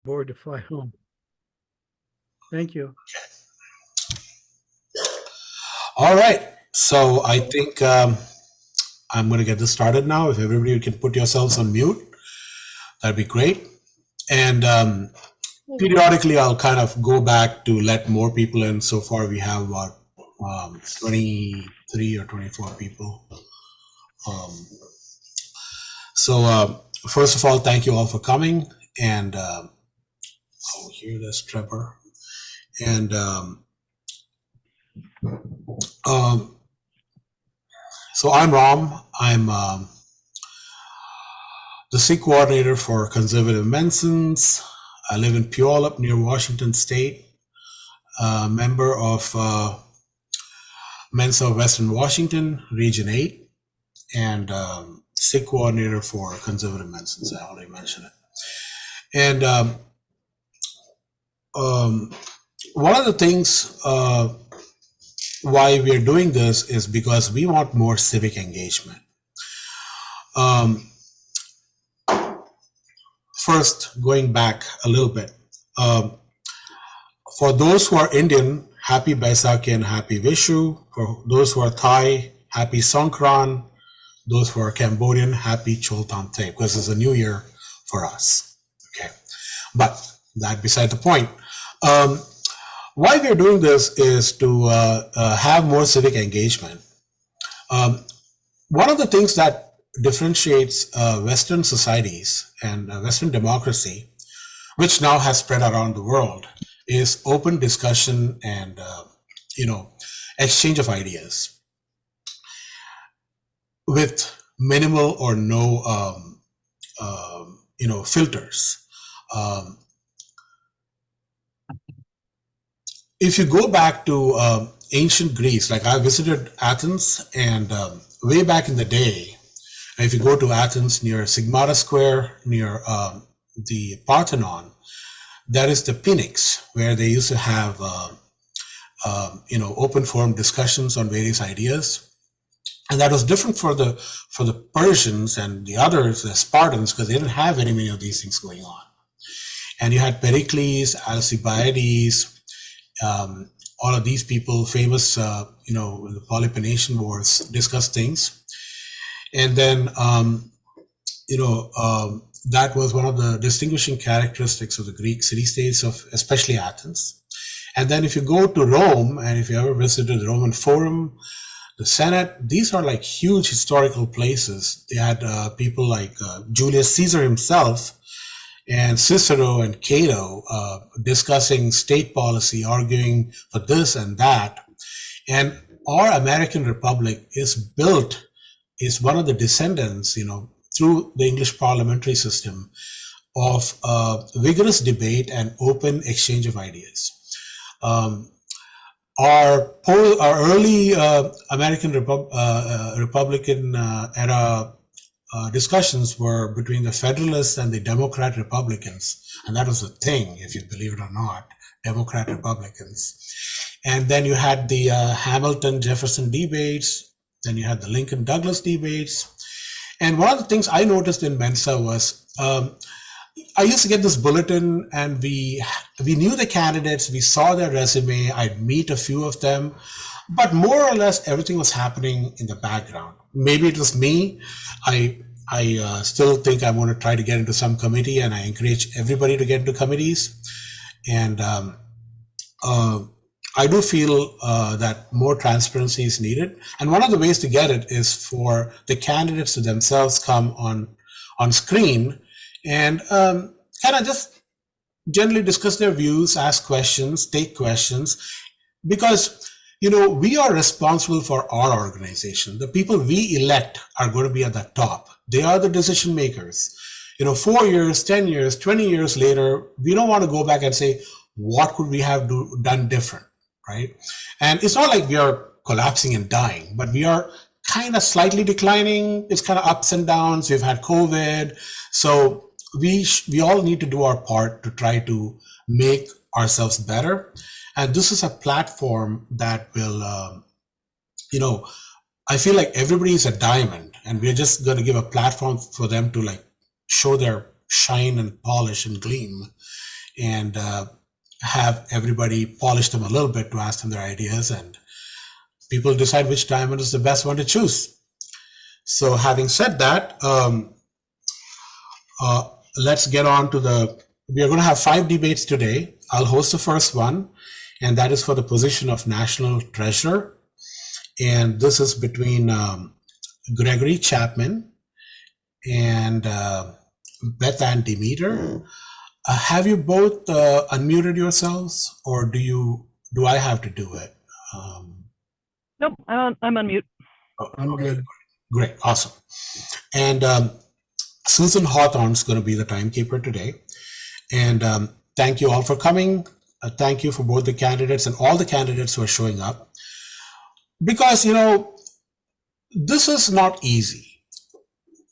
board to fly home. Thank you. All right. So I think I'm going to get this started now. If everybody can put yourselves on mute, that'd be great. And periodically, I'll kind of go back to let more people in. So far, we have about 23 or 24 people. So first of all, thank you all for coming. And oh, here there's Trebor. And so I'm Ram. I'm the SIG coordinator for Conservative MENSA. I live in Puyallup near Washington State. Member of MENSA Western Washington, Region 8, and SIG coordinator for Conservative MENSA. I already mentioned it. And one of the things why we're doing this is because we want more civic engagement. First, going back a little bit, for those who are Indian, happy Baisakhi and happy Vishu. For those who are Thai, happy Songkran. Those who are Cambodian, happy Chol Tam Te, because it's a new year for us. Okay, but that beside the point. Why we're doing this is to have more civic engagement. One of the things that differentiates Western societies and Western democracy, which now has spread around the world, is open discussion and exchange of ideas with minimal or no filters. If you go back to ancient Greece, like I visited Athens, and way back in the day, if you go to Athens near Sigmata Square, near the Parthenon, there is the Phoenix, where they used to have open forum discussions on various ideas. And that was different for the Persians and the others, the Spartans, because they didn't have very many of these things going on. And you had Pericles, Alcibiades, all of these people, famous, in the Peloponnesian Wars, discuss things. And then, that was one of the distinguishing characteristics of the Greek city-states of especially Athens. And then if you go to Rome, and if you ever visited the Roman Forum, the Senate, these are like huge historical places. They had people like Julius Caesar himself and Cicero and Cato discussing state policy, arguing for this and that. And our American Republic is one of the descendants, through the English parliamentary system, of vigorous debate and open exchange of ideas. Our early American Republican era discussions were between the Federalists and the Democrat Republicans. And that was a thing, if you believe it or not, Democrat Republicans. And then you had the Hamilton-Jefferson debates. Then you had the Lincoln-Douglas debates. And one of the things I noticed in MENSA was, I used to get this bulletin, and we knew the candidates, we saw their resume, I'd meet a few of them, but more or less everything was happening in the background. Maybe it was me. I still think I'm going to try to get into some committee, and I encourage everybody to get into committees. And I do feel that more transparency is needed. And one of the ways to get it is for the candidates to themselves come on screen and kind of just generally discuss their views, ask questions, take questions, because we are responsible for our organization. The people we elect are going to be at the top. They are the decision makers. 4 years, 10 years, 20 years later, we don't want to go back and say, what could we have done different, right? And it's not like we are collapsing and dying, but we are kind of slightly declining. It's kind of ups and downs. We've had COVID. So we all need to do our part to try to make ourselves better. And this is a platform that will, I feel like everybody is a diamond, and we're just going to give a platform for them to show their shine and polish and gleam, and have everybody polish them a little bit to ask them their ideas, and people decide which diamond is the best one to choose. So having said that, let's get on to we are going to have 5 debates today. I'll host the first one, and that is for the position of National Treasurer. And this is between Gregory, Chapman, and Beth and Demeter. Have you both unmuted yourselves, or do I have to do it? Nope, I'm on mute. I'm good. Great, awesome. And Susan Hawthorne's going to be the timekeeper today. And thank you all for coming. Thank you for both the candidates and all the candidates who are showing up. Because, you know, this is not easy.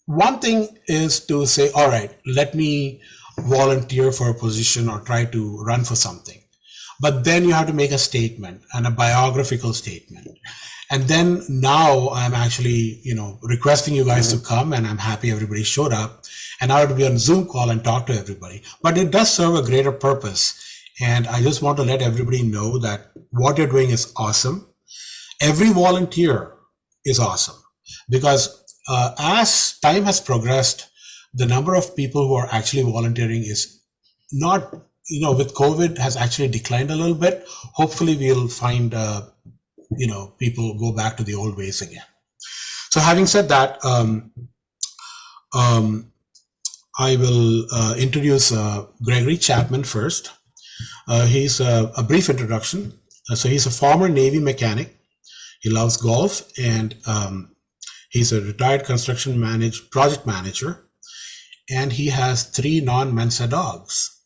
One thing is to say, all right, let me volunteer for a position or try to run for something. But then you have to make a statement and a biographical statement. And then now I'm actually, you know, requesting you guys to come, and I'm happy everybody showed up. And I would be on Zoom call and talk to everybody. But it does serve a greater purpose. And I just want to let everybody know that what you're doing is awesome. Every volunteer is awesome, because as time has progressed, the number of people who are actually volunteering is not, you know, with COVID has actually declined a little bit. Hopefully we'll find, you know, people go back to the old ways again. So having said that, I will introduce Gregory Chapman first. He's a brief introduction. So he's a former Navy mechanic. He loves golf, and he's a retired construction project manager, and he has 3 non-Mensa dogs.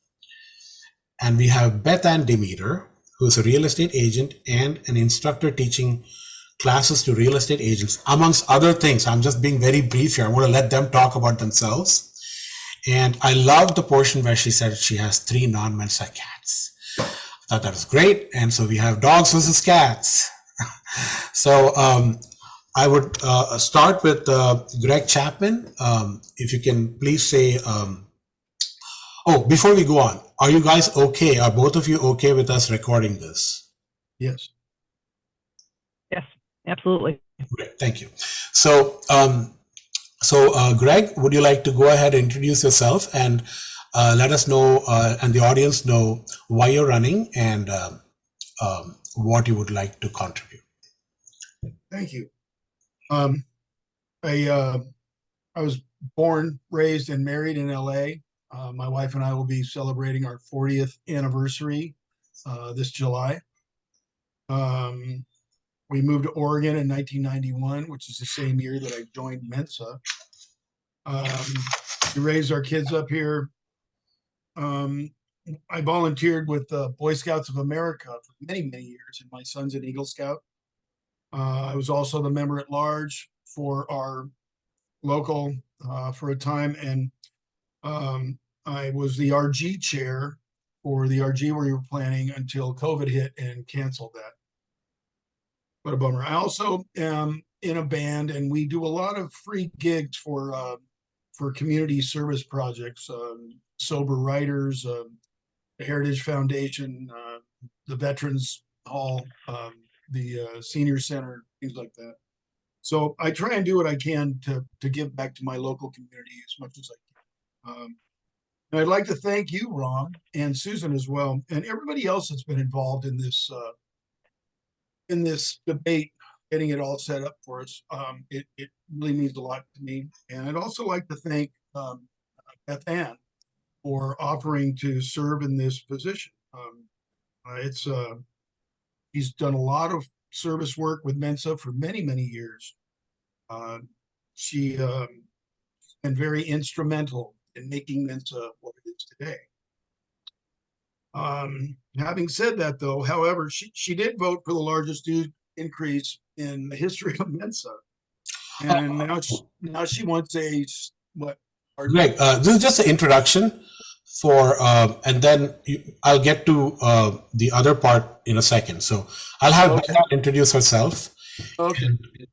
And we have Beth and Demeter, who's a real estate agent and an instructor teaching classes to real estate agents, amongst other things. I'm just being very brief here. I want to let them talk about themselves. And I love the portion where she said she has 3 non-Mensa cats. I thought that was great. And so we have dogs versus cats. So I would start with Greg Chapman. If you can please say, oh, before we go on, are you guys okay? Are both of you okay with us recording this? Yes. Yes, absolutely. Great, thank you. So, Greg, would you like to go ahead and introduce yourself and let us know and the audience know why you're running and what you would like to contribute? Thank you. I was born, raised, and married in LA. My wife and I will be celebrating our 40th anniversary this July. We moved to Oregon in 1991, which is the same year that I joined Mensa. We raised our kids up here. I volunteered with the Boy Scouts of America for many, many years, and my son's an Eagle Scout. I was also the member at large for our local for a time, and I was the RG chair for the RG we were planning until COVID hit and canceled that. What a bummer. I also am in a band, and we do a lot of free gigs for community service projects, Sober Writers, the Heritage Foundation, the Veterans Hall, the Senior Center, things like that. So I try and do what I can to give back to my local community as much as I can. And I'd like to thank you, Ron, and Susan as well, and everybody else that's been involved in this debate, getting it all set up for us. It really means a lot to me. And I'd also like to thank Beth Ann for offering to serve in this position. He's done a lot of service work with Mensa for many, many years. She been very instrumental in making Mensa what it is today. Having said that, though, however, she did vote for the largest increase in the history of Mensa, and now she wants what? Greg, this is just an introduction for, and then I'll get to the other part in a second. So I'll have Beth introduce herself. Okay.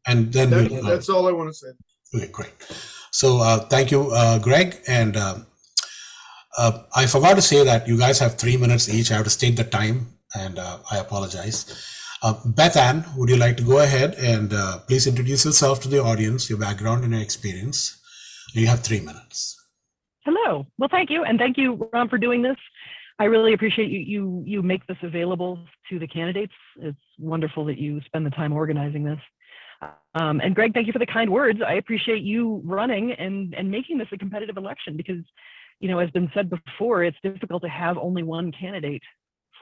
And then that's all I want to say. Okay, great. So thank you, Greg. And I forgot to say that you guys have 3 minutes each. I have to state the time, and I apologize. Beth Ann, would you like to go ahead and please introduce yourself to the audience, your background and your experience? You have 3 minutes. Hello. Well, thank you. And thank you, Ron, for doing this. I really appreciate you make this available to the candidates. It's wonderful that you spend the time organizing this. And Greg, thank you for the kind words. I appreciate you running and making this a competitive election because, you know, as been said before, it's difficult to have only one candidate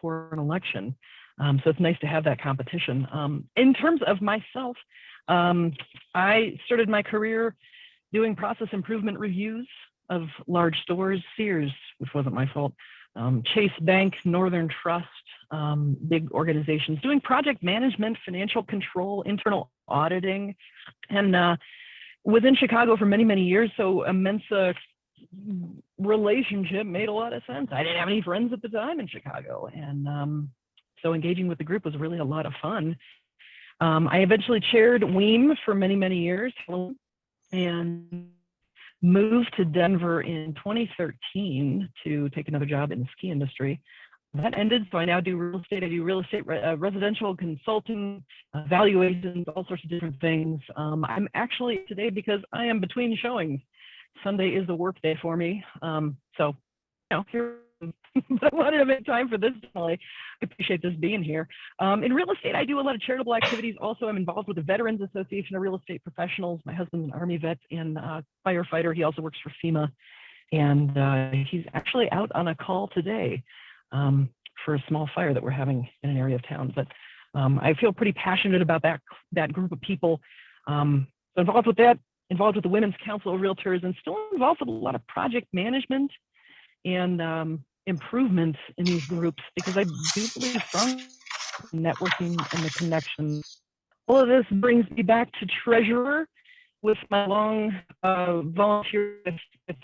for an election. So it's nice to have that competition. In terms of myself, I started my career doing process improvement reviews of large stores, Sears, which wasn't my fault, Chase Bank, Northern Trust, big organizations, doing project management, financial control, internal auditing, and was in Chicago for many, many years. So a MENSA relationship made a lot of sense. I didn't have any friends at the time in Chicago. And so engaging with the group was really a lot of fun. I eventually chaired WEAM for many, many years and moved to Denver in 2013 to take another job in the ski industry. That ended, so I now do real estate. I do real estate, residential consulting, valuations, all sorts of different things. I'm actually today because I am between showings. Sunday is the work day for me. So, you know, here, but I wanted to make time for this. I appreciate this being here. In real estate, I do a lot of charitable activities. Also, I'm involved with the Veterans Association of Real Estate Professionals. My husband's an Army vet and firefighter. He also works for FEMA. And he's actually out on a call today for a small fire that we're having in an area of town. But I feel pretty passionate about that group of people. So involved with that, involved with the Women's Council of Realtors, and still involved with a lot of project management and improvement in these groups, because I do believe strong networking and the connections. All of this brings me back to treasurer. With my long volunteer with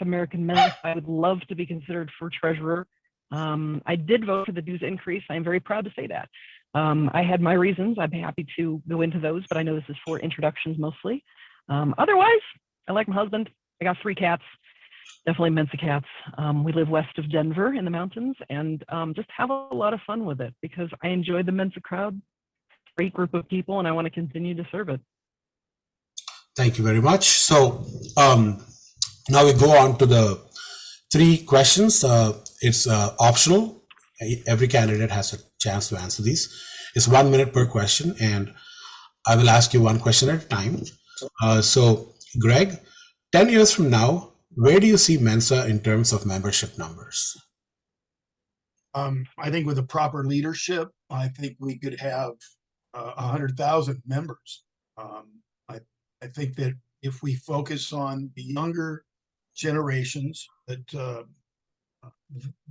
American Men, I would love to be considered for treasurer. I did vote for the dues increase. I'm very proud to say that. I had my reasons. I'd be happy to go into those, but I know this is for introductions mostly. Otherwise, I like my husband. I got 3 cats, definitely Mensa cats. We live west of Denver in the mountains, and just have a lot of fun with it because I enjoy the Mensa crowd, great group of people, and I want to continue to serve it. Thank you very much. So now we go on to the 3 questions. It's optional. Every candidate has a chance to answer these. It's 1 minute per question, and I will ask you 1 question at a time. So Greg, 10 years from now, where do you see MENSA in terms of membership numbers? I think with the proper leadership, I think we could have 100,000 members. I think that if we focus on the younger generations, that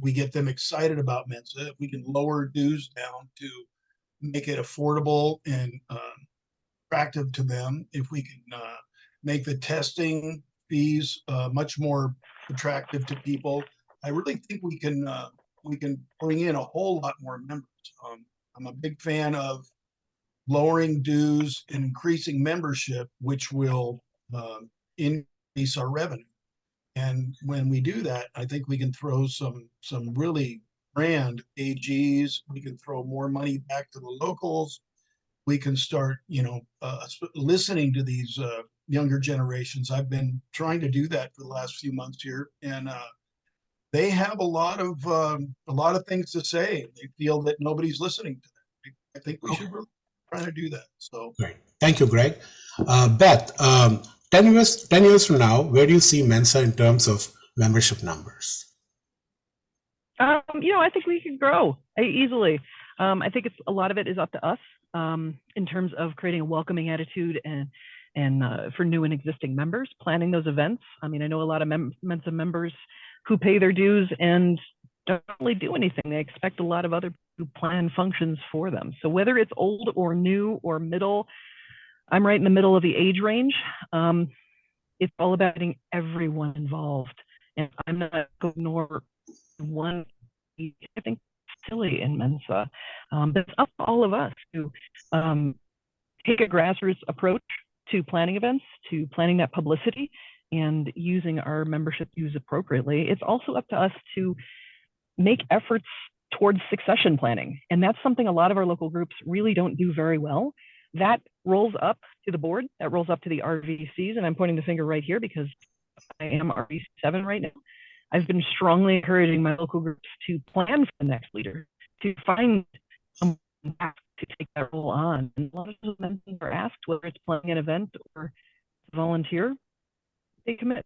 we get them excited about MENSA, if we can lower dues down to make it affordable and attractive to them, if we can make the testing fees much more attractive to people, I really think we can bring in a whole lot more members. I'm a big fan of lowering dues and increasing membership, which will increase our revenue. And when we do that, I think we can throw some really grand AGs. We can throw more money back to the locals. We can start, listening to these younger generations. I've been trying to do that for the last few months here, and they have a lot of things to say. They feel that nobody's listening to them. I think we should really try to do that. So great. Thank you, Greg. Beth, 10 years from now, where do you see MENSA in terms of membership numbers? I think we could grow easily. I think a lot of it is up to us in terms of creating a welcoming attitude and for new and existing members, planning those events. I mean, I know a lot of MENSA members who pay their dues and don't really do anything. They expect a lot of other people to plan functions for them. So whether it's old or new or middle, I'm right in the middle of the age range. It's all about getting everyone involved. And I'm not going to ignore one. I think silly in MENSA. But it's up to all of us to take a grassroots approach to planning events, to planning that publicity, and using our membership dues appropriately. It's also up to us to make efforts towards succession planning. And that's something a lot of our local groups really don't do very well. That rolls up to the board, that rolls up to the RVCs, and I'm pointing the finger right here because I am RVC7 right now. I've been strongly encouraging my local groups to plan for the next leader, to find someone to take that role on. And a lot of those men are asked, whether it's planning an event or volunteer, they commit.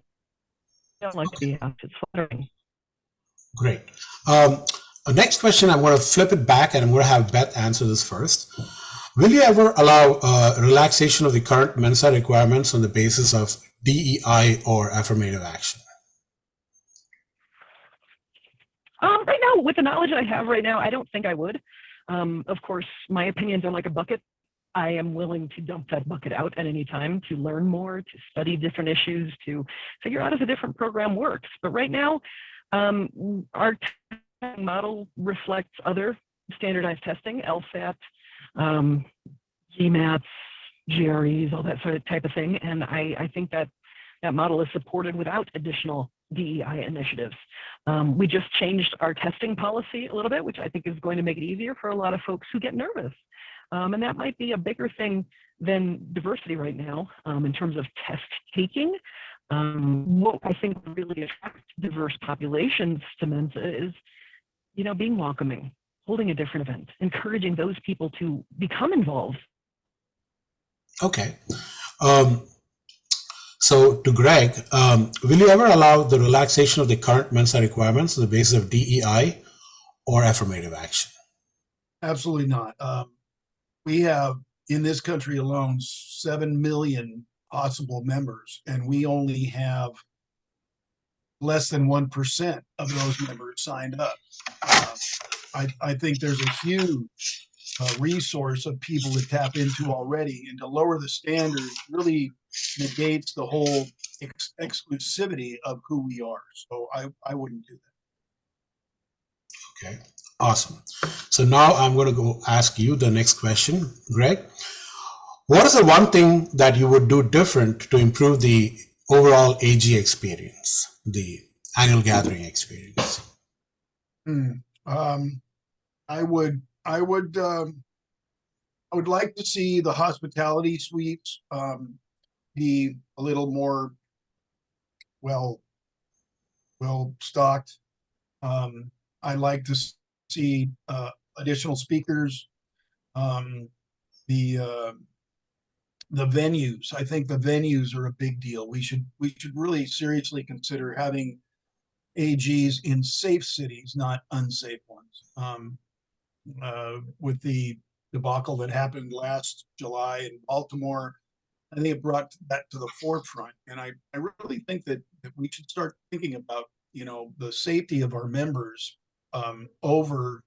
They don't like to be asked. It's flattering. Great. Next question, I'm going to flip it back and I'm going to have Beth answer this first. Will you ever allow relaxation of the current MENSA requirements on the basis of DEI or affirmative action? Right now, with the knowledge that I have right now, I don't think I would. Of course, my opinions are like a bucket. I am willing to dump that bucket out at any time to learn more, to study different issues, to figure out if a different program works. But right now, our model reflects other standardized testing, LSAT, GMATs, GREs, all that sort of type of thing. And I think that that model is supported without additional DEI initiatives. We just changed our testing policy a little bit, which I think is going to make it easier for a lot of folks who get nervous. And that might be a bigger thing than diversity right now in terms of test taking. What I think really attracts diverse populations to Mensa is, being welcoming, holding a different event, encouraging those people to become involved. Okay. So to Greg, will you ever allow the relaxation of the current MENSA requirements on the basis of DEI or affirmative action? Absolutely not. We have, in this country alone, 7 million possible members, and we only have less than 1% of those members signed up. I think there's a huge resource of people to tap into already, and to lower the standards really negates the whole exclusivity of who we are. So I wouldn't do that. Okay, awesome. So now I'm going to go ask you the next question, Greg. What is the one thing that you would do different to improve the overall AG experience, the annual gathering experience? I would like to see the hospitality suites be a little more well stocked. I'd like to see additional speakers. The venues. I think the venues are a big deal. We should really seriously consider having AGs in safe cities, not unsafe ones. With the debacle that happened last July in Baltimore, I think it brought that to the forefront. And I really think that we should start thinking about, the safety of our members over,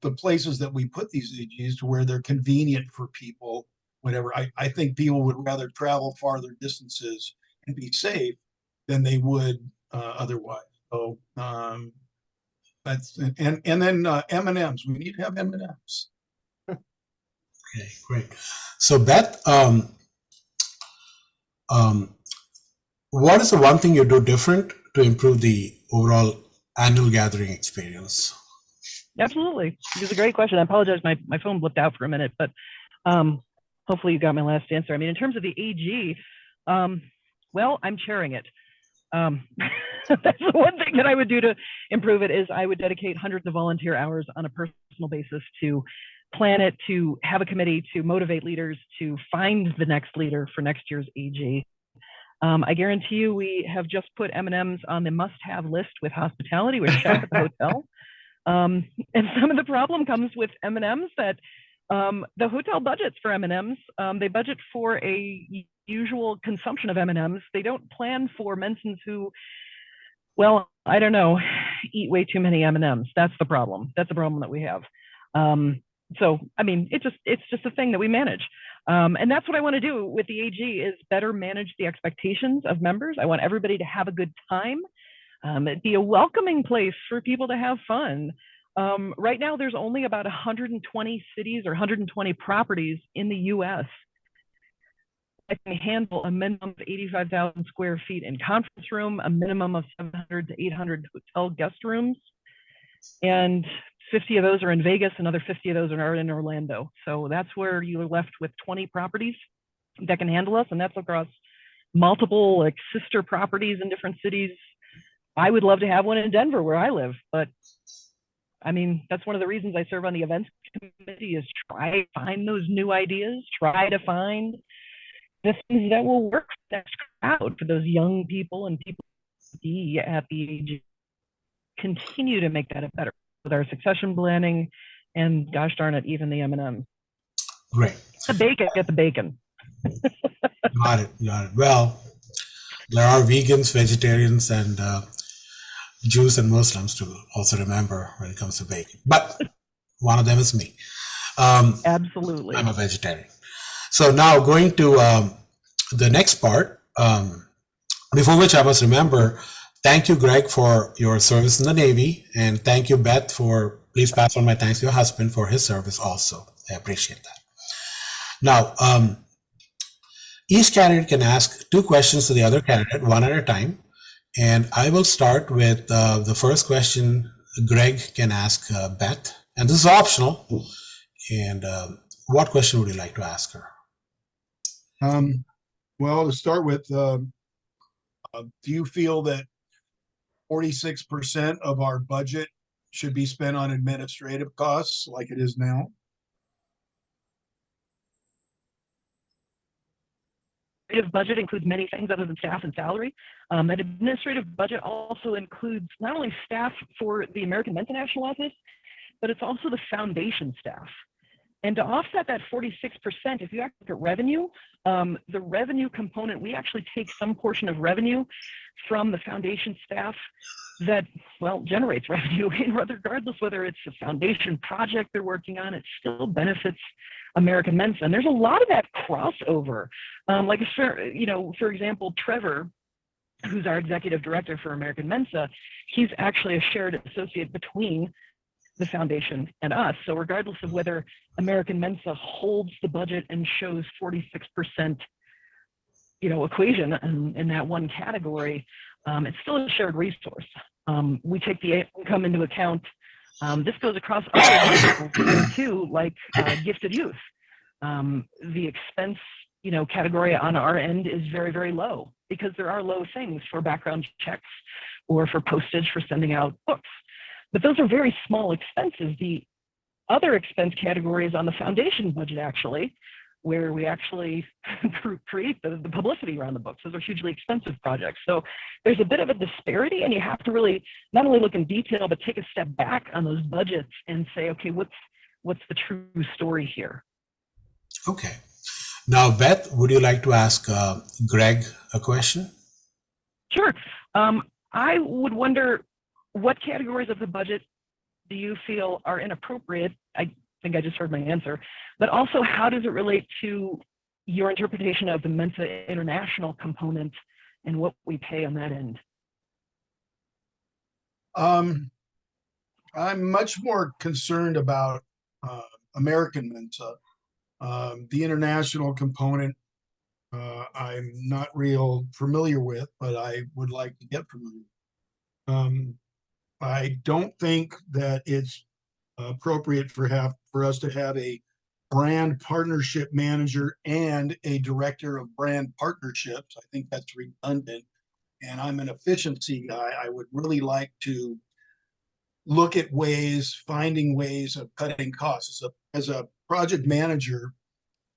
the places that we put these AGs to where they're convenient for people, whatever. I think people would rather travel farther distances and be safe than they would otherwise. So that's and then M&Ms. We need to have M&Ms. Okay, great. So Beth, what is the one thing you do different to improve the overall annual gathering experience? Absolutely. It's a great question. I apologize. My phone blipped out for a minute, but hopefully you got my last answer. I mean, in terms of the AG, well, I'm chairing it. That's the one thing that I would do to improve it is I would dedicate hundreds of volunteer hours on a personal basis to plan it, to have a committee, to motivate leaders, to find the next leader for next year's AG. I guarantee you we have just put M&Ms on the must-have list with hospitality, with chef at the hotel. And some of the problem comes with M&Ms that the hotel budgets for M&Ms, they budget for a usual consumption of M&Ms. They don't plan for Mensans who, well, I don't know, eat way too many M&Ms. That's the problem. That's the problem that we have. So, I mean, it's just a thing that we manage. And that's what I want to do with the AG is better manage the expectations of members. I want everybody to have a good time. It'd be a welcoming place for people to have fun. Right now, there's only about 120 cities or 120 properties in the U.S. that can handle a minimum of 85,000 square feet in conference room, a minimum of 700 to 800 hotel guest rooms, and 50 of those are in Vegas, another 50 of those are in Orlando. So that's where you're left with 20 properties that can handle us, and that's across multiple like sister properties in different cities. I would love to have one in Denver where I live, but I mean, that's one of the reasons I serve on the events committee is try to find those new ideas, try to find the things that will work for that crowd, for those young people and people at the age. Continue to make that a better with our succession planning and gosh darn it, even the M&M. Great. The bacon, get the bacon. Got it. Well, there are vegans, vegetarians, and Jews and Muslims to also remember when it comes to bacon. But one of them is me. Absolutely. I'm a vegetarian. So now going to the next part, before which I must remember, thank you, Greg, for your service in the Navy. And thank you, Beth, for please pass on my thanks to your husband for his service also. I appreciate that. Now, each candidate can ask 2 questions to the other candidate, one at a time. And I will start with the first question Greg can ask Beth. And this is optional. And what question would you like to ask her? Well, to start with, do you feel that 46% of our budget should be spent on administrative costs like it is now? Administrative budget includes many things other than staff and salary. An administrative budget also includes not only staff for the American Mensa National Office, but it's also the foundation staff. And to offset that 46%, if you look at revenue, the revenue component, we actually take some portion of revenue from the foundation staff that, well, generates revenue, regardless whether it's a foundation project they're working on, it still benefits American Mensa. And there's a lot of that crossover. Like, for example, Trebor, who's our executive director for American Mensa, he's actually a shared associate between the foundation and us. So regardless of whether American Mensa holds the budget and shows 46%, equation in that one category, it's still a shared resource. We take the income into account. This goes across other things too, like gifted youth. The expense, category on our end is very, very low because there are low things for background checks or for postage for sending out books. But those are very small expenses. The other expense categories on the foundation budget, actually, where we actually create the publicity around the books. Those are hugely expensive projects. So there's a bit of a disparity, and you have to really not only look in detail, but take a step back on those budgets and say, okay, what's the true story here? Okay. Now, Beth, would you like to ask Greg a question? Sure. I would wonder, what categories of the budget do you feel are inappropriate? I think I just heard my answer, but also how does it relate to your interpretation of the Mensa International component and what we pay on that end? I'm much more concerned about American Mensa. The international component, I'm not real familiar with, but I would like to get familiar. I don't think that it's appropriate for us to have a brand partnership manager and a director of brand partnerships. I think that's redundant, and I'm an efficiency guy. I would really like to look at finding ways of cutting costs. As a project manager,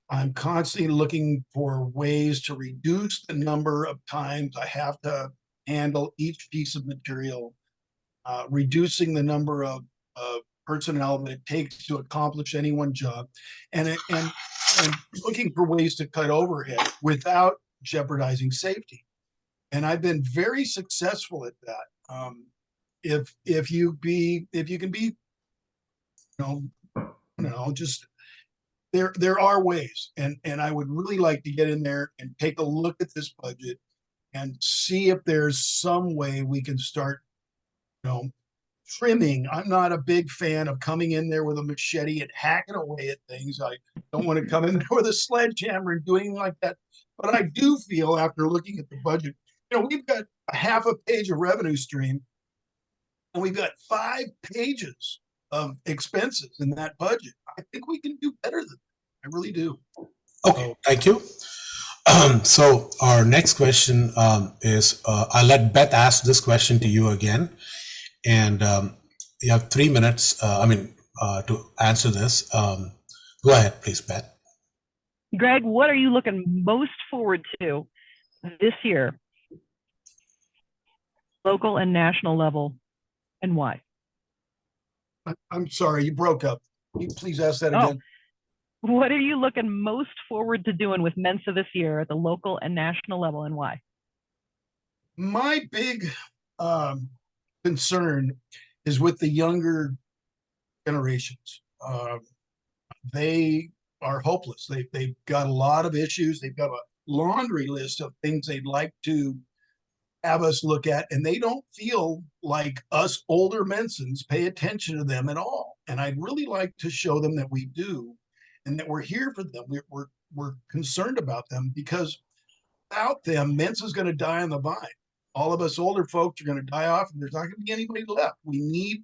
I'm constantly looking for ways to reduce the number of times I have to handle each piece of material, reducing the number of personnel that it takes to accomplish any one job, and looking for ways to cut overhead without jeopardizing safety. And I've been very successful at that. If you can be, just there are ways, and I would really like to get in there and take a look at this budget and see if there's some way we can start, trimming. I'm not a big fan of coming in there with a machete and hacking away at things. I don't want to come in there with a sledgehammer and doing like that. But I do feel after looking at the budget, we've got a half a page of revenue stream and we've got 5 pages of expenses in that budget. I think we can do better than that. I really do. Okay, thank you. So our next question is, I'll let Beth ask this question to you again. And you have 3 minutes, to answer this. Go ahead, please, Beth. Greg, what are you looking most forward to this year, local and national level, and why? I'm sorry, you broke up. Can you please ask that again? What are you looking most forward to doing with Mensa this year at the local and national level, and why? My big concern is with the younger generations. They are hopeless. They've got a lot of issues. They've got a laundry list of things they'd like to have us look at, and they don't feel like us older Mensans pay attention to them at all. And I'd really like to show them that we do, and that we're here for them. We're concerned about them, because without them, Mensa's going to die on the vine. All of us older folks are going to die off, and there's not going to be anybody left. We need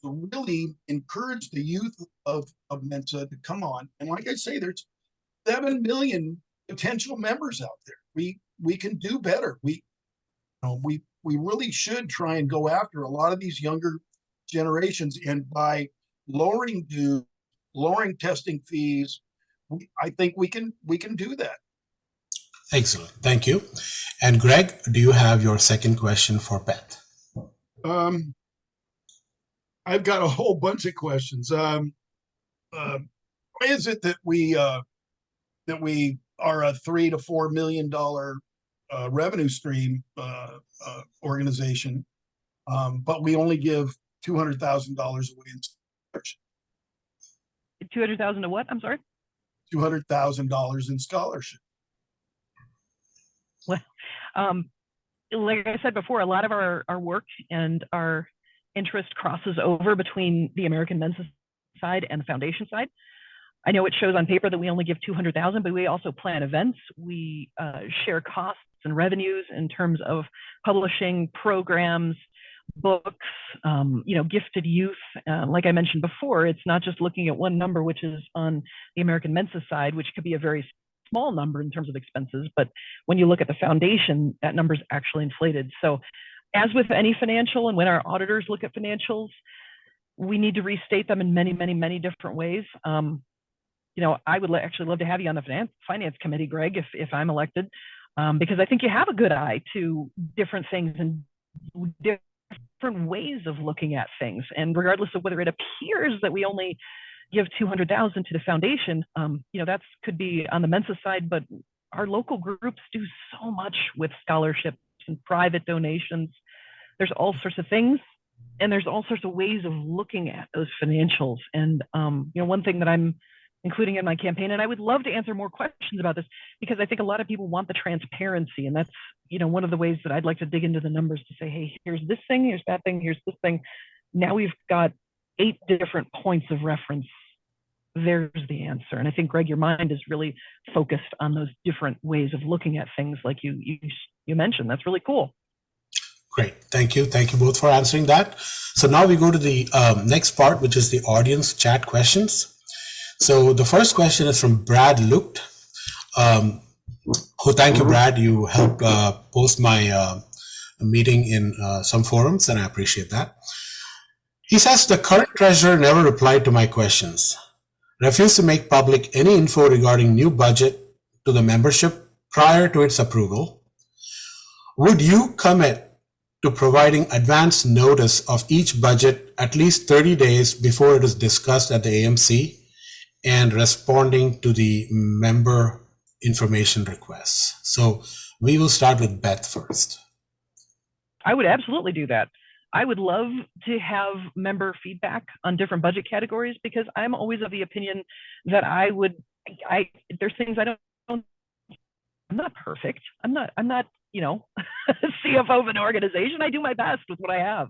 to really encourage the youth of Mensa to come on. And like I say, there's 7 million potential members out there. We can do better. We really should try and go after a lot of these younger generations, and by lowering dues, lowering testing fees, I think we can do that. Excellent, thank you. And Greg, do you have your second question for Beth? I've got a whole bunch of questions. Why is it that we are a $3 to $4 million revenue stream organization, but we only give $200,000 away in scholarship? 200,000 to what? I'm sorry. $200,000 in scholarship. Well, like I said before, a lot of our work and our interest crosses over between the American Mensa side and the foundation side. I know it shows on paper that we only give 200,000, but we also plan events. We share costs and revenues in terms of publishing programs, books, gifted youth. Like I mentioned before, it's not just looking at one number, which is on the American Mensa side, which could be a very small number in terms of expenses. But when you look at the foundation, that number is actually inflated. So as with any financial, and when our auditors look at financials, we need to restate them in many, many, many different ways. I would actually love to have you on the finance committee, Greg, if I'm elected, because I think you have a good eye to different things and different ways of looking at things. And regardless of whether it appears that we only give 200,000 to the foundation, that could be on the Mensa side, but our local groups do so much with scholarships and private donations. There's all sorts of things, and there's all sorts of ways of looking at those financials. And one thing that I'm including in my campaign, and I would love to answer more questions about this, because I think a lot of people want the transparency, and that's one of the ways that I'd like to dig into the numbers to say, hey, here's this thing, here's that thing, here's this thing. Now we've got 8 different points of reference. There's the answer. And I think, Greg, your mind is really focused on those different ways of looking at things, like you mentioned. That's really cool. Great, thank you both for answering that. So now we go to the next part, which is the audience chat questions. So the first question is from Brad Lucht. Thank you, Brad. You helped post my meeting in some forums, and I appreciate that. He says, the current treasurer never replied to my questions, refused to make public any info regarding new budget to the membership prior to its approval. Would you commit to providing advance notice of each budget at least 30 days before it is discussed at the AMC, and responding to the member information requests? So we will start with Beth first. I would absolutely do that. I would love to have member feedback on different budget categories, because I'm always of the opinion that there's things I'm not perfect. I'm not CFO of an organization. I do my best with what I have.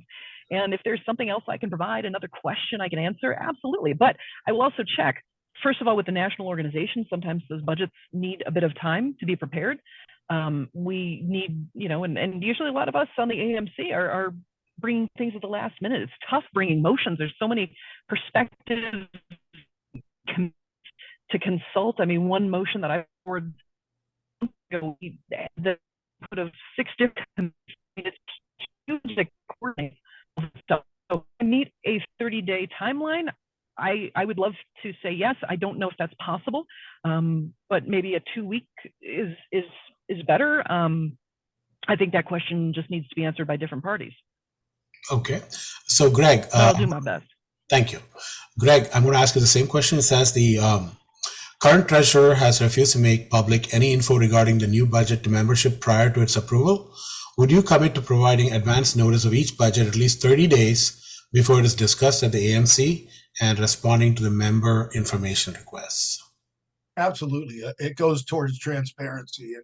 And if there's something else I can provide, another question I can answer, absolutely. But I will also check, first of all, with the national organization, sometimes those budgets need a bit of time to be prepared. We need, and usually a lot of us on the AMC are bringing things at the last minute. It's tough bringing motions. There's so many perspectives to consult. I mean, one motion that I forwarded, the put of 6 different, it's huge to coordinate stuff. So I need a 30-day timeline. I would love to say yes. I don't know if that's possible, but maybe a 2-week is better. I think that question just needs to be answered by different parties. Okay, so Greg, I'll do my best. Thank you, Greg. I'm going to ask you the same question. It says the current treasurer has refused to make public any info regarding the new budget to membership prior to its approval. Would you commit to providing advance notice of each budget at least 30 days before it is discussed at the AMC and responding to the member information requests? Absolutely. It goes towards transparency. And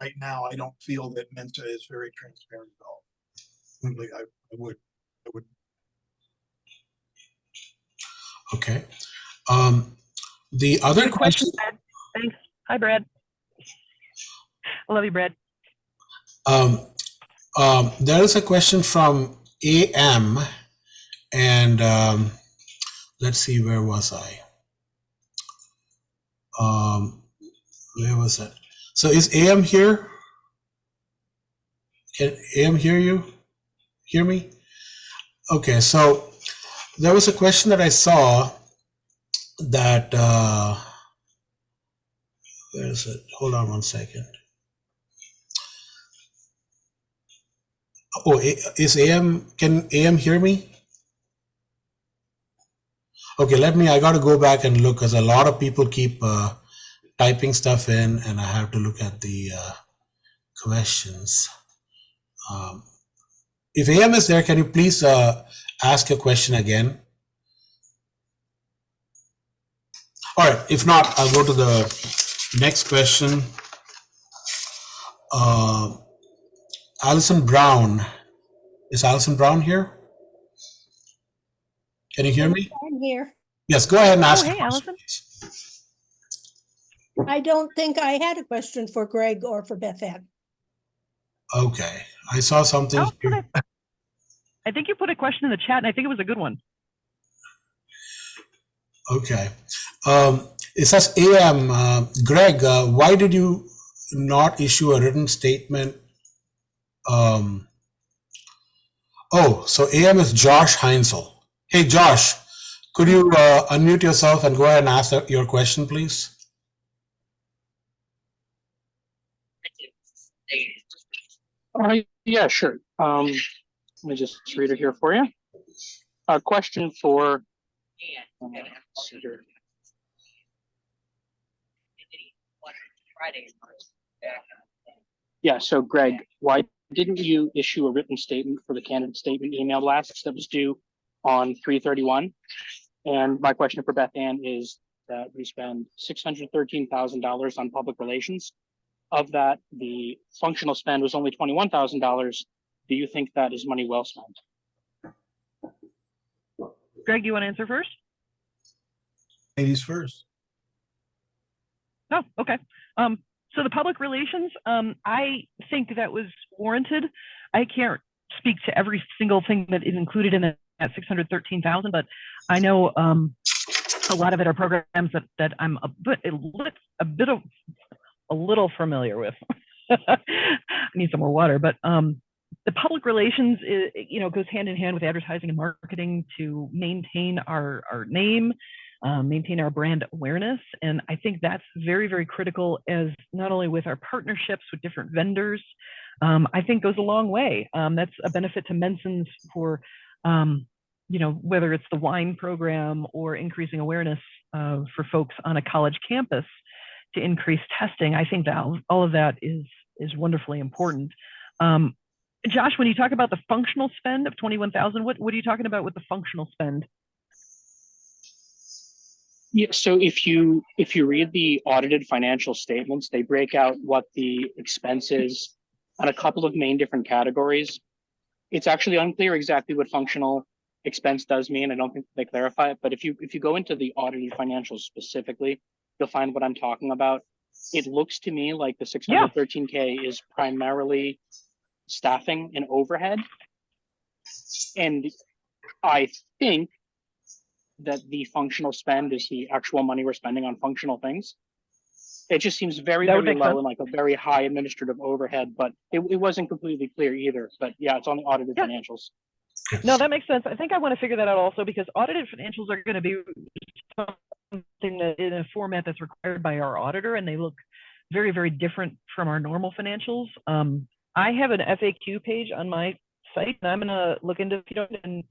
right now, I don't feel that MENSA is very transparent at all. Simply, I would. Okay. The other Good question, Brad. Thanks. Hi, Brad. I love you, Brad. There is a question from AM, and let's see, where was I? Where was it? So is AM here? Can AM hear me? Okay, so there was a question that I saw that, where is it? Hold on one second. Oh, is AM, can AM hear me? Okay, I got to go back and look because a lot of people keep typing stuff in and I have to look at the questions. If AM is there, can you please ask a question again? All right, if not, I'll go to the next question. Allison Brown. Is Allison Brown here? Can you hear me? I'm here. Yes, go ahead and ask. Oh, hey, Allison. I don't think I had a question for Greg or for Beth Ann. Okay, I saw something. Oh, I think you put a question in the chat, and I think it was a good one. Okay. It says, AM, Greg, why did you not issue a written statement? So AM is Josh Heinzel. Hey, Josh, could you unmute yourself and go ahead and ask your question, please? Yeah, sure. Let me just read it here for you. A question for yeah, so Greg, why didn't you issue a written statement for the candidate statement email blast that was due on 3/31? And my question for Beth Ann is that we spend $613,000 on public relations. Of that, the functional spend was only $21,000. Do you think that is money well spent? Greg, you want to answer first? Ladies first. Oh, okay. So the public relations, I think that was warranted. I can't speak to every single thing that is included in that 613,000, but I know a lot of it are programs that I'm a little familiar with. I need some more water, but the public relations is, goes hand in hand with advertising and marketing to maintain our name, maintain our brand awareness. And I think that's very, very critical, as not only with our partnerships with different vendors, I think goes a long way. That's a benefit to Mensans for, whether it's the wine program or increasing awareness for folks on a college campus to increase testing. I think that all of that is wonderfully important. Josh, when you talk about the functional spend of 21,000, what are you talking about with the functional spend? Yeah, so if you read the audited financial statements, they break out what the expense is on a couple of main different categories. It's actually unclear exactly what functional expense does mean. I don't think they clarify it, but if you go into the audited financials specifically, you'll find what I'm talking about. It looks to me like the 613K is primarily staffing and overhead. And I think that the functional spend is the actual money we're spending on functional things. It just seems very, That would very make low sense. and like a very high administrative overhead, but it wasn't completely clear either. But yeah, it's on the audited Yeah. financials. No, that makes sense. I think I want to figure that out also because audited financials are going to be something that in a format that's required by our auditor, and they look very, very different from our normal financials. I have an FAQ page on my site, and I'm going to look into it, and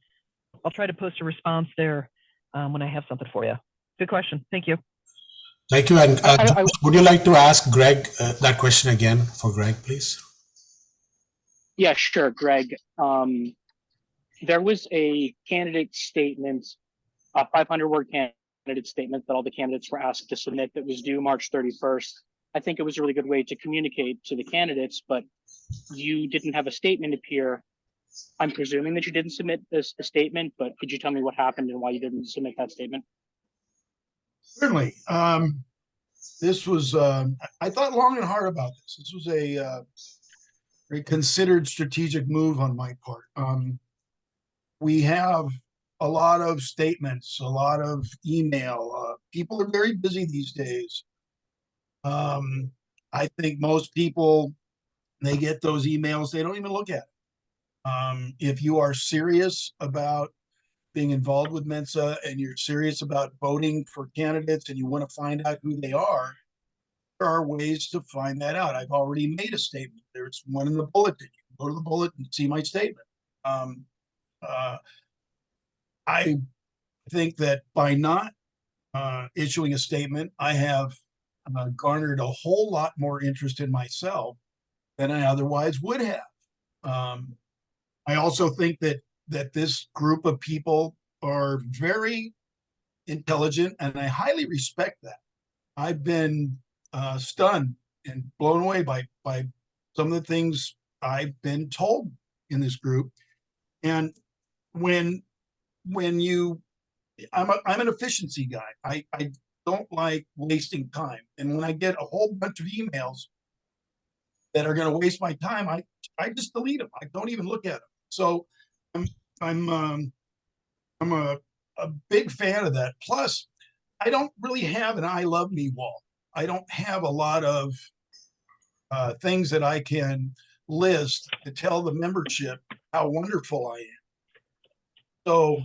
I'll try to post a response there when I have something for you. Good question. Thank you. Thank you. And would you like to ask Greg that question again for Greg, please? Yeah, sure, Greg. There was a candidate statement, a 500-word candidate statement that all the candidates were asked to submit that was due March 31st. I think it was a really good way to communicate to the candidates, but you didn't have a statement appear. I'm presuming that you didn't submit a statement, but could you tell me what happened and why you didn't submit that statement? Certainly. This was, I thought long and hard about this. This was a very considered strategic move on my part. We have a lot of statements, a lot of email. People are very busy these days. I think most people, they get those emails, they don't even look at it. If you are serious about being involved with Mensa and you're serious about voting for candidates and you want to find out who they are, there are ways to find that out. I've already made a statement. There's one in the bulletin. You can go to the bulletin and see my statement. I think that by not issuing a statement, I have garnered a whole lot more interest in myself than I otherwise would have. I also think that this group of people are very intelligent, and I highly respect that. I've been stunned and blown away by some of the things I've been told in this group. And when you, I'm an efficiency guy. I don't like wasting time. And when I get a whole bunch of emails that are going to waste my time, I just delete them. I don't even look at them. So I'm a big fan of that. Plus, I don't really have an I love me wall. I don't have a lot of things that I can list to tell the membership how wonderful I am. So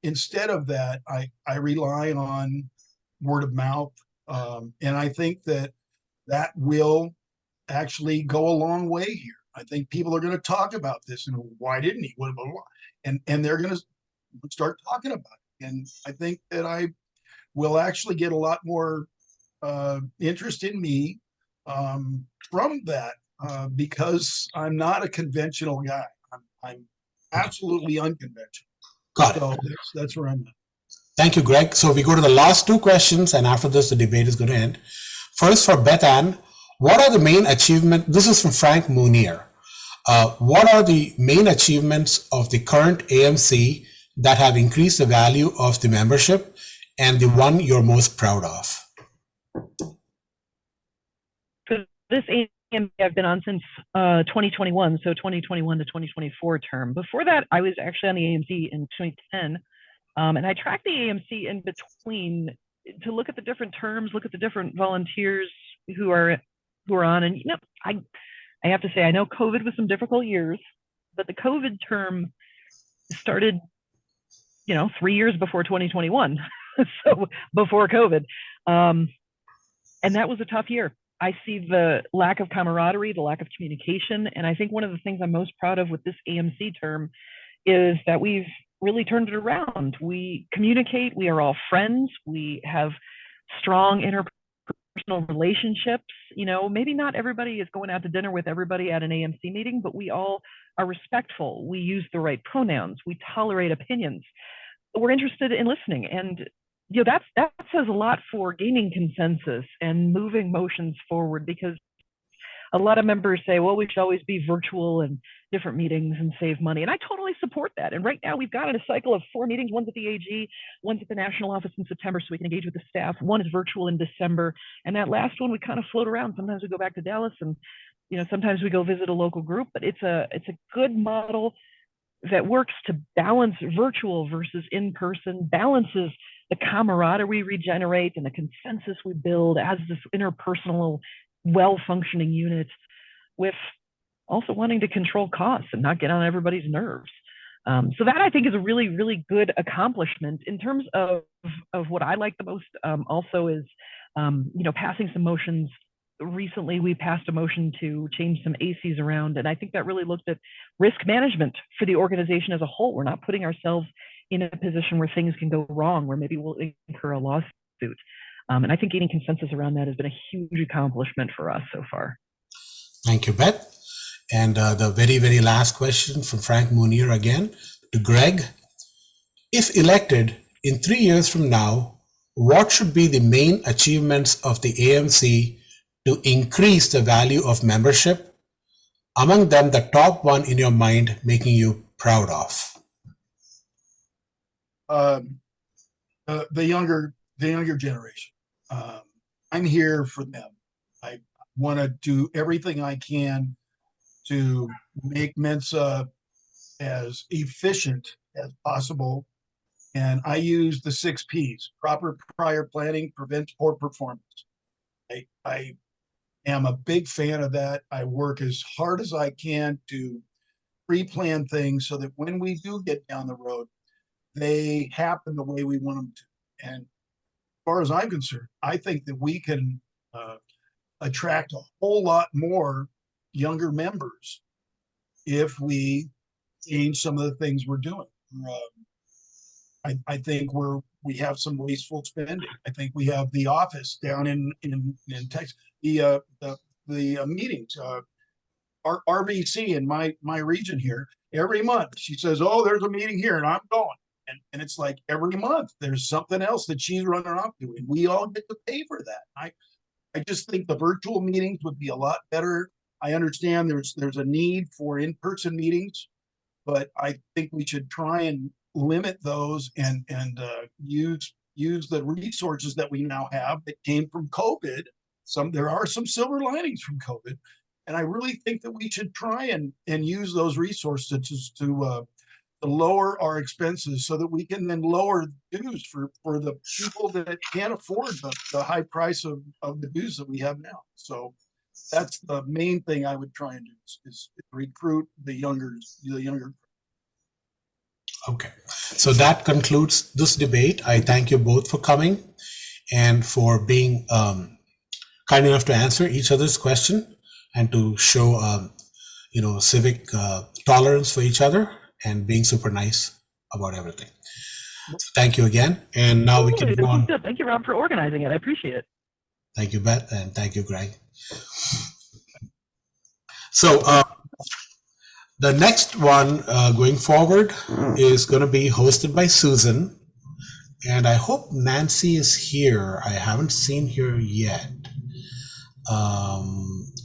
instead of that, I rely on word of mouth. And I think that will actually go a long way here. I think people are going to talk about this and why didn't he? Blah, blah, blah. And they're going to start talking about it. And I think that I will actually get a lot more interest in me from that because I'm not a conventional guy. I'm absolutely unconventional. Got it. So that's where I'm at. Thank you, Greg. So we go to the last two questions, and after this, the debate is going to end. First, for Beth Ann, what are the main achievements? This is from Frank Munier. What are the main achievements of the current AMC that have increased the value of the membership and the one you're most proud of? For this AMC, I've been on since 2021, so 2021 to 2024 term. Before that, I was actually on the AMC in 2010, and I tracked the AMC in between to look at the different terms, look at the different volunteers who are on. And I have to say, I know COVID was some difficult years, but the COVID term started 3 years before 2021, so before COVID, and that was a tough year. I see the lack of camaraderie, the lack of communication, and I think one of the things I'm most proud of with this AMC term is that we've really turned it around. We communicate, we are all friends, we have strong interpersonal relationships. Maybe not everybody is going out to dinner with everybody at an AMC meeting, but we all are respectful. We use the right pronouns, we tolerate opinions, we're interested in listening. And that says a lot for gaining consensus and moving motions forward, because a lot of members say, well, we should always be virtual and different meetings and save money. And I totally support that. And right now we've got in a cycle of 4 meetings. One's at the AG, one's at the national office in September, so we can engage with the staff. One is virtual in December. And that last one, we kind of float around. Sometimes we go back to Dallas, and sometimes we go visit a local group, but it's a good model that works to balance virtual versus in-person, balances the camaraderie we regenerate and the consensus we build as this interpersonal, well-functioning unit, with also wanting to control costs and not get on everybody's nerves. So that, I think, is a really, really good accomplishment. In terms of what I like the most, also is, passing some motions. Recently, we passed a motion to change some ACs around, and I think that really looked at risk management for the organization as a whole. We're not putting ourselves in a position where things can go wrong, where maybe we'll incur a lawsuit. And I think gaining consensus around that has been a huge accomplishment for us so far. Thank you, Beth. And the very, very last question from Frank Munier again to Greg. If elected in 3 years from now, what should be the main achievements of the AMC to increase the value of membership? Among them, the top one in your mind making you proud of? The younger generation. I'm here for them. I want to do everything I can to make Mensa as efficient as possible. And I use the 6 Ps: proper prior planning prevents poor performance. I am a big fan of that. I work as hard as I can to pre-plan things so that when we do get down the road, they happen the way we want them to. And as far as I'm concerned, I think that we can attract a whole lot more younger members if we change some of the things we're doing. I think we have some wasteful spending. I think we have the office down in Texas, the meetings, our RBC in my region here. Every month she says, "Oh, there's a meeting here," and I'm going. And it's like every month there's something else that she's running off to, and we all get to pay for that. I just think the virtual meetings would be a lot better. I understand there's a need for in-person meetings, but I think we should try and limit those and use the resources that we now have that came from COVID. There are some silver linings from COVID, and I really think that we should try and use those resources to lower our expenses so that we can then lower dues for the people that can't afford the high price of the dues that we have now. So that's the main thing I would try and do is recruit the younger. Okay, so that concludes this debate. I thank you both for coming and for being kind enough to answer each other's question and to show civic tolerance for each other and being super nice about everything. So thank you again. And now we can go on. Thank you, Rob, for organizing it. I appreciate it. Thank you, Beth, and thank you, Greg. So the next one going forward is going to be hosted by Susan. And I hope Nancy is here. I haven't seen her yet.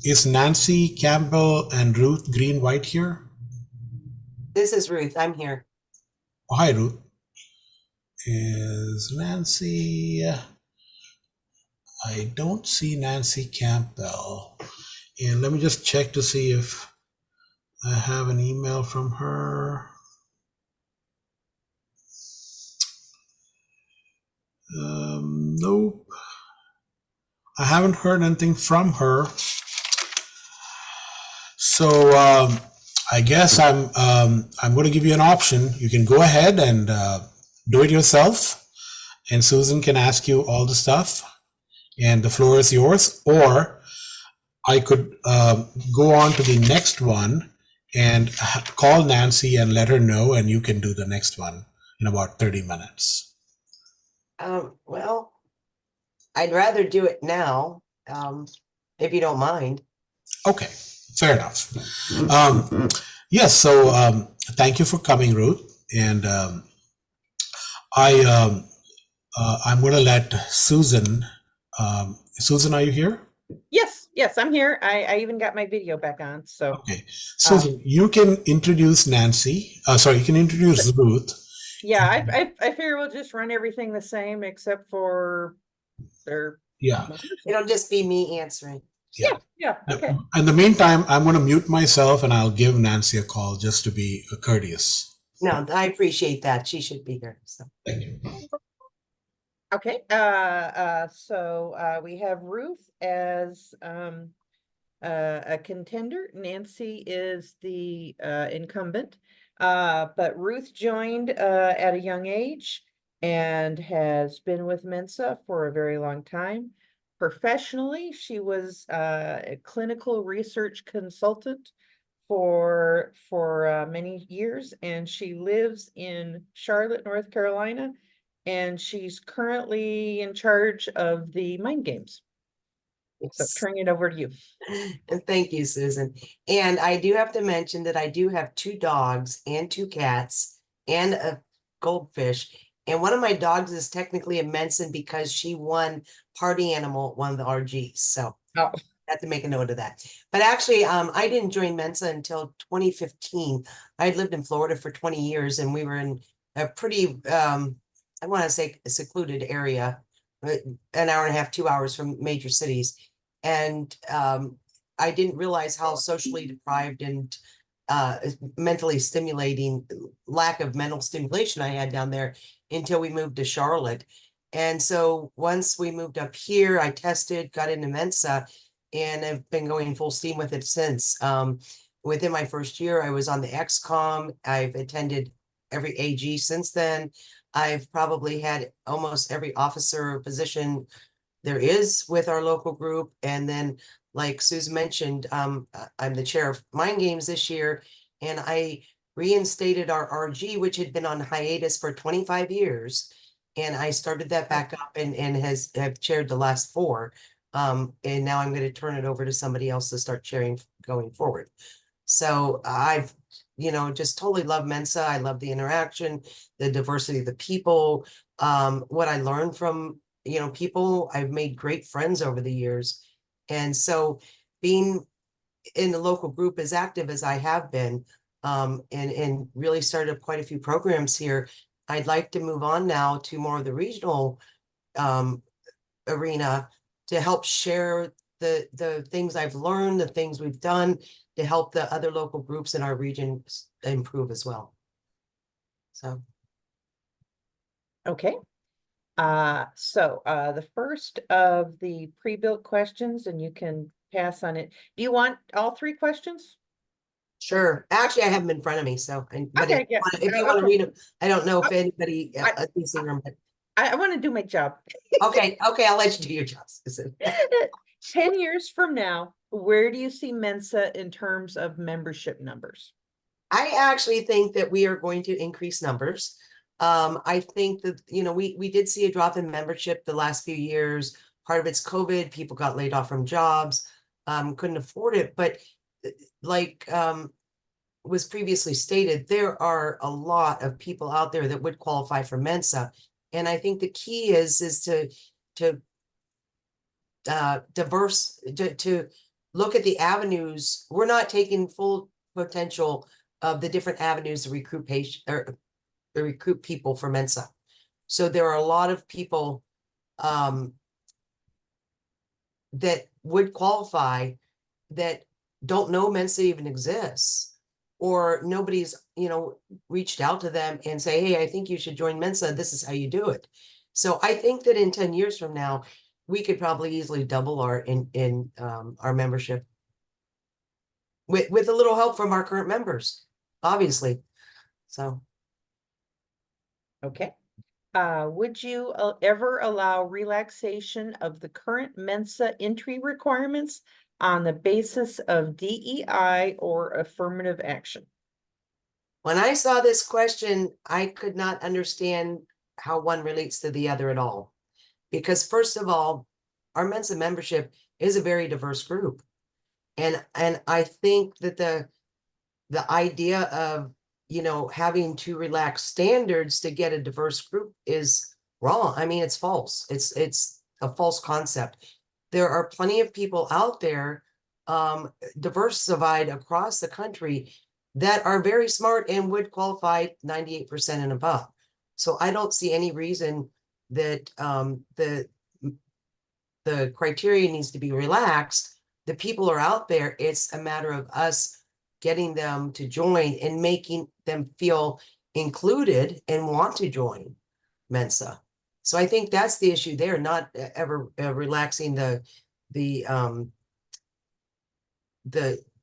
Is Nancy, Campbell, and Ruth Green-Waite here? This is Ruth. I'm here. Oh, hi, Ruth. Is Nancy? I don't see Nancy Campbell. And let me just check to see if I have an email from her. Nope. I haven't heard anything from her. So I guess I'm going to give you an option. You can go ahead and do it yourself, and Susan can ask you all the stuff, and the floor is yours. Or I could go on to the next one and call Nancy and let her know, and you can do the next one in about 30 minutes. Well, I'd rather do it now, if you don't mind. Okay, fair enough. Yes, so thank you for coming, Ruth. And I'm going to let Susan, Susan, are you here? Yes, yes, I'm here. I even got my video back on, so. Okay, Susan, you can introduce Nancy. Sorry, you can introduce Ruth. Yeah, I figure we'll just run everything the same except for their. Yeah, It'll just be me answering. Yeah, yeah, okay. In the meantime, I'm going to mute myself and I'll give Nancy a call just to be courteous. No, I appreciate that. She should be here. So Thank you. Okay, so we have Ruth as a contender. Nancy is the incumbent. But Ruth joined at a young age and has been with Mensa for a very long time. Professionally, she was a clinical research consultant for many years, and she lives in Charlotte, North Carolina, and she's currently in charge of the mind games. So yes. turning it over to you. And thank you, Susan. And I do have to mention that I do have 2 dogs and 2 cats and a goldfish. And one of my dogs is technically a Mensa because she won party animal at one of the RGs. So Oh. I have to make a note of that. But actually, I didn't join Mensa until 2015. I had lived in Florida for 20 years and we were in a pretty, I want to say a secluded area, an hour and a half, 2 hours from major cities. And I didn't realize how socially deprived and mentally stimulating lack of mental stimulation I had down there until we moved to Charlotte. And so once we moved up here, I tested, got into Mensa, and I've been going full steam with it since. Within my first year, I was on the XCOM. I've attended every AG since then. I've probably had almost every officer position there is with our local group. And then, like Susan mentioned, I'm the chair of Mind Games this year, and I reinstated our RG, which had been on hiatus for 25 years. And I started that back up and have chaired the last 4. And now I'm going to turn it over to somebody else to start chairing going forward. So I've, just totally love Mensa. I love the interaction, the diversity of the people, what I learned from people. I've made great friends over the years. And so being in the local group as active as I have been, and really started quite a few programs here, I'd like to move on now to more of the regional arena to help share the things I've learned, the things we've done to help the other local groups in our region improve as well. So. Okay. So the first of the pre-built questions, and you can pass on it. Do you want all 3 questions? Sure. Actually, I have them in front of me. So, but Okay, yeah. if you want to Okay. read them, I don't know if anybody can see them. But I want to do my job. okay, I'll let you do your job. 10 years from now, where do you see Mensa in terms of membership numbers? I actually think that we are going to increase numbers. I think that, we did see a drop in membership the last few years. Part of it's COVID, people got laid off from jobs, couldn't afford it. But like was previously stated, there are a lot of people out there that would qualify for Mensa. And I think the key is to look at the avenues. We're not taking full potential of the different avenues to recruit recruit people for Mensa. So there are a lot of people that would qualify that don't know Mensa even exists, or nobody's reached out to them and say, hey, I think you should join Mensa. This is how you do it. So I think that in 10 years from now, we could probably easily double our our membership with a little help from our current members, obviously. So. Okay. Would you ever allow relaxation of the current Mensa entry requirements on the basis of DEI or affirmative action? When I saw this question, I could not understand how one relates to the other at all. Because first of all, our Mensa membership is a very diverse group. And I think that the idea of, having to relax standards to get a diverse group is wrong. I mean, it's false. It's a false concept. there are plenty of people out there, diversified across the country, that are very smart and would qualify 98% and above. So I don't see any reason that the criteria needs to be relaxed. The people are out there. It's a matter of us getting them to join and making them feel included and want to join Mensa. So I think that's the issue there, not ever relaxing the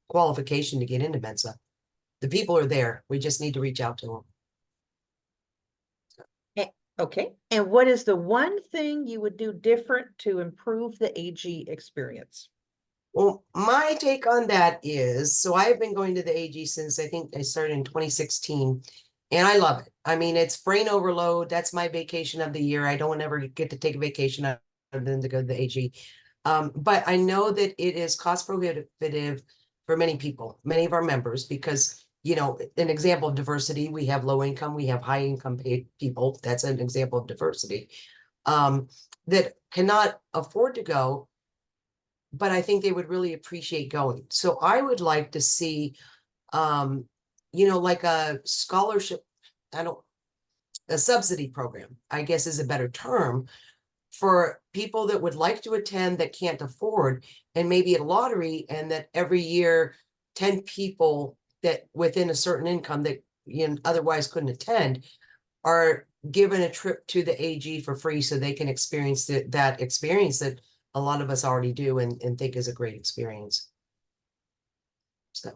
qualification to get into Mensa. The people are there. We just need to reach out to them. Okay, and what is the one thing you would do different to improve the AG experience? Well, my take on that is, so I've been going to the AG since I think I started in 2016, and I love it. I mean, it's brain overload. That's my vacation of the year. I don't ever get to take a vacation other than to go to the AG. But I know that it is cost prohibitive for many people, many of our members, because, you know, an example of diversity, we have low income, we have high income paid people. That's an example of diversity, that cannot afford to go, but I think they would really appreciate going. So I would like to see, you know, like a scholarship, a subsidy program, I guess is a better term, for people that would like to attend that can't afford, and maybe a lottery, and that every year 10 people that within a certain income that, you know, otherwise couldn't attend are given a trip to the AG for free, so they can experience that experience that a lot of us already do and think is a great experience. So.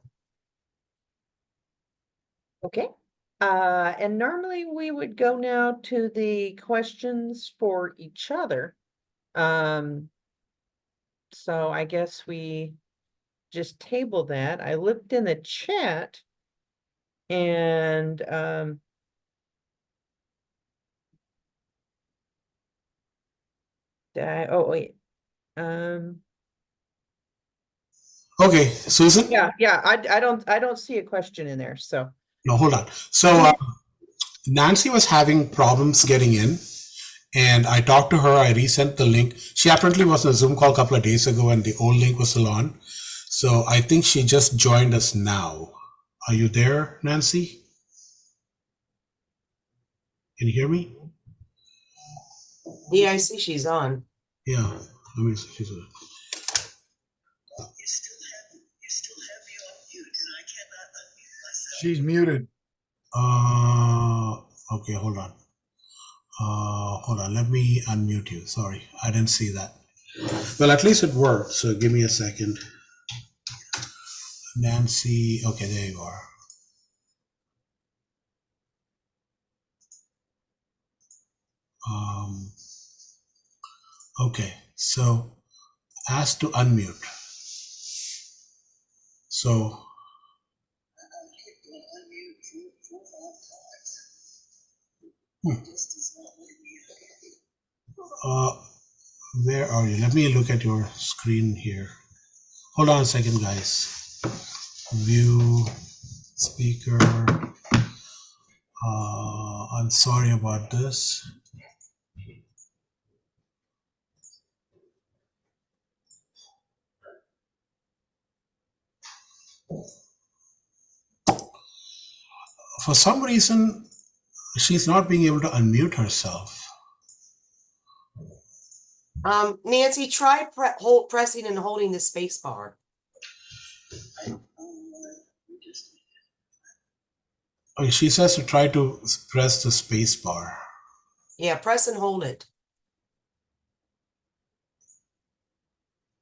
Okay. And normally we would go now to the questions for each other. So I guess we just table that. I looked in the chat and oh wait. Okay, Susan? Yeah, I don't see a question in there, so. No, hold on. So Nancy was having problems getting in, and I talked to her. I resent the link. She apparently was on a Zoom call a couple of days ago, and the old link was still on. So I think she just joined us now. Are you there, Nancy? Can you hear me? Yeah, I see she's on. Yeah, let me see. She's on. She's muted. Okay, hold on. Hold on, let me unmute you. Sorry, I didn't see that. Well, at least it worked, so give me a second. Nancy, okay, there you are. Okay, so ask to unmute. So where are you? Let me look at your screen here. Hold on a second, guys. View speaker. I'm sorry about this. For some reason, she's not being able to unmute herself. Nancy, try pressing and holding the space bar. Okay, she says to try to press the space bar. Yeah, press and hold it.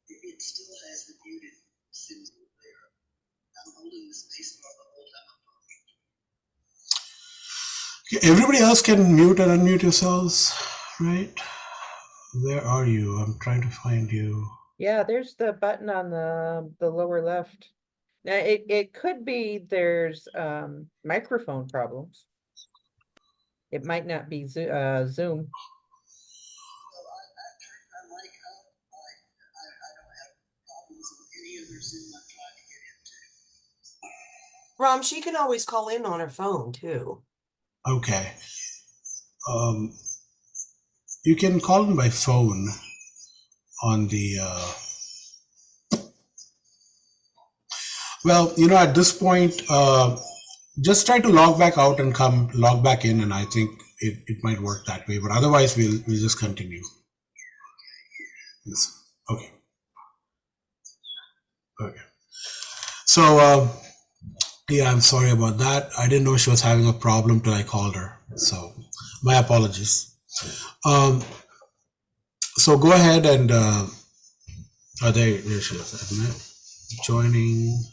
It still has the muted symbol there. I'm holding the space bar the whole time. Okay, everybody else can mute and unmute yourselves, right? Where are you? I'm trying to find you. Yeah, there's the button on the lower left. Now it could be there's microphone problems. It might not be Zoom. Rom, she can always call in on her phone too. Okay. You can call in by phone, on the, well, you know, at this point, just try to log back out and log back in, and I think it might work that way, but otherwise we'll just continue. Yes. Okay. Okay. So, yeah, I'm sorry about that. I didn't know she was having a problem till I called her. So my apologies. So go ahead and, there she is. Joining.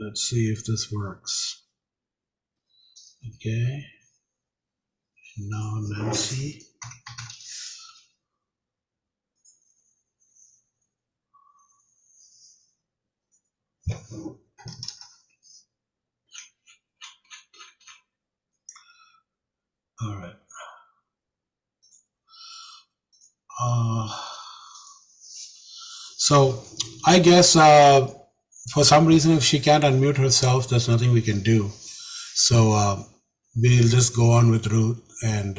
Let's see if this works. Okay. Now Nancy. All right. So I guess for some reason, if she can't unmute herself, there's nothing we can do. So we'll just go on with Ruth and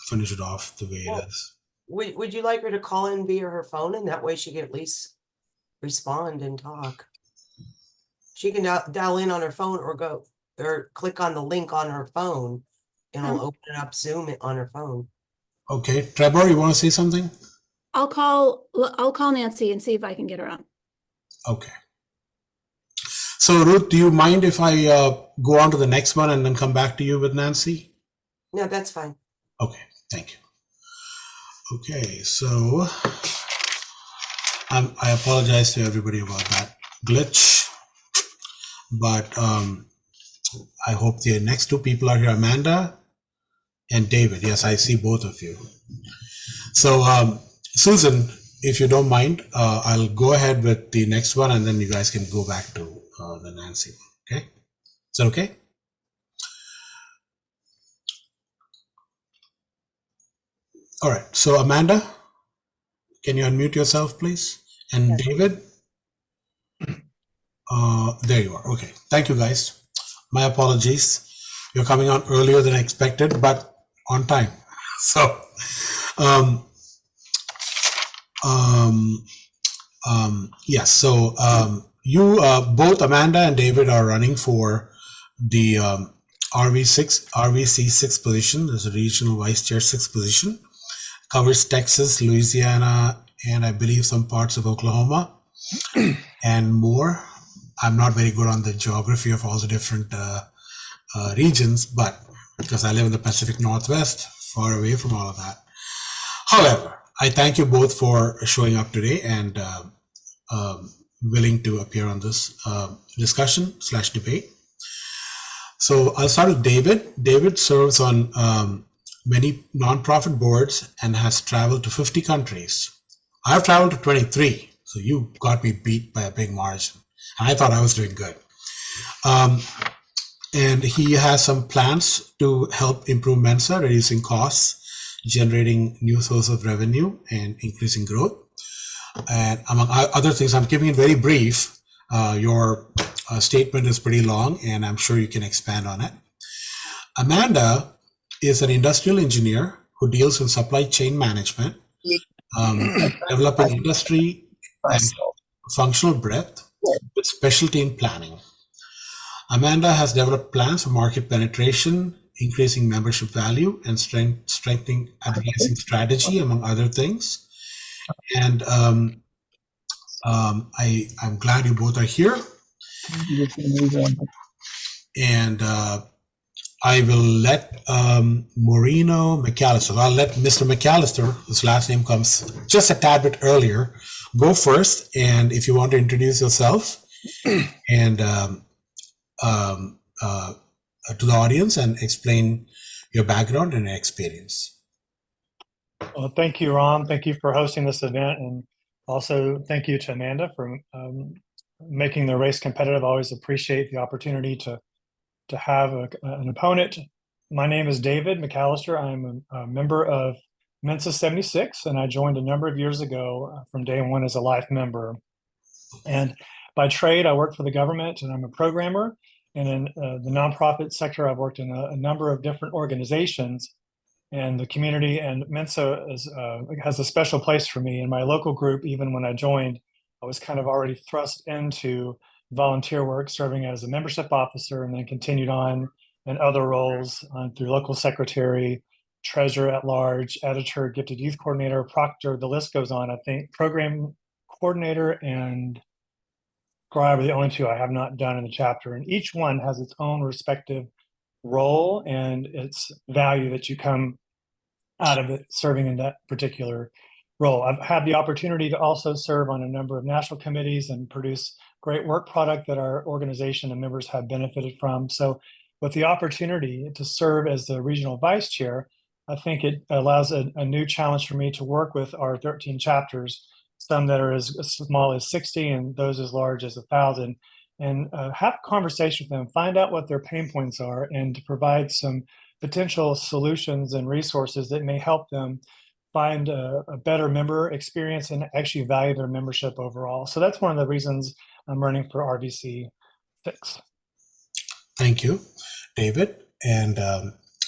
finish it off the way it is. Would you like her to call in via her phone, and that way she can at least respond and talk? She can dial in on her phone or click on the link on her phone, and it'll open up Zoom on her phone. Okay, Trebor, you want to say something? I'll call Nancy and see if I can get her on. Okay. So Ruth, do you mind if I go on to the next one and then come back to you with Nancy? No, that's fine. Okay, thank you. Okay, so I apologize to everybody about that glitch, but I hope the next two people are here, Amanda and David. Yes, I see both of you. So Susan, if you don't mind, I'll go ahead with the next one, and then you guys can go back to the Nancy one. Okay, is that okay? All right, so Amanda, can you unmute yourself, please? And yes. David? There you are. Okay, thank you, guys. My apologies. You're coming on earlier than expected, but on time. So, yes, so you both, Amanda and David, are running for the RVC6 position. There's a regional vice chair 6 position. Covers Texas, Louisiana, and I believe some parts of Oklahoma and more. I'm not very good on the geography of all the different regions, but because I live in the Pacific Northwest, far away from all of that. However, I thank you both for showing up today and willing to appear on this discussion / debate. So I'll start with David. David serves on many nonprofit boards and has traveled to 50 countries. I've traveled to 23, so you got me beat by a big margin. And I thought I was doing good. And he has some plans to help improve MENSA, reducing costs, generating new source of revenue, and increasing growth. And among other things, I'm keeping it very brief. Your statement is pretty long, and I'm sure you can expand on it. Amanda is an industrial engineer who deals in supply chain management, developing industry and functional breadth with specialty in planning. Amanda has developed plans for market penetration, increasing membership value, and strengthening advertising strategy, among other things. And I'm glad you both are here. And I will let Moreno McCallister, I'll let Mr. McCallister, whose last name comes just a tad bit earlier, go first. And if you want to introduce yourself and to the audience and explain your background and experience. Well, thank you, Ron. Thank you for hosting this event. And also thank you to Amanda for making the race competitive. I always appreciate the opportunity to have an opponent. My name is David McCallister. I'm a member of MENSA 76, and I joined a number of years ago from day one as a life member. And by trade, I work for the government, and I'm a programmer. And in the nonprofit sector, I've worked in a number of different organizations. and the community, and Mensa has a special place for me. In my local group, even when I joined, I was kind of already thrust into volunteer work, serving as a membership officer, and then continued on in other roles through local secretary, treasurer at large, editor, gifted youth coordinator, proctor, the list goes on. I think program coordinator and scribe are the only two I have not done in the chapter. And each one has its own respective role and its value that you come out of it serving in that particular role. I've had the opportunity to also serve on a number of national committees and produce great work product that our organization and members have benefited from. So with the opportunity to serve as the regional vice chair, I think it allows a new challenge for me to work with our 13 chapters, some that are as small as 60 and those as large as 1,000, and have a conversation with them, find out what their pain points are, and to provide some potential solutions and resources that may help them find a better member experience and actually value their membership overall. So that's one of the reasons I'm running for RVC 6. Thank you, David. And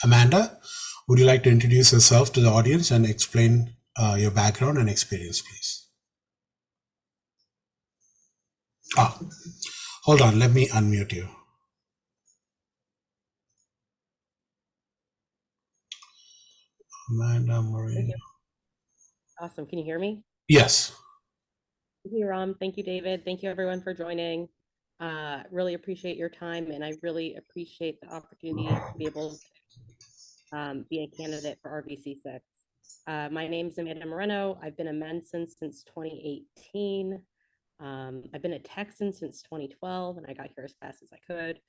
Amanda, would you like to introduce yourself to the audience and explain your background and experience, please? Hold on, let me unmute you. Amanda Moreno. Awesome. Can you hear me? Yes. Thank you, Ram. Thank you, David. Thank you, everyone, for joining. Really appreciate your time, and I really appreciate the opportunity to be able to be a candidate for RVC 6. My name is Amanda Moreno. I've been a Mensa since 2018. I've been a Texan since 2012, and I got here as fast as I could.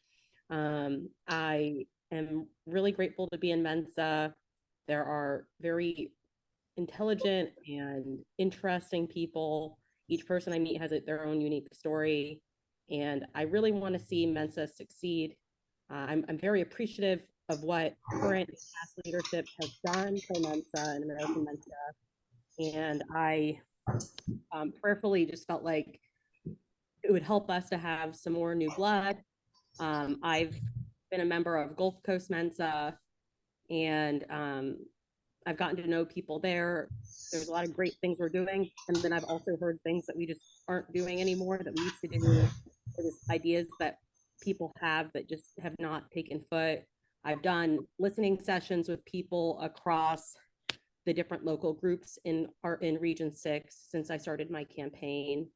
I am really grateful to be in Mensa. There are very intelligent and interesting people. Each person I meet has their own unique story, and I really want to see Mensa succeed. I'm very appreciative of what current and past leadership has done for Mensa and American Mensa, and I prayerfully just felt like it would help us to have some more new blood. I've been a member of Gulf Coast Mensa, and I've gotten to know people there. There's a lot of great things we're doing, and then I've also heard things that we just aren't doing anymore that we used to do. There's ideas that people have that just have not taken foot. I've done listening sessions with people across the different local groups in Region 6 since I started my campaign,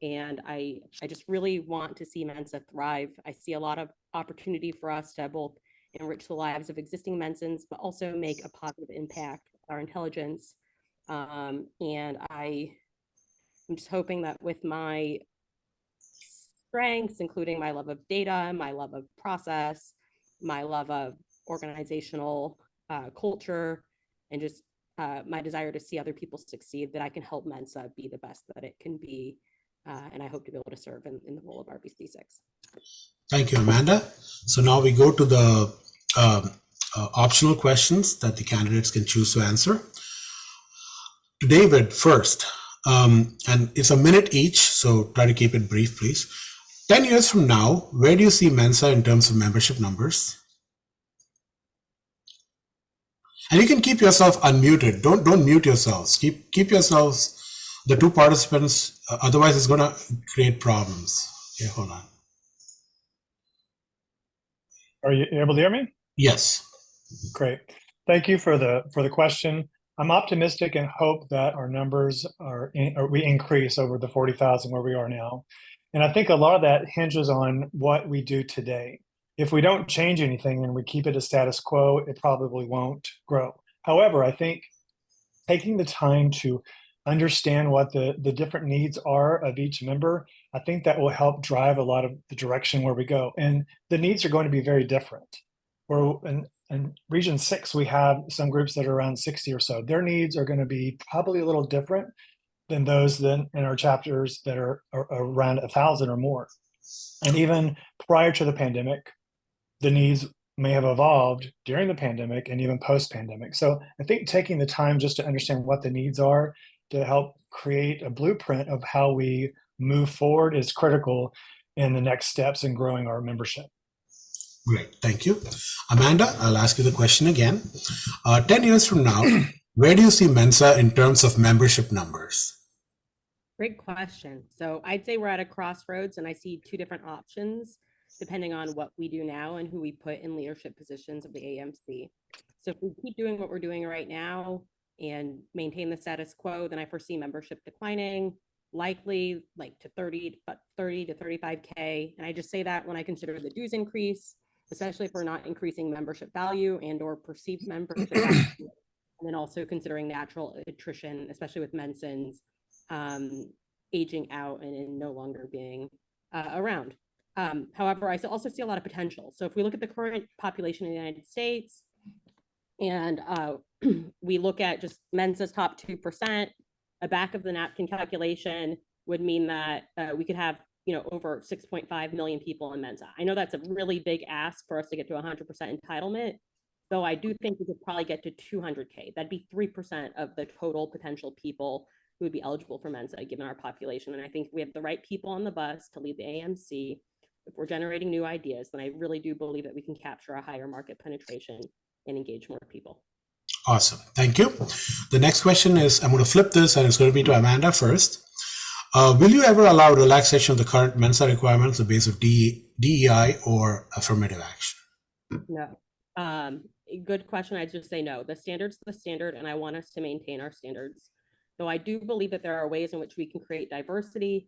and I just really want to see Mensa thrive. I see a lot of opportunity for us to both enrich the lives of existing Mensans, but also make a positive impact with our intelligence. And I'm just hoping that with my strengths, including my love of data, my love of process, my love of organizational culture, and just my desire to see other people succeed, that I can help Mensa be the best that it can be. And I hope to be able to serve in the role of RVC 6. Thank you, Amanda. So now we go to the optional questions that the candidates can choose to answer. To David first, and it's a minute each, so try to keep it brief, please. 10 years from now, where do you see Mensa in terms of membership numbers? And you can keep yourself unmuted. Don't mute yourselves. Keep yourselves, the two participants, otherwise it's going to create problems. Okay, hold on. Are you able to hear me? Yes. Great. Thank you for the question. I'm optimistic and hope that our numbers we increase over the 40,000 where we are now. And I think a lot of that hinges on what we do today. If we don't change anything and we keep it a status quo, it probably won't grow. However, I think taking the time to understand what the different needs are of each member, I think that will help drive a lot of the direction where we go. And the needs are going to be very different. In Region 6, we have some groups that are around 60 or so. Their needs are going to be probably a little different than those in our chapters that are around 1,000 or more. And even prior to the pandemic, the needs may have evolved during the pandemic and even post-pandemic. So I think taking the time just to understand what the needs are to help create a blueprint of how we move forward is critical in the next steps in growing our membership. Great, thank you. Amanda, I'll ask you the question again. 10 years from now, where do you see Mensa in terms of membership numbers? Great question. So I'd say we're at a crossroads and I see two different options depending on what we do now and who we put in leadership positions of the AMC. So if we keep doing what we're doing right now and maintain the status quo, then I foresee membership declining, likely like to 30 to 35K. And I just say that when I consider the dues increase, especially if we're not increasing membership value and or perceived membership value, and then also considering natural attrition, especially with Mensans aging out and no longer being around. However, I also see a lot of potential. So if we look at the current population in the United States and we look at just Mensa's top 2%, a back of the napkin calculation would mean that we could have, over 6.5 million people in Mensa. I know that's a really big ask for us to get to 100% entitlement, though I do think we could probably get to 200K. That'd be 3% of the total potential people who would be eligible for Mensa given our population. And I think we have the right people on the bus to lead the AMC. If we're generating new ideas, then I really do believe that we can capture a higher market penetration and engage more people. Awesome, thank you. The next question is, I'm going to flip this and it's going to be to Amanda first. Will you ever allow relaxation of the current Mensa requirements on the basis of DEI or affirmative action? No. Good question. I'd just say no. The standard's the standard, and I want us to maintain our standards. Though I do believe that there are ways in which we can create diversity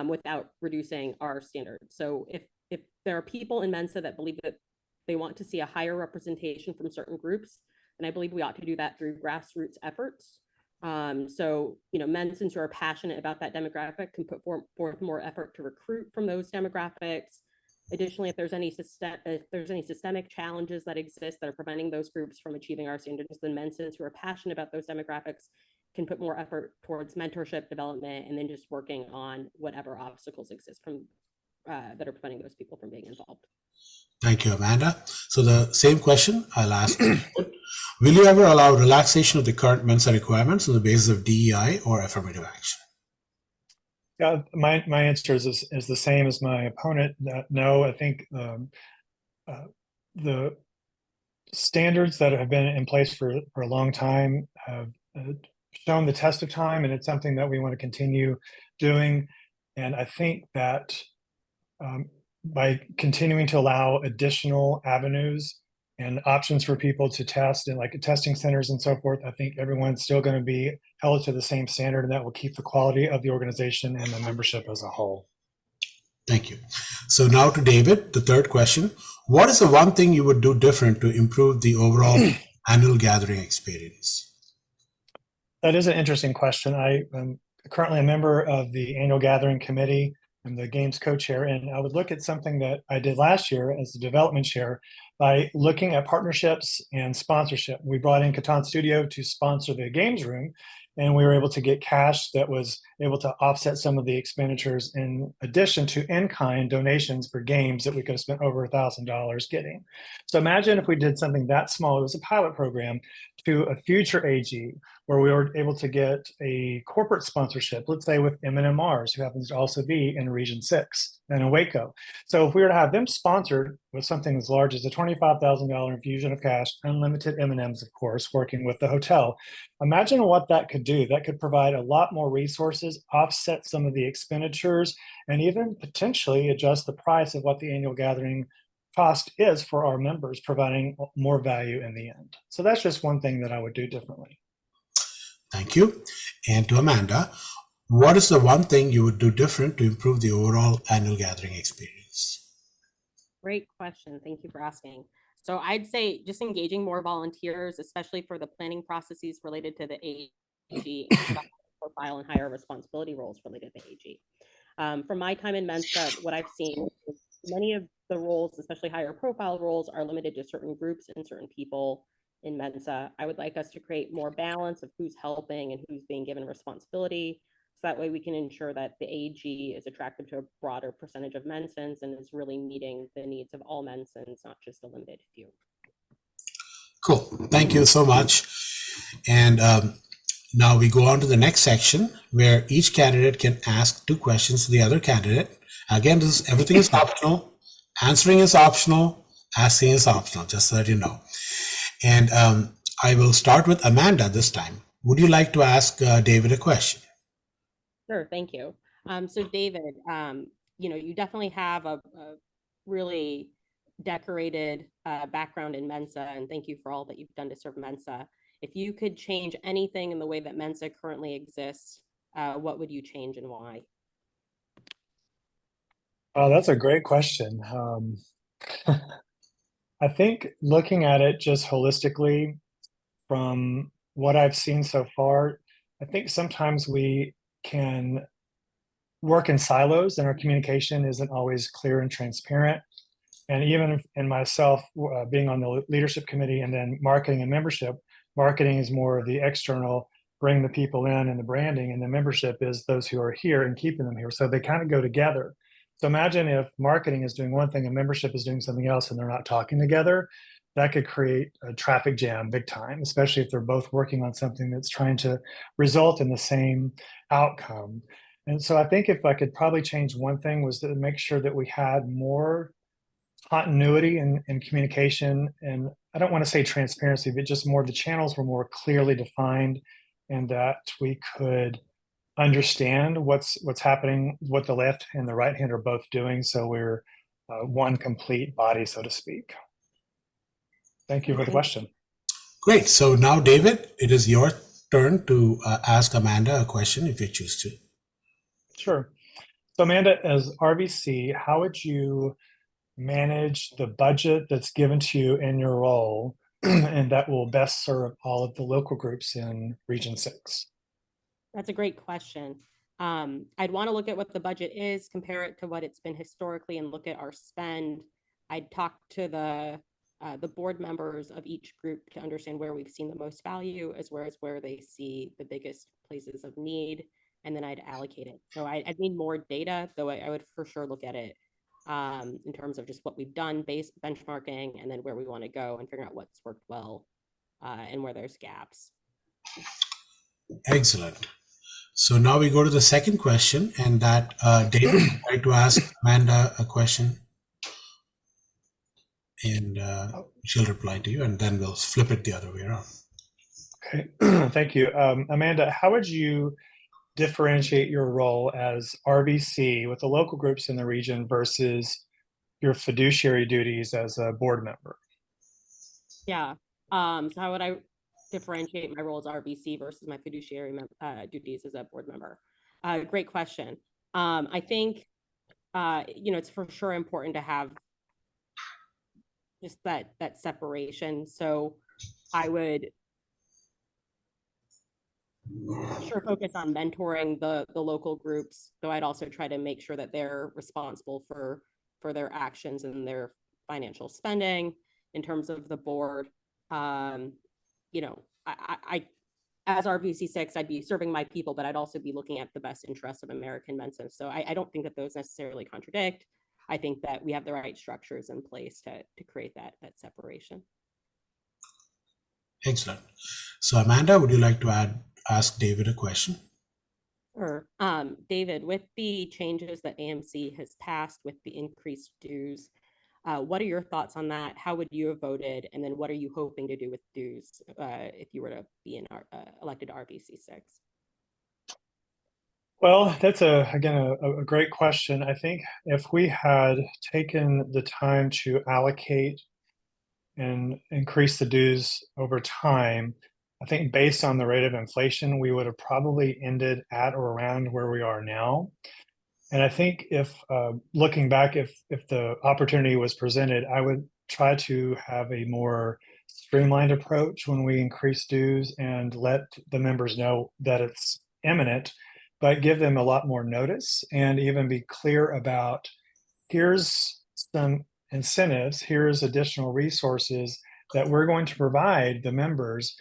without reducing our standards. So if there are people in Mensa that believe that they want to see a higher representation from certain groups, then I believe we ought to do that through grassroots efforts. So, Mensans who are passionate about that demographic can put forth more effort to recruit from those demographics. Additionally, if there's any systemic challenges that exist that are preventing those groups from achieving our standards, then Mensans who are passionate about those demographics can put more effort towards mentorship development and then just working on whatever obstacles exist from that are preventing those people from being involved. Thank you, Amanda. So the same question I'll ask. Will you ever allow relaxation of the current Mensa requirements on the basis of DEI or affirmative action? Yeah, my answer is the same as my opponent. No, I think the standards that have been in place for a long time have shown the test of time, and it's something that we want to continue doing. And I think that by continuing to allow additional avenues and options for people to test and like testing centers and so forth, I think everyone's still going to be held to the same standard, and that will keep the quality of the organization and the membership as a whole. Thank you. So now to David, the third question. What is the one thing you would do different to improve the overall annual gathering experience? That is an interesting question. I am currently a member of the annual gathering committee. I'm the games co-chair, and I would look at something that I did last year as the development chair by looking at partnerships and sponsorship. We brought in Catan Studio to sponsor the games room, and we were able to get cash that was able to offset some of the expenditures in addition to in-kind donations for games that we could have spent over $1,000 getting. So imagine if we did something that small, it was a pilot program, to a future AG where we were able to get a corporate sponsorship, let's say with M&M Mars, who happens to also be in Region 6 and in Waco. So if we were to have them sponsored with something as large as a $25,000 infusion of cash, unlimited M&Ms, of course, working with the hotel, imagine what that could do. That could provide a lot more resources, offset some of the expenditures, and even potentially adjust the price of what the annual gathering cost is for our members, providing more value in the end. So that's just one thing that I would do differently. Thank you. And to Amanda, what is the one thing you would do different to improve the overall annual gathering experience? Great question. Thank you for asking. So I'd say just engaging more volunteers, especially for the planning processes related to the AG and profile and higher responsibility roles related to AG. From my time in Mensa, what I've seen is many of the roles, especially higher profile roles, are limited to certain groups and certain people in Mensa. I would like us to create more balance of who's helping and who's being given responsibility. So that way we can ensure that the AG is attractive to a broader percentage of Mensans and is really meeting the needs of all Mensans, not just a limited few. Cool. Thank you so much. And now we go on to the next section where each candidate can ask 2 questions to the other candidate. Again, everything is optional. Answering is optional. as seen as optional, just so that you know. And I will start with Amanda this time. Would you like to ask David a question? Sure, thank you. So David, you definitely have a really decorated background in Mensa, and thank you for all that you've done to serve Mensa. If you could change anything in the way that Mensa currently exists, what would you change and why? Oh, that's a great question. I think looking at it just holistically from what I've seen so far, I think sometimes we can work in silos and our communication isn't always clear and transparent. And even in myself, being on the leadership committee and then marketing and membership, marketing is more of the external, bring the people in, and the branding, and the membership is those who are here and keeping them here. So they kind of go together. So imagine if marketing is doing one thing and membership is doing something else and they're not talking together. That could create a traffic jam big time, especially if they're both working on something that's trying to result in the same outcome. And so I think if I could probably change one thing was to make sure that we had more continuity and communication, and I don't want to say transparency, but just more the channels were more clearly defined, and that we could understand what's happening, what the left and the right hand are both doing, so we're one complete body, so to speak. Thank you for the question. Great. So now, David, it is your turn to ask Amanda a question if you choose to. Sure. So Amanda, as RVC, how would you manage the budget that's given to you in your role and that will best serve all of the local groups in Region 6? That's a great question. I'd want to look at what the budget is, compare it to what it's been historically, and look at our spend. I'd talk to the board members of each group to understand where we've seen the most value, as well as where they see the biggest places of need, and then I'd allocate it. So I'd need more data, though I would for sure look at it in terms of just what we've done, base benchmarking, and then where we want to go and figure out what's worked well and where there's gaps. Excellent. So now we go to the second question, and that David would like to ask Amanda a question, and she'll reply to you, and then we'll flip it the other way around. Okay, thank you. Amanda, how would you differentiate your role as RVC with the local groups in the region versus your fiduciary duties as a board member? Yeah. So how would I differentiate my role as RVC versus my fiduciary duties as a board member? Great question. I think, it's for sure important to have just that separation. So I would sure focus on mentoring the local groups, though I'd also try to make sure that they're responsible for their actions and their financial spending. In terms of the board, I as RVC6, I'd be serving my people, but I'd also be looking at the best interests of American Mensa. So I don't think that those necessarily contradict. I think that we have the right structures in place to create that separation. Excellent. So Amanda, would you like to ask David a question? Sure. David, with the changes that AMC has passed with the increased dues, what are your thoughts on that? How would you have voted? And then what are you hoping to do with dues if you were to be elected to RVC6? Well, that's again a great question. I think if we had taken the time to allocate and increase the dues over time, I think based on the rate of inflation, we would have probably ended at or around where we are now. And I think if looking back, if the opportunity was presented, I would try to have a more streamlined approach when we increase dues and let the members know that it's imminent, but give them a lot more notice and even be clear about here's some incentives, here's additional resources that we're going to provide the members,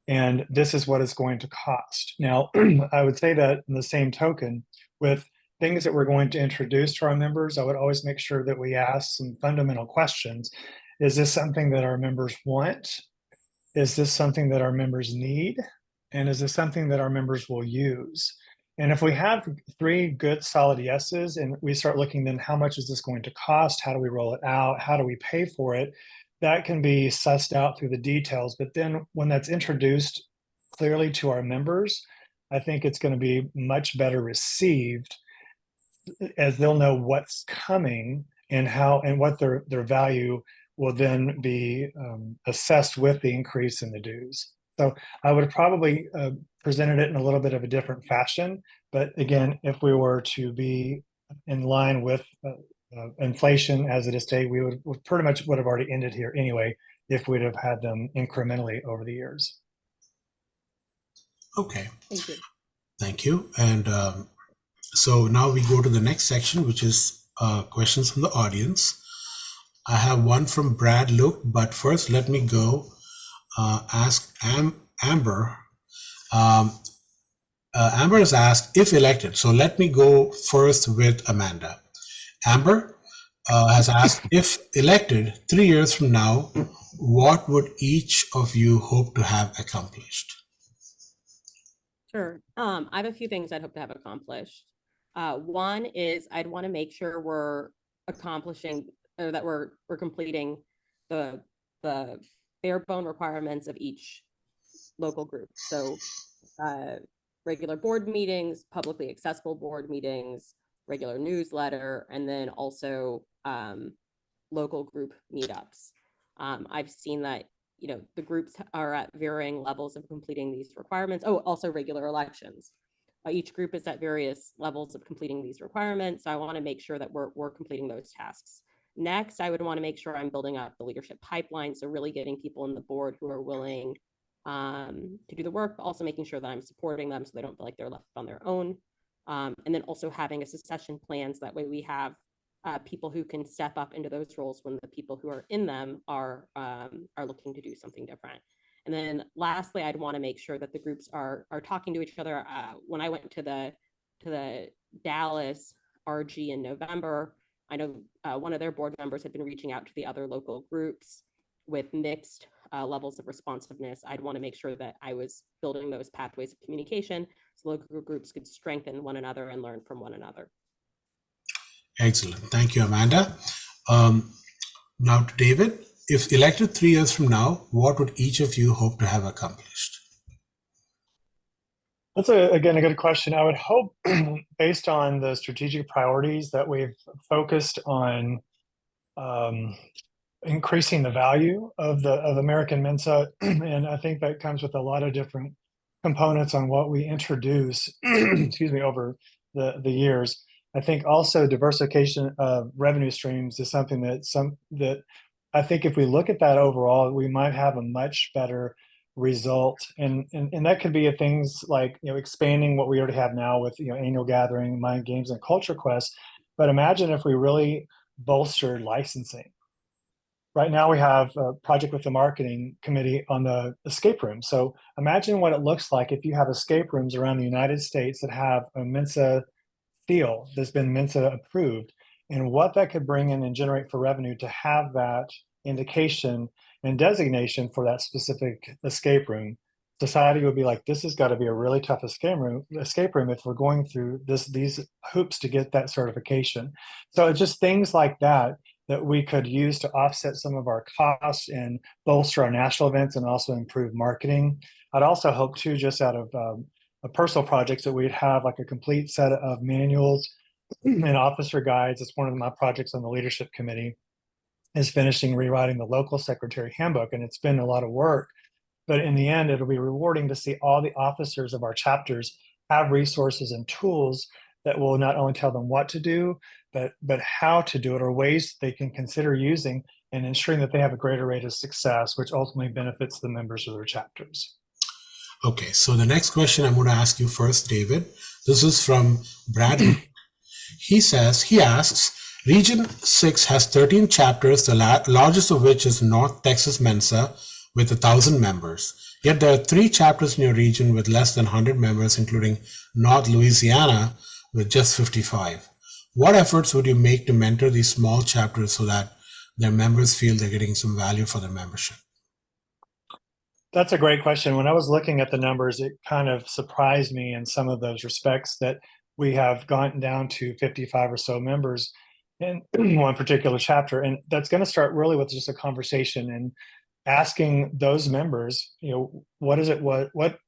and this is what it's going to cost. Now, I would say that in the same token, with things that we're going to introduce to our members, I would always make sure that we ask some fundamental questions. Is this something that our members want? Is this something that our members need? And is this something that our members will use? And if we have 3 good solid yeses and we start looking then how much is this going to cost? How do we roll it out? How do we pay for it? That can be sussed out through the details. But then when that's introduced clearly to our members, I think it's going to be much better received, as they'll know what's coming and how and what their value will then be assessed with the increase in the dues. So I would have probably presented it in a little bit of a different fashion. But again, if we were to be in line with inflation as it is today, we would pretty much would have already ended here anyway if we'd have had them incrementally over the years. Okay. Thank you. Thank you. And so now we go to the next section, which is questions from the audience. I have one from Brad Luke, but first let me go ask Amber. Amber has asked if elected. So let me go first with Amanda. Amber has asked, if elected 3 years from now, what would each of you hope to have accomplished? Sure. I have a few things I'd hope to have accomplished. One is I'd want to make sure we're accomplishing or that we're completing the bare bone requirements of each local group. So regular board meetings, publicly accessible board meetings, regular newsletter, and then also local group meetups. I've seen that, you know, the groups are at varying levels of completing these requirements. Oh, also regular elections. Each group is at various levels of completing these requirements. So I want to make sure that we're completing those tasks. Next, I would want to make sure I'm building up the leadership pipeline. So really getting people on the board who are willing to do the work, but also making sure that I'm supporting them so they don't feel like they're left on their own. And then also having a succession plan so that way we have people who can step up into those roles when the people who are in them are looking to do something different. And then lastly, I'd want to make sure that the groups are talking to each other. When I went to the Dallas RG in November, I know one of their board members had been reaching out to the other local groups with mixed levels of responsiveness. I'd want to make sure that I was building those pathways of communication so local groups could strengthen one another and learn from one another. Excellent. Thank you, Amanda. Now to David. If elected 3 years from now, what would each of you hope to have accomplished? That's again a good question. I would hope, based on the strategic priorities, that we've focused on increasing the value of American Mensa, and I think that comes with a lot of different components on what we introduce, excuse me, over the years. I think also diversification of revenue streams is something that I think if we look at that overall, we might have a much better result, and that could be things like, you know, expanding what we already have now with, you know, annual gathering, mind games, and culture quest. But imagine if we really bolstered licensing. Right now we have a project with the marketing committee on the escape room. So imagine what it looks like if you have escape rooms around the United States that have a Mensa seal that's been Mensa approved, and what that could bring in and generate for revenue to have that indication and designation for that specific escape room. Society would be like, this has got to be a really tough escape room if we're going through these hoops to get that certification. So it's just things like that we could use to offset some of our costs and bolster our national events and also improve marketing. I'd also hope too, just out of personal projects, that we'd have like a complete set of manuals and officer guides. It's one of my projects on the leadership committee, is finishing rewriting the local secretary handbook, and it's been a lot of work, but in the end it'll be rewarding to see all the officers of our chapters have resources and tools that will not only tell them what to do, but how to do it, or ways they can consider using, and ensuring that they have a greater rate of success, which ultimately benefits the members of their chapters. Okay, so the next question I'm going to ask you first, David. This is from Brad. He asks, Region 6 has 13 chapters, the largest of which is North Texas Mensa with 1,000 members. Yet there are 3 chapters in your region with less than 100 members, including North Louisiana with just 55. What efforts would you make to mentor these small chapters so that their members feel they're getting some value for their membership? That's a great question. When I was looking at the numbers, it kind of surprised me in some of those respects that we have gone down to 55 or so members in one particular chapter. And that's going to start really with just a conversation and asking those members, what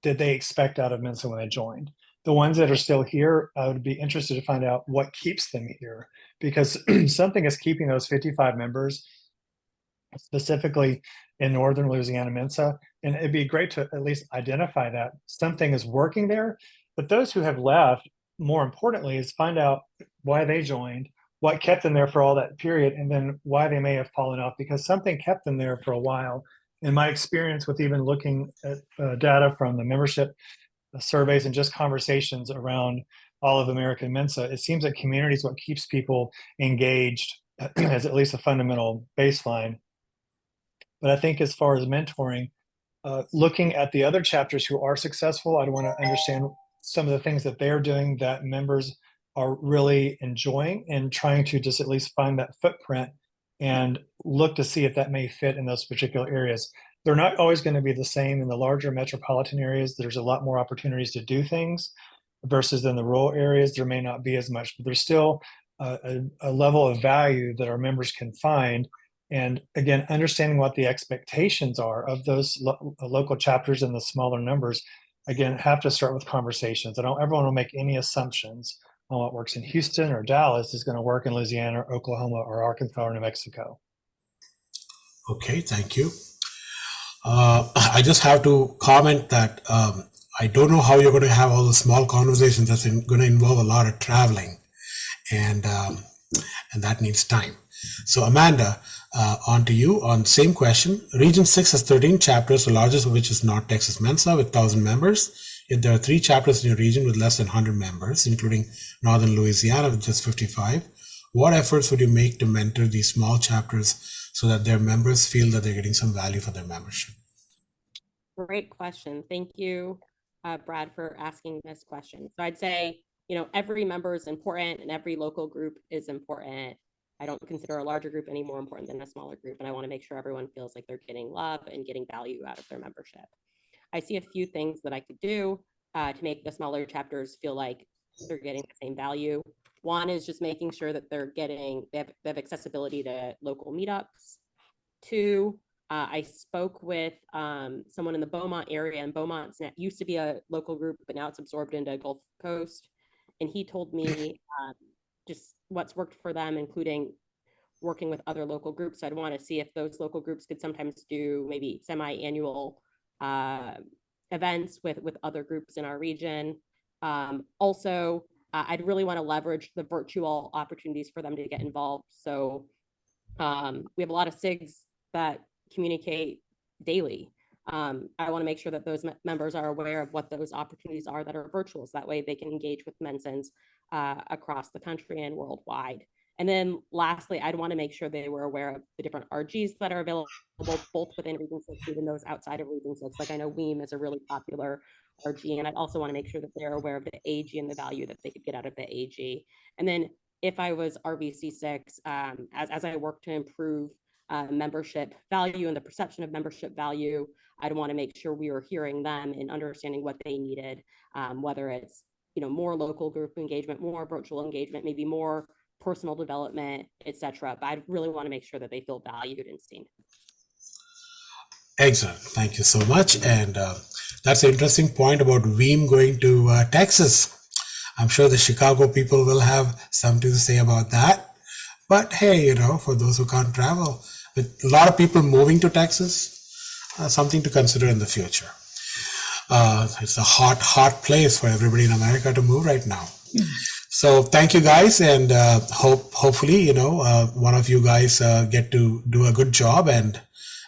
did they expect out of Mensa when they joined? The ones that are still here, I would be interested to find out what keeps them here, because something is keeping those 55 members, specifically in northern Louisiana Mensa, and it'd be great to at least identify that something is working there. But those who have left, more importantly, is find out why they joined, what kept them there for all that period, and then why they may have fallen off, because something kept them there for a while. In my experience with even looking at data from the membership surveys and just conversations around all of American Mensa, it seems that community is what keeps people engaged as at least a fundamental baseline. But I think as far as mentoring, looking at the other chapters who are successful, I'd want to understand some of the things that they're doing that members are really enjoying, and trying to just at least find that footprint and look to see if that may fit in those particular areas. They're not always going to be the same in the larger metropolitan areas. There's a lot more opportunities to do things versus in the rural areas. There may not be as much, but there's still a level of value that our members can find. And again, understanding what the expectations are of those local chapters and the smaller numbers, again, have to start with conversations. I don't ever want to make any assumptions on what works in Houston or Dallas is going to work in Louisiana or Oklahoma or Arkansas or New Mexico. Okay, thank you. I just have to comment that I don't know how you're going to have all the small conversations. That's going to involve a lot of traveling, and that needs time. So Amanda, on to you on same question. Region 6 has 13 chapters, the largest of which is North Texas Mensa with 1,000 members. Yet there are 3 chapters in your region with less than 100 members, including Northern Louisiana with just 55. What efforts would you make to mentor these small chapters so that their members feel that they're getting some value for their membership? Great question. Thank you, Brad, for asking this question. So I'd say, every member is important and every local group is important. I don't consider a larger group any more important than a smaller group, and I want to make sure everyone feels like they're getting love and getting value out of their membership. I see a few things that I could do to make the smaller chapters feel like they're getting the same value. One is just making sure that they have accessibility to local meetups. 2, I spoke with someone in the Beaumont area, and Beaumont used to be a local group, but now it's absorbed into Gulf Coast. And he told me just what's worked for them, including working with other local groups. I'd want to see if those local groups could sometimes do maybe semi-annual events with other groups in our region. Also, I'd really want to leverage the virtual opportunities for them to get involved. So we have a lot of SIGs that communicate daily. I want to make sure that those members are aware of what those opportunities are that are virtual, so that way they can engage with Mensans across the country and worldwide. And then lastly, I'd want to make sure they were aware of the different RGs that are available, both within Region 6, even those outside of Region 6. Like I know WEAM is a really popular RG, and I'd also want to make sure that they're aware of the AG and the value that they could get out of the AG. And then if I was RVC6, as I work to improve membership value and the perception of membership value, I'd want to make sure we were hearing them and understanding what they needed, whether it's more local group engagement, more virtual engagement, maybe more personal development, etc. But I really want to make sure that they feel valued and seen. Excellent. Thank you so much. And that's an interesting point about WEAM going to Texas. I'm sure the Chicago people will have something to say about that. But hey, for those who can't travel, with a lot of people moving to Texas, something to consider in the future. It's a hot place for everybody in America to move right now. So thank you guys, and hopefully, one of you guys get to do a good job and,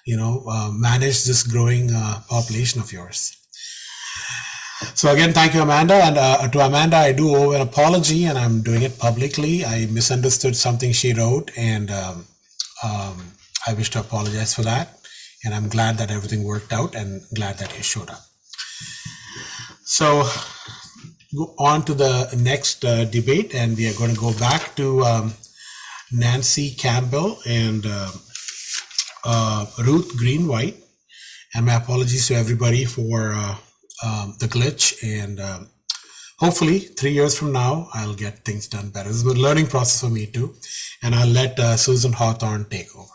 manage this growing population of yours. So again, thank you, Amanda. And to Amanda, I do owe an apology, and I'm doing it publicly. I misunderstood something she wrote, and I wish to apologize for that. And I'm glad that everything worked out, and glad that you showed up. So go on to the next debate, and we are going to go back to Nancy Campbell and Ruth Green-Waite. And my apologies to everybody for the glitch. And hopefully 3 years from now, I'll get things done better. This is a learning process for me too. And I'll let Susan Hawthorne take over.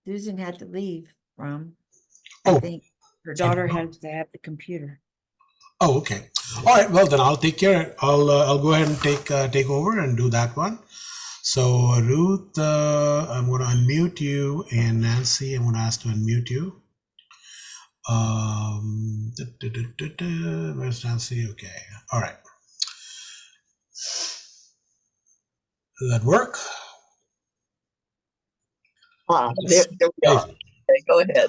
Susan had to leave, Rom. Oh. I think her daughter has to have the computer. Oh, okay. All right. Well, then I'll take care. I'll go ahead and take over and do that one. So Ruth, I'm going to unmute you, and Nancy, I'm going to ask to unmute you. Where's Nancy? Okay. All right. Does that work? There we are. Okay, go ahead.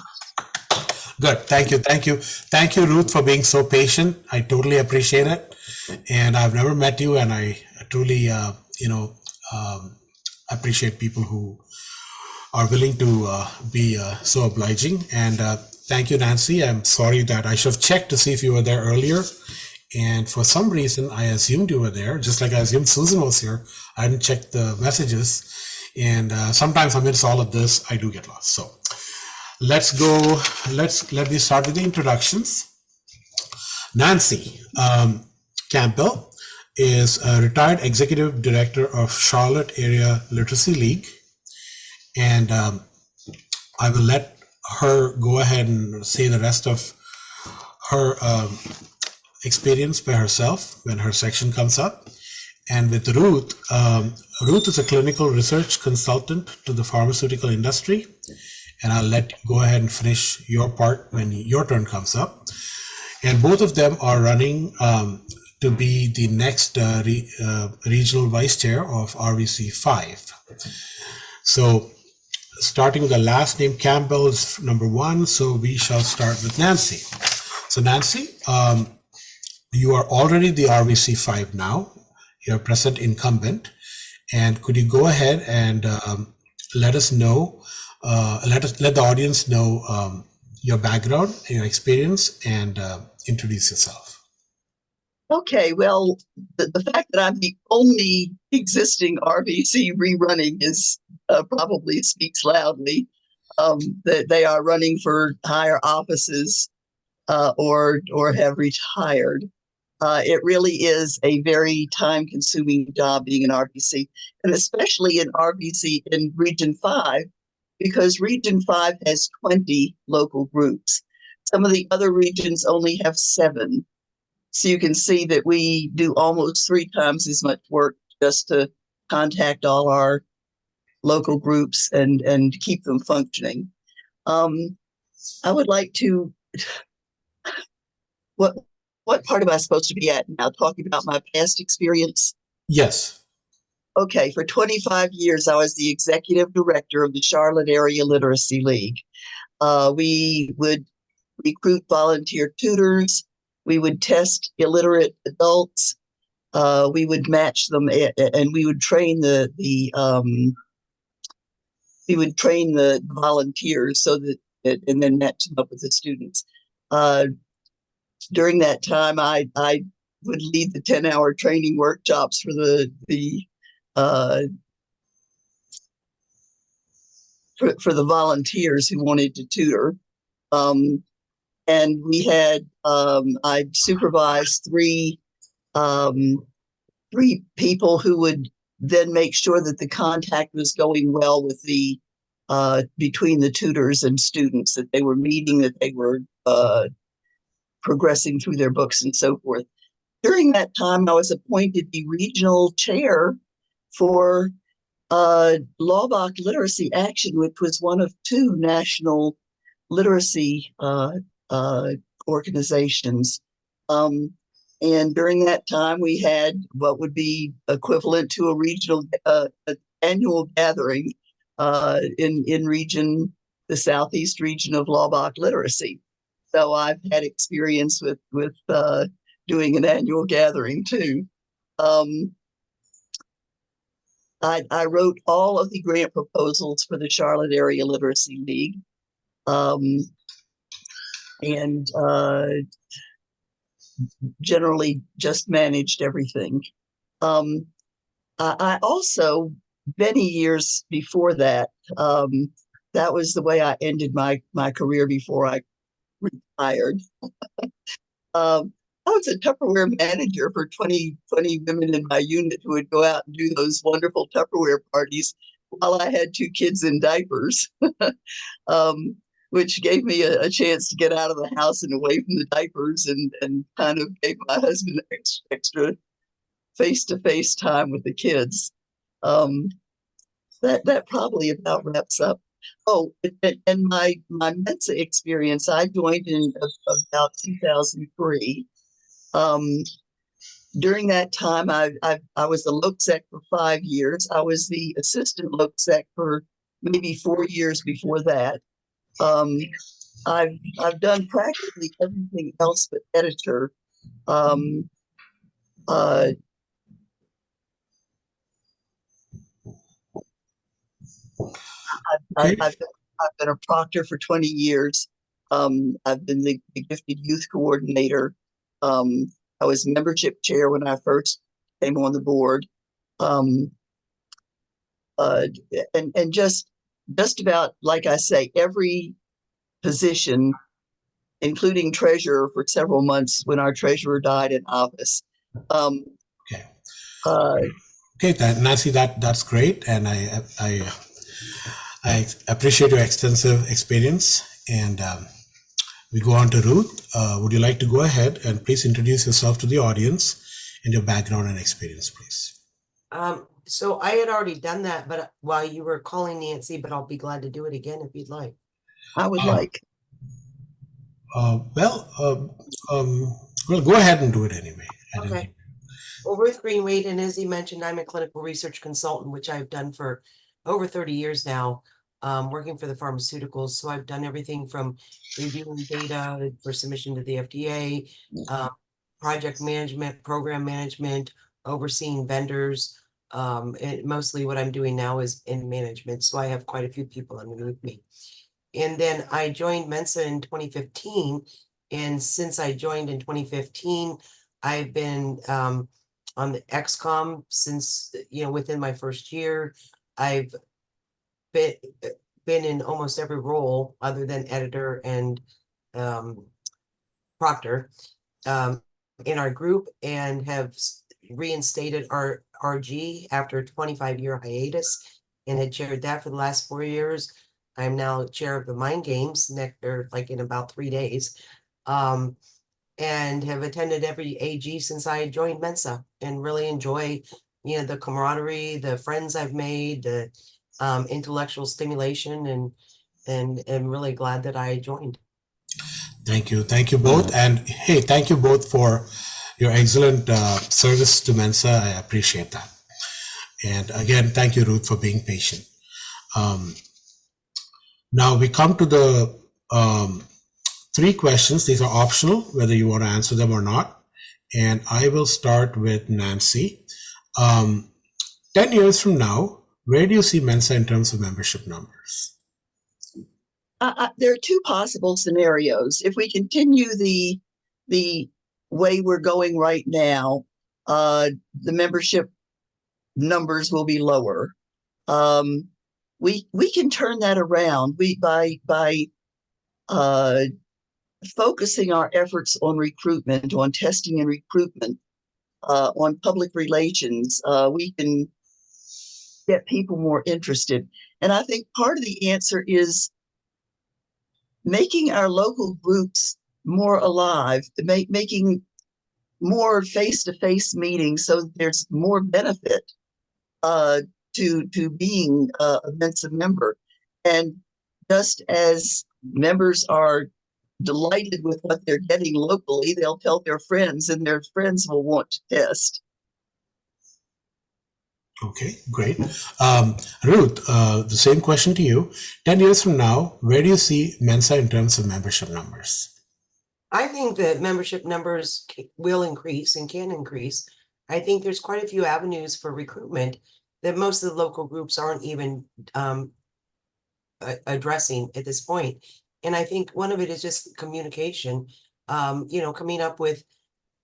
Good. Thank you. Thank you. Thank you, Ruth, for being so patient. I totally appreciate it. And I've never met you, and I truly, appreciate people who are willing to be so obliging. And thank you, Nancy. I'm sorry that I should have checked to see if you were there earlier. And for some reason, I assumed you were there, just like I assumed Susan was here. I didn't check the messages. And sometimes amidst all of this, I do get lost. So let's go. Let me start with the introductions. Nancy Campbell is a retired executive director of Charlotte Area Literacy League. And I will let her go ahead and say the rest of her experience by herself when her section comes up. And with Ruth, Ruth is a clinical research consultant to the pharmaceutical industry. And I'll let you go ahead and finish your part when your turn comes up. And both of them are running to be the next regional vice chair of RVC 5. So starting with the last name, Campbell is number 1. So we shall start with Nancy. So Nancy, you are already the RVC 5 now. You're present incumbent. And could you go ahead and let us know, let the audience know your background, your experience, and introduce yourself. Okay, well, the fact that I'm the only existing RVC rerunning is probably speaks loudly. That they are running for higher offices or have retired. It really is a very time-consuming job being an RVC, and especially in RVC in Region 5, because Region 5 has 20 local groups. Some of the other regions only have 7. So you can see that we do almost 3 times as much work just to contact all our local groups and keep them functioning. I would like to, what part am I supposed to be at now? Talking about my past experience? Yes. Okay, for 25 years, I was the executive director of the Charlotte Area Literacy League. We would recruit volunteer tutors. We would test illiterate adults. We would match them, and we would train the volunteers so that, and then match them up with the students. During that time, I would lead the 10-hour training workshops for for the volunteers who wanted to tutor. And we had, I supervised 3 people who would then make sure that the contact was going well with the, between the tutors and students, that they were meeting, that they were progressing through their books and so forth. During that time, I was appointed the regional chair for Laubach Literacy Action, which was one of 2 national literacy organizations. And during that time, we had what would be equivalent to a regional annual gathering in region, the southeast region of Laubach literacy. So I've had experience with doing an annual gathering too. I wrote all of the grant proposals for the Charlotte Area Literacy League. And generally just managed everything. I also, many years before that, that was the way I ended my career before I retired. I was a Tupperware manager for 20 women in my unit who would go out and do those wonderful Tupperware parties while I had 2 kids in diapers, which gave me a chance to get out of the house and away from the diapers, and kind of gave my husband extra face-to-face time with the kids. That probably about wraps up. Oh, and my MENSA experience, I joined in about 2003. During that time, I was the LOCSEC for 5 years. I was the assistant LOCSEC for maybe 4 years before that. I've done practically everything else but editor. I've been a proctor for 20 years. I've been the gifted youth coordinator. I was membership chair when I first came on the board. And just about, like I say, every position, including treasurer for several months when our treasurer died in office. Okay. Okay, Nancy, that's great, and I appreciate your extensive experience. And we go on to Ruth. Would you like to go ahead and please introduce yourself to the audience and your background and experience, please? So I had already done that, but while you were calling Nancy, but I'll be glad to do it again if you'd like. I would like. Well, go ahead and do it anyway. Okay. Well, Ruth Green-Waite, and as he mentioned, I'm a clinical research consultant, which I've done for over 30 years now, working for the pharmaceuticals. So I've done everything from reviewing data for submission to the FDA, project management, program management, overseeing vendors. And mostly what I'm doing now is in management. So I have quite a few people underneath me. And then I joined MENSA in 2015. And since I joined in 2015, I've been on the XCOM since, within my first year. I've been in almost every role other than editor and proctor in our group, and have reinstated our RG after a 25-year hiatus, and had chaired that for the last 4 years. I'm now chair of the Mind Games in about 3 days. And have attended every AG since I joined MENSA, and really enjoy, the camaraderie, the friends I've made, the intellectual stimulation, and really glad that I joined. Thank you both, and hey, thank you both for your excellent service to MENSA. I appreciate that. And again, thank you, Ruth, for being patient. Now we come to the 3 questions. These are optional, whether you want to answer them or not. And I will start with Nancy. 10 years from now, where do you see MENSA in terms of membership numbers? There are 2 possible scenarios. If we continue the way we're going right now, the membership numbers will be lower. We can turn that around. By focusing our efforts on recruitment, on testing and recruitment, on public relations, we can get people more interested. And I think part of the answer is making our local groups more alive, making more face-to-face meetings, so there's more benefit to being a MENSA member. And just as members are delighted with what they're getting locally, they'll tell their friends, and their friends will want to test. Okay, great. Ruth, the same question to you. 10 years from now, where do you see MENSA in terms of membership numbers? I think that membership numbers will increase and can increase. I think there's quite a few avenues for recruitment that most of the local groups aren't even addressing at this point. And I think one of it is just communication, coming up with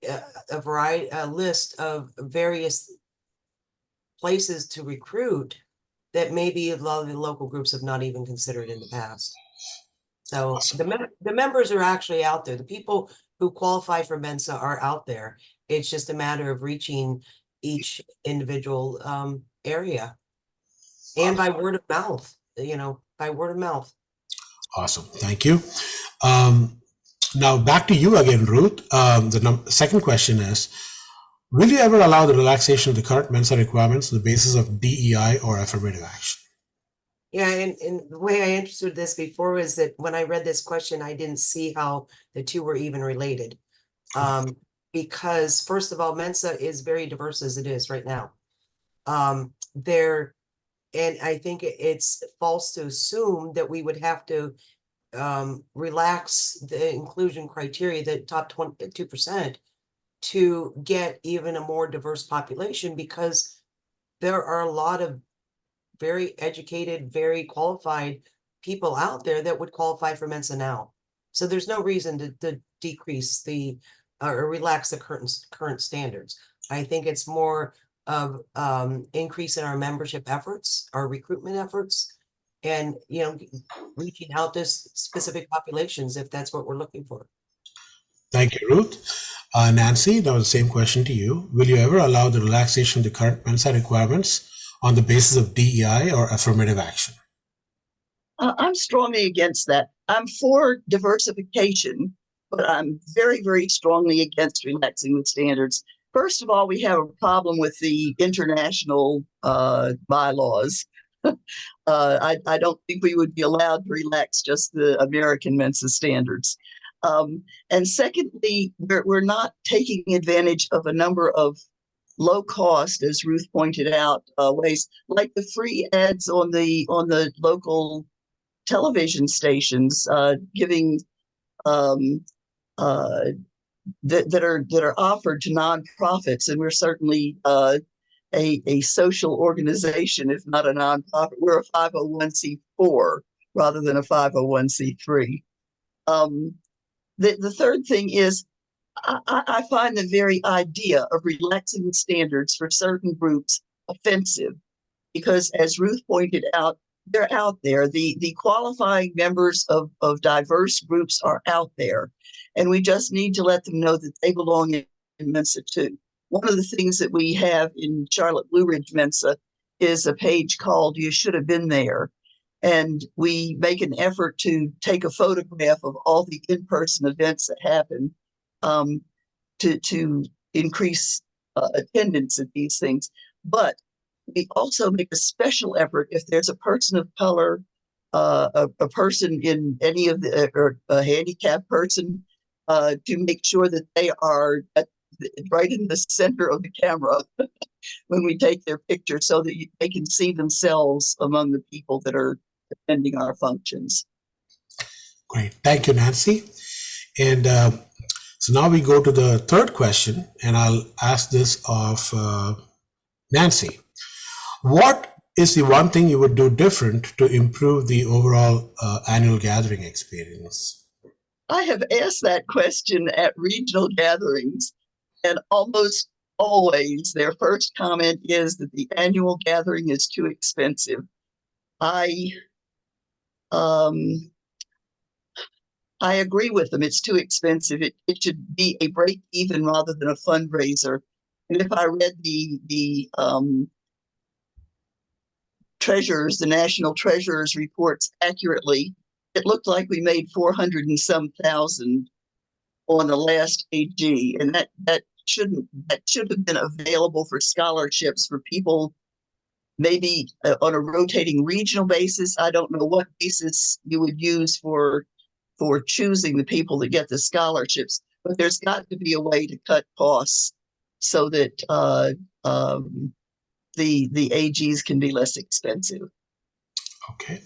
a list of various places to recruit that maybe a lot of the local groups have not even considered in the past. So the members are actually out there. The people who qualify for Mensa are out there. It's just a matter of reaching each individual area. And by word of mouth, by word of mouth. Awesome. Thank you. Now back to you again, Ruth. The second question is, will you ever allow the relaxation of the current Mensa requirements on the basis of DEI or affirmative action? Yeah, and the way I understood this before was that when I read this question, I didn't see how the two were even related. Because first of all, Mensa is very diverse as it is right now. And I think it's false to assume that we would have to relax the inclusion criteria, the top 2%, to get even a more diverse population, because there are a lot of very educated, very qualified people out there that would qualify for Mensa now. So there's no reason to decrease or relax the current standards. I think it's more of increase in our membership efforts, our recruitment efforts, and reaching out to specific populations if that's what we're looking for. Thank you, Ruth. Nancy, that was the same question to you. Will you ever allow the relaxation of the current Mensa requirements on the basis of DEI or affirmative action? I'm strongly against that. I'm for diversification, but I'm very, very strongly against relaxing the standards. First of all, we have a problem with the international bylaws. I don't think we would be allowed to relax just the American Mensa standards. And secondly, we're not taking advantage of a number of low cost, as Ruth pointed out, ways like the free ads on the local television stations, giving that are offered to nonprofits, and we're certainly a social organization, if not a nonprofit. We're a 501c4 rather than a 501c3. The third thing is, I find the very idea of relaxing the standards for certain groups offensive, because as Ruth pointed out, they're out there. The qualifying members of diverse groups are out there, and we just need to let them know that they belong in Mensa too. One of the things that we have in Charlotte Blue Ridge Mensa is a page called You Should Have Been There. And we make an effort to take a photograph of all the in-person events that happen to increase attendance at these things. But we also make a special effort if there's a person of color, a person in any of the, or a handicapped person, to make sure that they are right in the center of the camera when we take their picture, so that they can see themselves among the people that are attending our functions. Great. Thank you, Nancy. And so now we go to the third question, and I'll ask this of Nancy. What is the one thing you would do different to improve the overall annual gathering experience? I have asked that question at regional gatherings, and almost always their first comment is that the annual gathering is too expensive. I agree with them. It's too expensive. It should be a break even rather than a fundraiser. And if I read the treasurers, the national treasurers reports accurately, it looked like we made 400 and some thousand on the last AG, and that should have been available for scholarships for people, maybe on a rotating regional basis. I don't know what basis you would use for choosing the people that get the scholarships, but there's got to be a way to cut costs so that the AGs can be less expensive. Okay.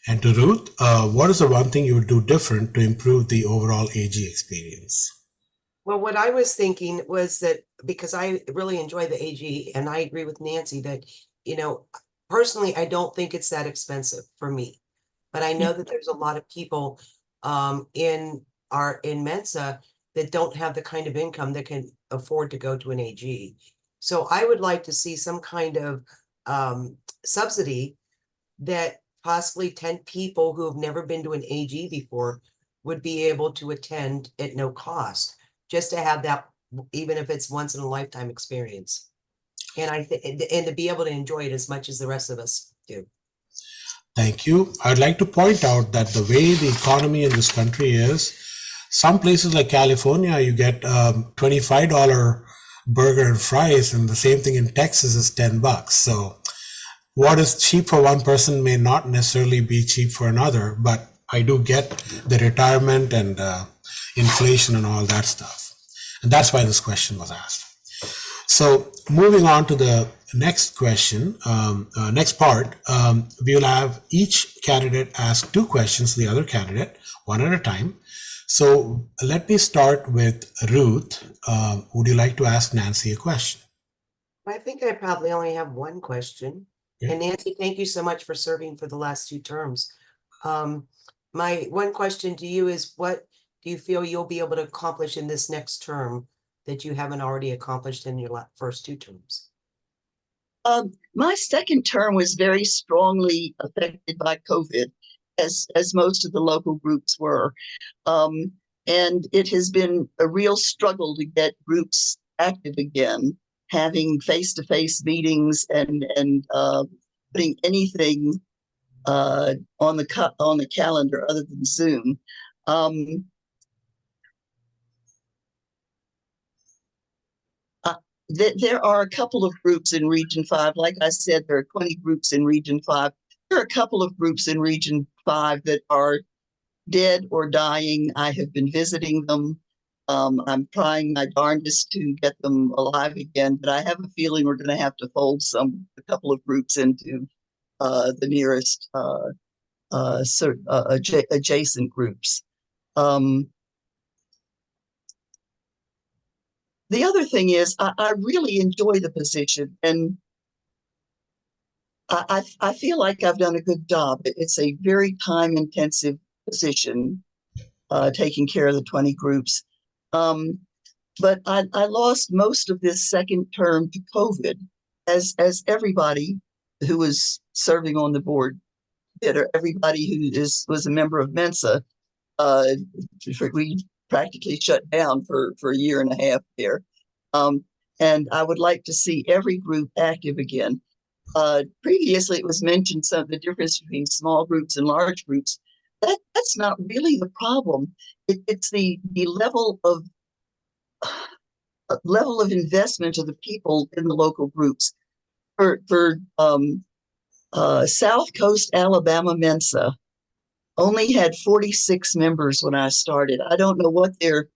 And to Ruth, what is the one thing you would do different to improve the overall AG experience? Well, what I was thinking was that, because I really enjoy the AG, and I agree with Nancy that, personally, I don't think it's that expensive for me, but I know that there's a lot of people in Mensa that don't have the kind of income that can afford to go to an AG. So I would like to see some kind of subsidy that possibly 10 people who have never been to an AG before would be able to attend at no cost, just to have that, even if it's once in a lifetime experience. And and to be able to enjoy it as much as the rest of us do. Thank you. I'd like to point out that the way the economy in this country is, some places like California, you get $25 burger and fries, and the same thing in Texas is $10. So what is cheap for one person may not necessarily be cheap for another, but I do get the retirement and inflation and all that stuff. And that's why this question was asked. So moving on to the next question, next part, we will have each candidate ask 2 questions to the other candidate, one at a time. So let me start with Ruth. Would you like to ask Nancy a question? I think I probably only have one question. Okay. And Nancy, thank you so much for serving for the last 2 terms. My one question to you is, what do you feel you'll be able to accomplish in this next term that you haven't already accomplished in your first 2 terms? My second term was very strongly affected by COVID, as most of the local groups were. And it has been a real struggle to get groups active again, having face-to-face meetings and putting anything on the calendar other than Zoom. There are a couple of groups in Region 5. Like I said, there are 20 groups in Region 5. There are a couple of groups in Region 5 that are dead or dying. I have been visiting them. I'm trying my darndest to get them alive again, but I have a feeling we're going to have to fold a couple of groups into the nearest adjacent groups. The other thing is, I really enjoy the position, and I feel like I've done a good job. It's a very time-intensive position, taking care of the 20 groups. But I lost most of this second term to COVID, as everybody who was serving on the board did, or everybody who was a member of MENSA. We practically shut down for a year and a half there. And I would like to see every group active again. Previously, it was mentioned some of the difference between small groups and large groups. That's not really the problem. It's the level of investment of the people in the local groups. For South Coast Alabama MENSA only had 46 members when I started. I don't know what their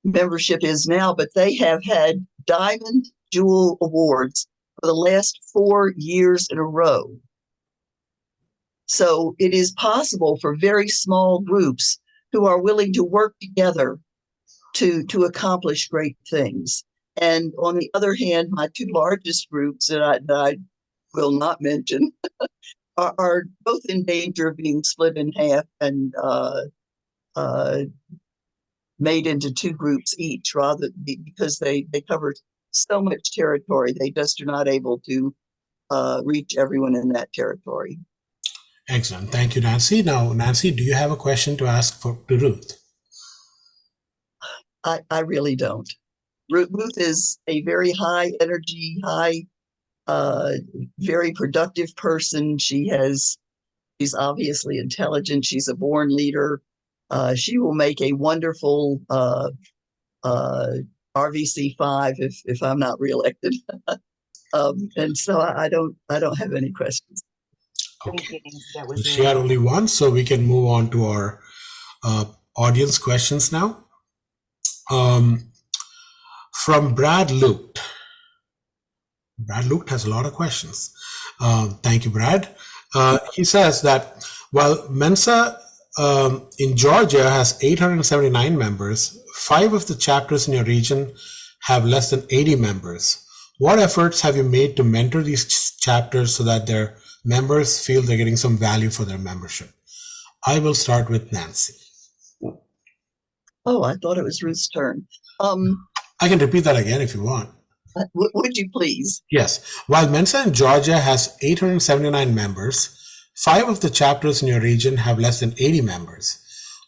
membership is now, but they have had Diamond Jewel Awards for the last 4 years in a row. So it is possible for very small groups who are willing to work together to accomplish great things. And on the other hand, my 2 largest groups that I will not mention are both in danger of being split in half and made into 2 groups each, rather because they cover so much territory. They just are not able to reach everyone in that territory. Excellent. Thank you, Nancy. Now, Nancy, do you have a question to ask to Ruth? I really don't. Ruth is a very high energy, very productive person. She's obviously intelligent. She's a born leader. She will make a wonderful RVC 5 if I'm not reelected. And so I don't have any questions. Okay. She had only one, so we can move on to our audience questions now. From Brad Luke. Brad Luke has a lot of questions. Thank you, Brad. He says that while MENSA in Georgia has 879 members, 5 of the chapters in your region have less than 80 members. What efforts have you made to mentor these chapters so that their members feel they're getting some value for their membership? I will start with Nancy. Oh, I thought it was Ruth's turn. I can repeat that again if you want. Would you please? Yes. While MENSA in Georgia has 879 members, 5 of the chapters in your region have less than 80 members.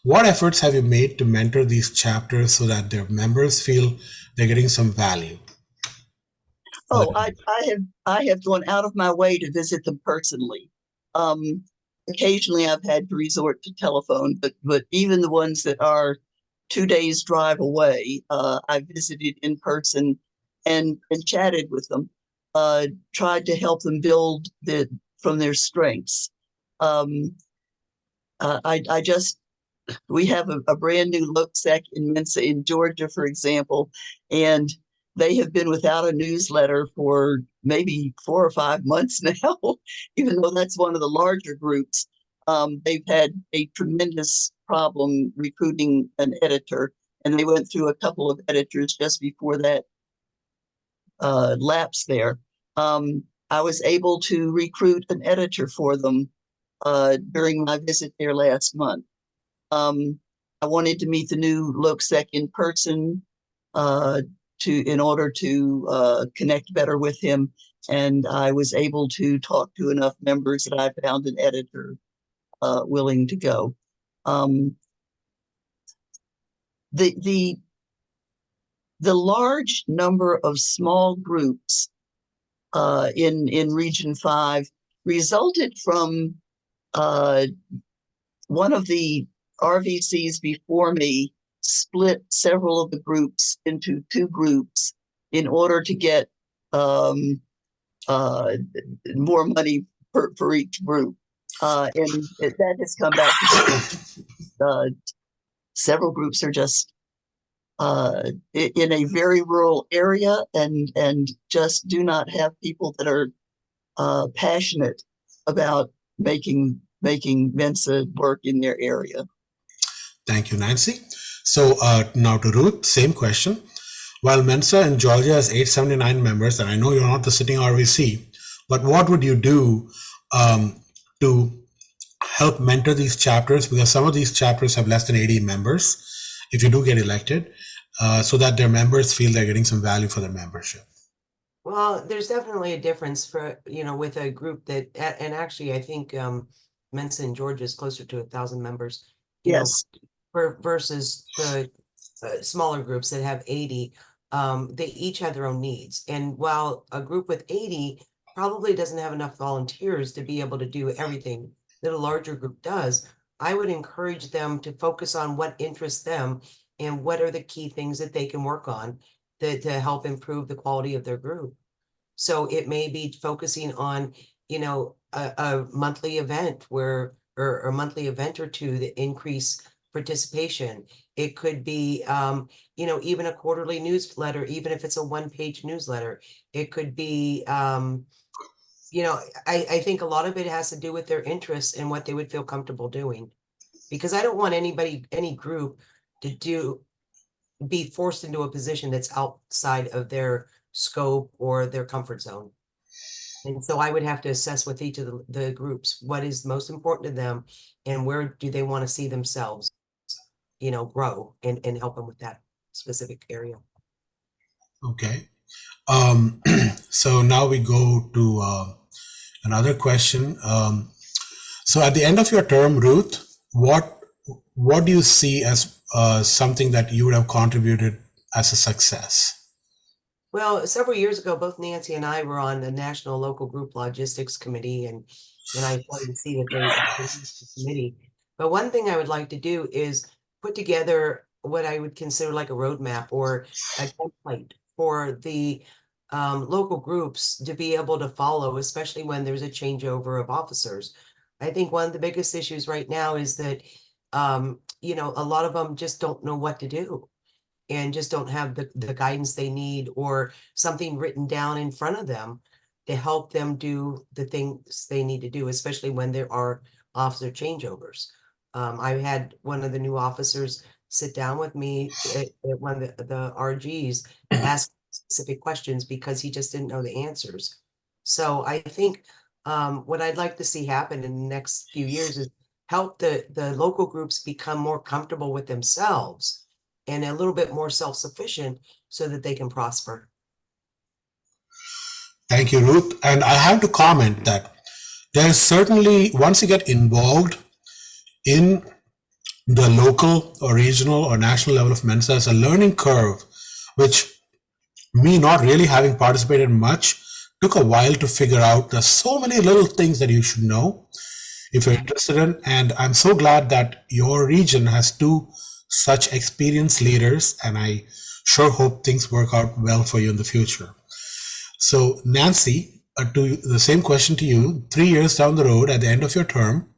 What efforts have you made to mentor these chapters so that their members feel they're getting some value? Oh, I have gone out of my way to visit them personally. Occasionally I've had to resort to telephone, but even the ones that are 2 days drive away, I visited in person and chatted with them, tried to help them build from their strengths. We have a brand new LookSec in MENSA in Georgia, for example, and they have been without a newsletter for maybe 4 or 5 months now, even though that's one of the larger groups. They've had a tremendous problem recruiting an editor, and they went through a couple of editors just before that lapse there. I was able to recruit an editor for them during my visit there last month. I wanted to meet the new LookSec in person in order to connect better with him, and I was able to talk to enough members that I found an editor willing to go. The large number of small groups in Region 5 resulted from one of the RVCs before me split several of the groups into 2 groups in order to get more money for each group. And that has come back to several groups are just in a very rural area and just do not have people that are passionate about making MENSA work in their area. Thank you, Nancy. So now to Ruth, same question. While MENSA in Georgia has 879 members, and I know you're not the sitting RVC, but what would you do to help mentor these chapters? Because some of these chapters have less than 80 members, if you do get elected, so that their members feel they're getting some value for their membership. Well, there's definitely a difference for, with a group that, and actually I think MENSA in Georgia is closer to 1,000 members. Yes. Versus the smaller groups that have 80, they each have their own needs. And while a group with 80 probably doesn't have enough volunteers to be able to do everything that a larger group does, I would encourage them to focus on what interests them and what are the key things that they can work on to help improve the quality of their group. So it may be focusing on, a monthly event or a monthly event or 2 that increase participation. It could be, even a quarterly newsletter, even if it's a 1-page newsletter. It could be, I think a lot of it has to do with their interests and what they would feel comfortable doing. Because I don't want any group to be forced into a position that's outside of their scope or their comfort zone. And so I would have to assess with each of the groups, what is most important to them and where do they want to see themselves, grow and help them with that specific area. Okay. So now we go to another question. So at the end of your term, Ruth, what do you see as something that you would have contributed as a success? Well, several years ago, both Nancy and I were on the National Local Group Logistics Committee, and I wanted to see that they the committee. But one thing I would like to do is put together what I would consider like a roadmap or a template for the local groups to be able to follow, especially when there's a changeover of officers. I think one of the biggest issues right now is that, a lot of them just don't know what to do and just don't have the guidance they need or something written down in front of them to help them do the things they need to do, especially when there are officer changeovers. I had one of the new officers sit down with me at one of the RGs to ask specific questions because he just didn't know the answers. So I think what I'd like to see happen in the next few years is help the local groups become more comfortable with themselves and a little bit more self-sufficient so that they can prosper. Thank you, Ruth. And I have to comment that there's certainly, once you get involved in the local or regional or national level of Mensa, it's a learning curve, which me not really having participated much took a while to figure out. There's so many little things that you should know if you're interested in, and I'm so glad that your region has two such experienced leaders, and I sure hope things work out well for you in the future. So Nancy, to the same question to you, 3 years down the road at the end of your term,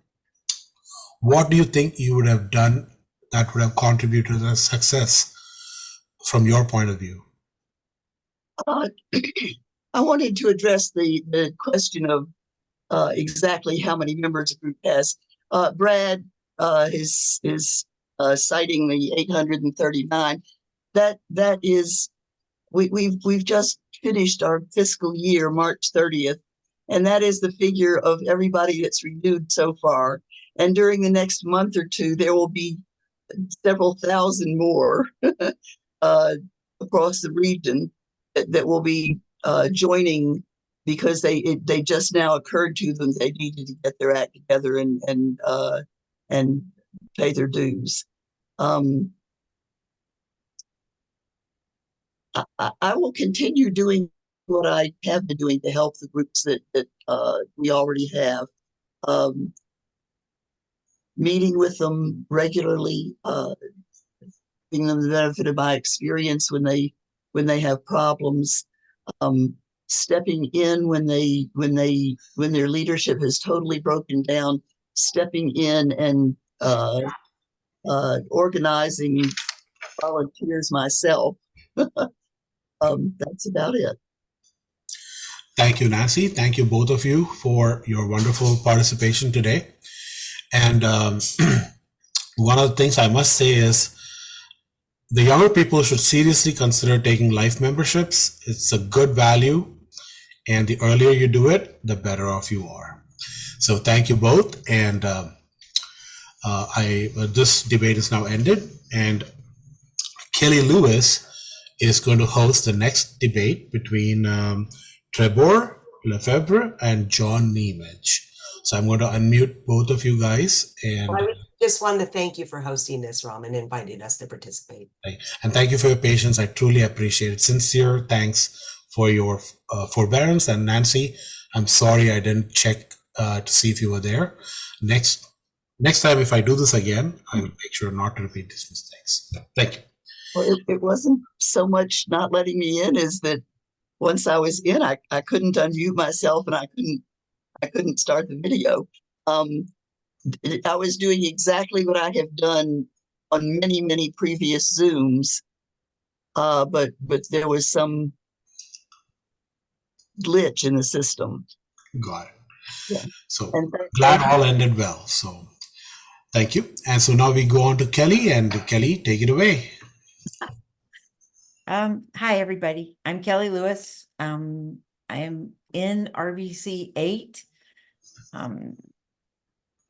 what do you think you would have done that would have contributed to the success from your point of view? I wanted to address the question of exactly how many members a group has. Brad is citing the 839. That is, we've just finished our fiscal year, March 30th, and that is the figure of everybody that's renewed so far. And during the next month or two, there will be several thousand more across the region that will be joining, because they just now occurred to them they needed to get their act together and pay their dues. I will continue doing what I have been doing to help the groups that we already have. Meeting with them regularly, giving them the benefit of my experience when they have problems, stepping in when their leadership has totally broken down, stepping in and organizing volunteers myself. That's about it. Thank you, Nancy. Thank you, both of you, for your wonderful participation today. And one of the things I must say is the younger people should seriously consider taking life memberships. It's a good value, and the earlier you do it, the better off you are. So thank you both. And this debate is now ended, and Kelly Lewis is going to host the next debate between Trebor, Lefebvre, and John Neemidge. So I'm going to unmute both of you guys. And I just wanted to thank you for hosting this, Ram, and inviting us to participate. And thank you for your patience. I truly appreciate it. Sincere thanks for your forbearance. And Nancy, I'm sorry I didn't check to see if you were there. Next time, if I do this again, I will make sure not to repeat these mistakes. Thank you. Well, it wasn't so much not letting me in as that once I was in, I couldn't unmute myself and I couldn't start the video. I was doing exactly what I have done on many previous Zooms, but there was some glitch in the system. Got it. Yeah. So glad all ended well. So thank you. And so now we go on to Kelly, and Kelly, take it away. Hi, everybody. I'm Kelly Lewis. I am in RVC 8.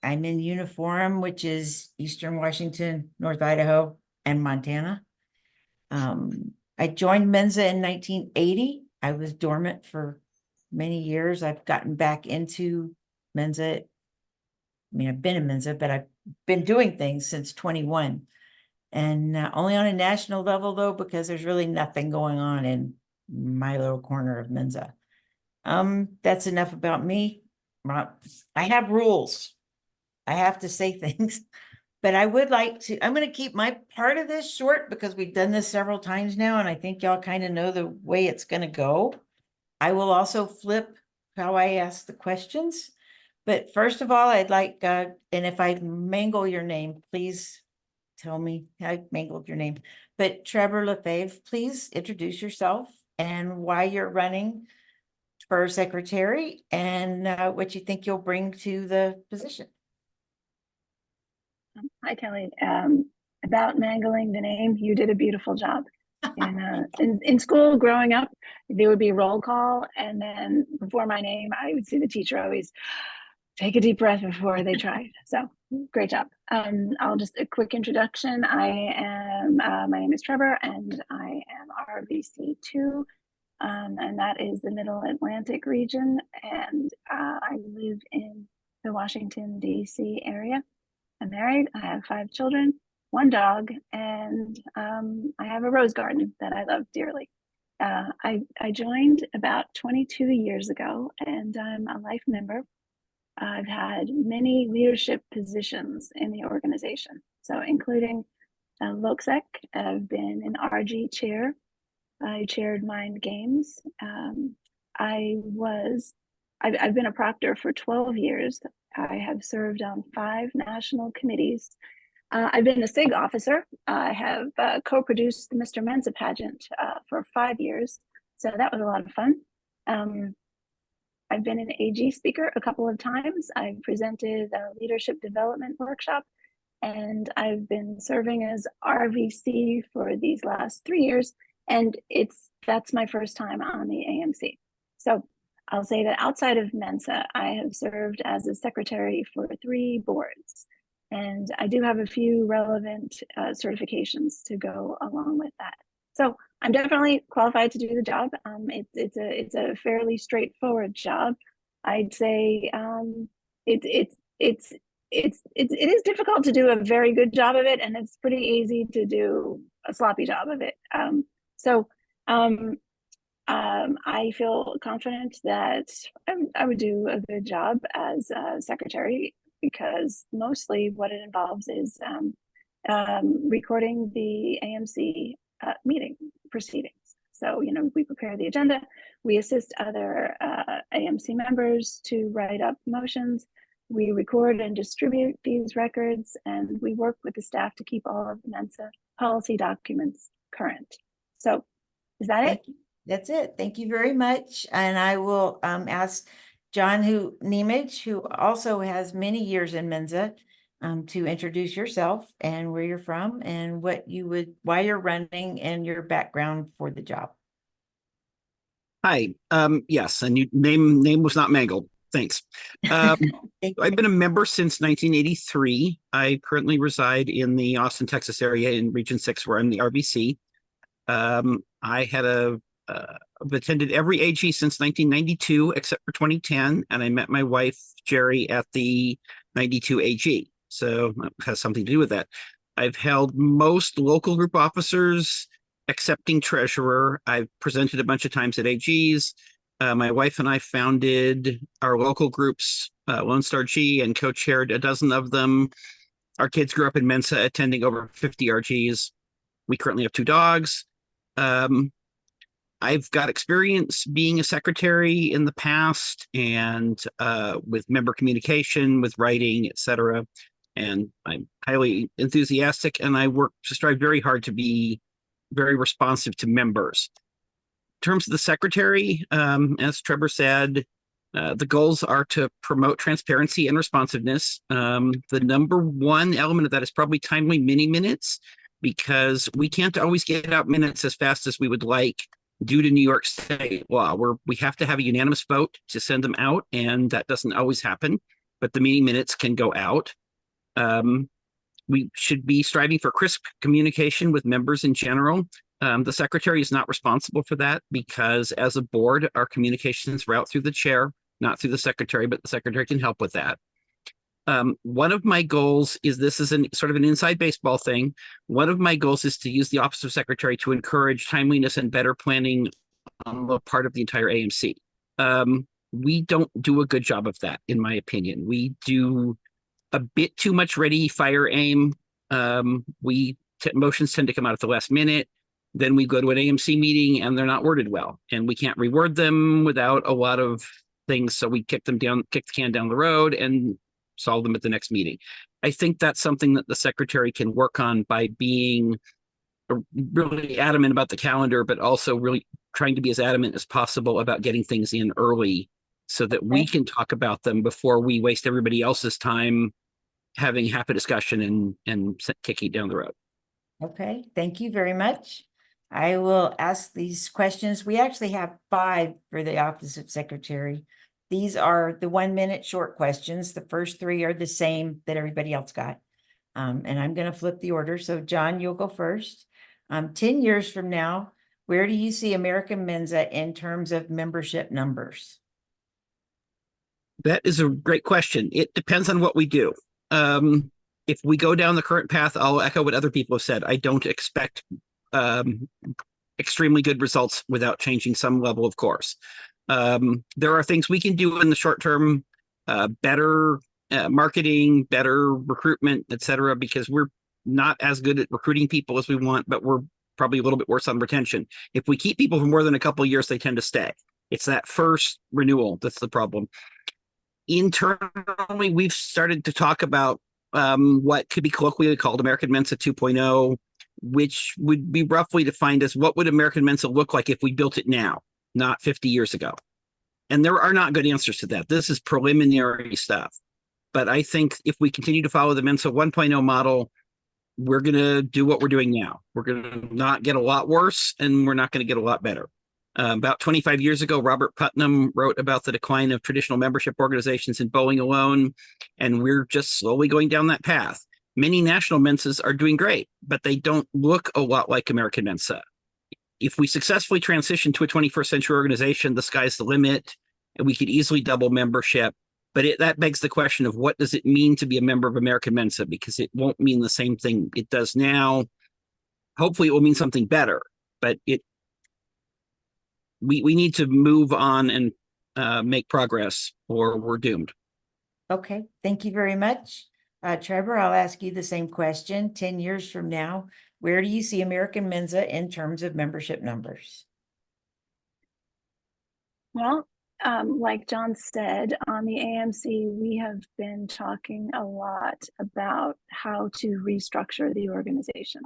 I'm in uniform, which is Eastern Washington, North Idaho, and Montana. I joined Mensa in 1980. I was dormant for many years. I've gotten back into Mensa. I mean, I've been in Mensa, but I've been doing things since 21. And only on a national level, though, because there's really nothing going on in my little corner of Mensa. That's enough about me. I have rules. I have to say things, but I would like to, I'm going to keep my part of this short because we've done this several times now, and I think y'all kind of know the way it's going to go. I will also flip how I ask the questions. But first of all, I'd like, and if I mangle your name, please tell me how I mangled your name. But Trebor Lefebvre, please introduce yourself and why you're running for secretary and what you think you'll bring to the position. Hi, Kelly. About mangling the name, you did a beautiful job. In school growing up, there would be roll call, and then before my name, I would see the teacher always take a deep breath before they tried. So great job. I'll just a quick introduction. I am my name is Trebor, and I am RVC2. and that is the Middle Atlantic region. And I live in the Washington, D.C. area. I'm married. I have 5 children, 1 dog, and I have a rose garden that I love dearly. I joined about 22 years ago, and I'm a life member. I've had many leadership positions in the organization, so including LOCSEC. I've been an RG chair. I chaired Mind Games. I've been a proctor for 12 years. I have served on 5 national committees. I've been a SIG officer. I have co-produced the Mr. Mensa pageant for 5 years. So that was a lot of fun. I've been an AG speaker a couple of times. I've presented a leadership development workshop, and I've been serving as RVC for these last 3 years. And that's my first time on the AMC. So I'll say that outside of Mensa, I have served as a secretary for 3 boards. And I do have a few relevant certifications to go along with that. So I'm definitely qualified to do the job. It's a fairly straightforward job. I'd say it is difficult to do a very good job of it, and it's pretty easy to do a sloppy job of it. I feel confident that I would do a good job as a secretary, because mostly what it involves is recording the AMC meeting proceedings. So, we prepare the agenda, we assist other AMC members to write up motions, we record and distribute these records, and we work with the staff to keep all of the Mensa policy documents current. So is that it? That's it. Thank you very much. And I will ask John Neemidge, who also has many years in Mensa, to introduce yourself and where you're from and why you're running and your background for the job. Hi. Yes, and name was not mangled. Thanks. I've been a member since 1983. I currently reside in the Austin, Texas area in Region 6, where I'm the RVC. I've attended every AG since 1992, except for 2010, and I met my wife, Jerry, at the 92 AG. So that has something to do with that. I've held most local group officers, excepting treasurer. I've presented a bunch of times at AGs. My wife and I founded our local groups, Lone Star G, and co-chaired a dozen of them. Our kids grew up in Mensa, attending over 50 RGs. We currently have 2 dogs. I've got experience being a secretary in the past, and with member communication, with writing, etc. And I'm highly enthusiastic, and I strive very hard to be very responsive to members. In terms of the secretary, as Trebor said, the goals are to promote transparency and responsiveness. The number one element of that is probably timely mini minutes, because we can't always get out minutes as fast as we would like due to New York State law, where we have to have a unanimous vote to send them out, and that doesn't always happen, but the meeting minutes can go out. We should be striving for crisp communication with members in general. The secretary is not responsible for that, because as a board, our communications route through the chair, not through the secretary, but the secretary can help with that. One of my goals is, this is sort of an inside baseball thing. One of my goals is to use the office of secretary to encourage timeliness and better planning on the part of the entire AMC. We don't do a good job of that, in my opinion. We do a bit too much ready, fire, aim. Motions tend to come out at the last minute. Then we go to an AMC meeting and they're not worded well, and we can't reword them without a lot of things. So we kick the can down the road and solve them at the next meeting. I think that's something that the secretary can work on by being really adamant about the calendar, but also really trying to be as adamant as possible about getting things in early, so that we can talk about them before we waste everybody else's time having half a discussion and kicking it down the road. Okay, thank you very much. I will ask these questions. We actually have 5 for the Office of Secretary. These are the 1-minute short questions. The first 3 are the same that everybody else got. And I'm going to flip the order. So John, you'll go first. 10 years from now, Where do you see American Mensa in terms of membership numbers? That is a great question. It depends on what we do. If we go down the current path, I'll echo what other people have said. I don't expect extremely good results without changing some level of course. There are things we can do in the short term, better marketing, better recruitment, etc., because we're not as good at recruiting people as we want, but we're probably a little bit worse on retention. If we keep people for more than a couple of years, they tend to stay. It's that first renewal that's the problem. Internally, we've started to talk about what could be colloquially called American Mensa 2.0, which would be roughly defined as what would American Mensa look like if we built it now, not 50 years ago. And there are not good answers to that. This is preliminary stuff. But I think if we continue to follow the Mensa 1.0 model, we're going to do what we're doing now. We're going to not get a lot worse, and we're not going to get a lot better. About 25 years ago, Robert Putnam wrote about the decline of traditional membership organizations in bowling alone, and we're just slowly going down that path. Many national Mensas are doing great, but they don't look a lot like American Mensa. If we successfully transition to a 21st century organization, the sky's the limit, and we could easily double membership. But that begs the question of what does it mean to be a member of American Mensa, because it won't mean the same thing it does now. Hopefully it will mean something better, but we need to move on and make progress or we're doomed. Okay, thank you very much. Trebor, I'll ask you the same question. 10 years from now, where do you see American Mensa in terms of membership numbers? Well, like John said, on the AMC, we have been talking a lot about how to restructure the organization,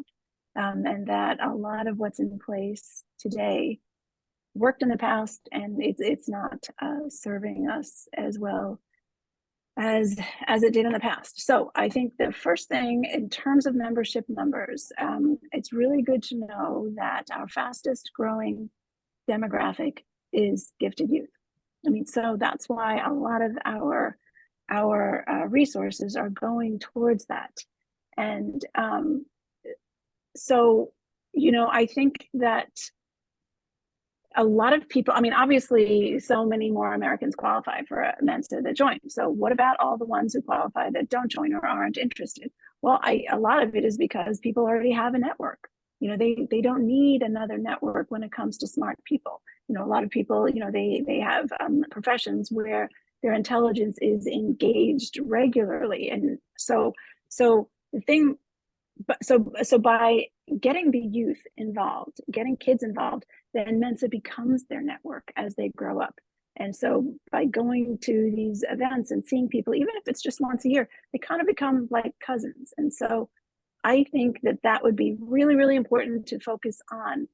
and that a lot of what's in place today worked in the past, and it's not serving us as well as it did in the past. So I think the first thing in terms of membership numbers, it's really good to know that our fastest growing demographic is gifted youth. I mean, so that's why a lot of our resources are going towards that. And so, I think that a lot of people, I mean, obviously so many more Americans qualify for a Mensa that join. So what about all the ones who qualify that don't join or aren't interested? Well, a lot of it is because people already have a network. They don't need another network when it comes to smart people. A lot of people, they have professions where their intelligence is engaged regularly. And so the thing, so by getting the youth involved, getting kids involved, then Mensa becomes their network as they grow up. And so by going to these events and seeing people, even if it's just once a year, they kind of become like cousins. And so I think that would be really, really important to focus on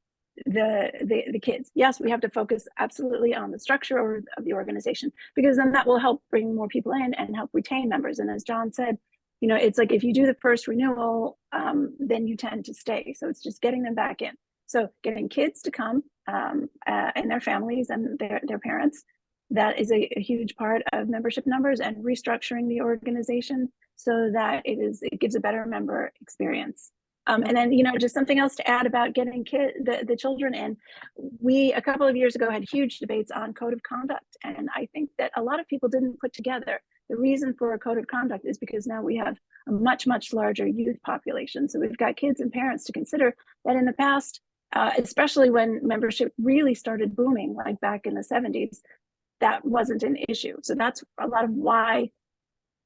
the kids. Yes, we have to focus absolutely on the structure of the organization, because then that will help bring more people in and help retain members. And as John said, it's like if you do the first renewal, then you tend to stay. So it's just getting them back in. So getting kids to come and their families and their parents, that is a huge part of membership numbers, and restructuring the organization so that it gives a better member experience. And then, just something else to add about getting the children in. We, a couple of years ago, had huge debates on code of conduct. And I think that a lot of people didn't put together the reason for a code of conduct is because now we have a much, much larger youth population. So we've got kids and parents to consider that in the past, especially when membership really started booming, like back in the 70s, that wasn't an issue. So that's a lot of why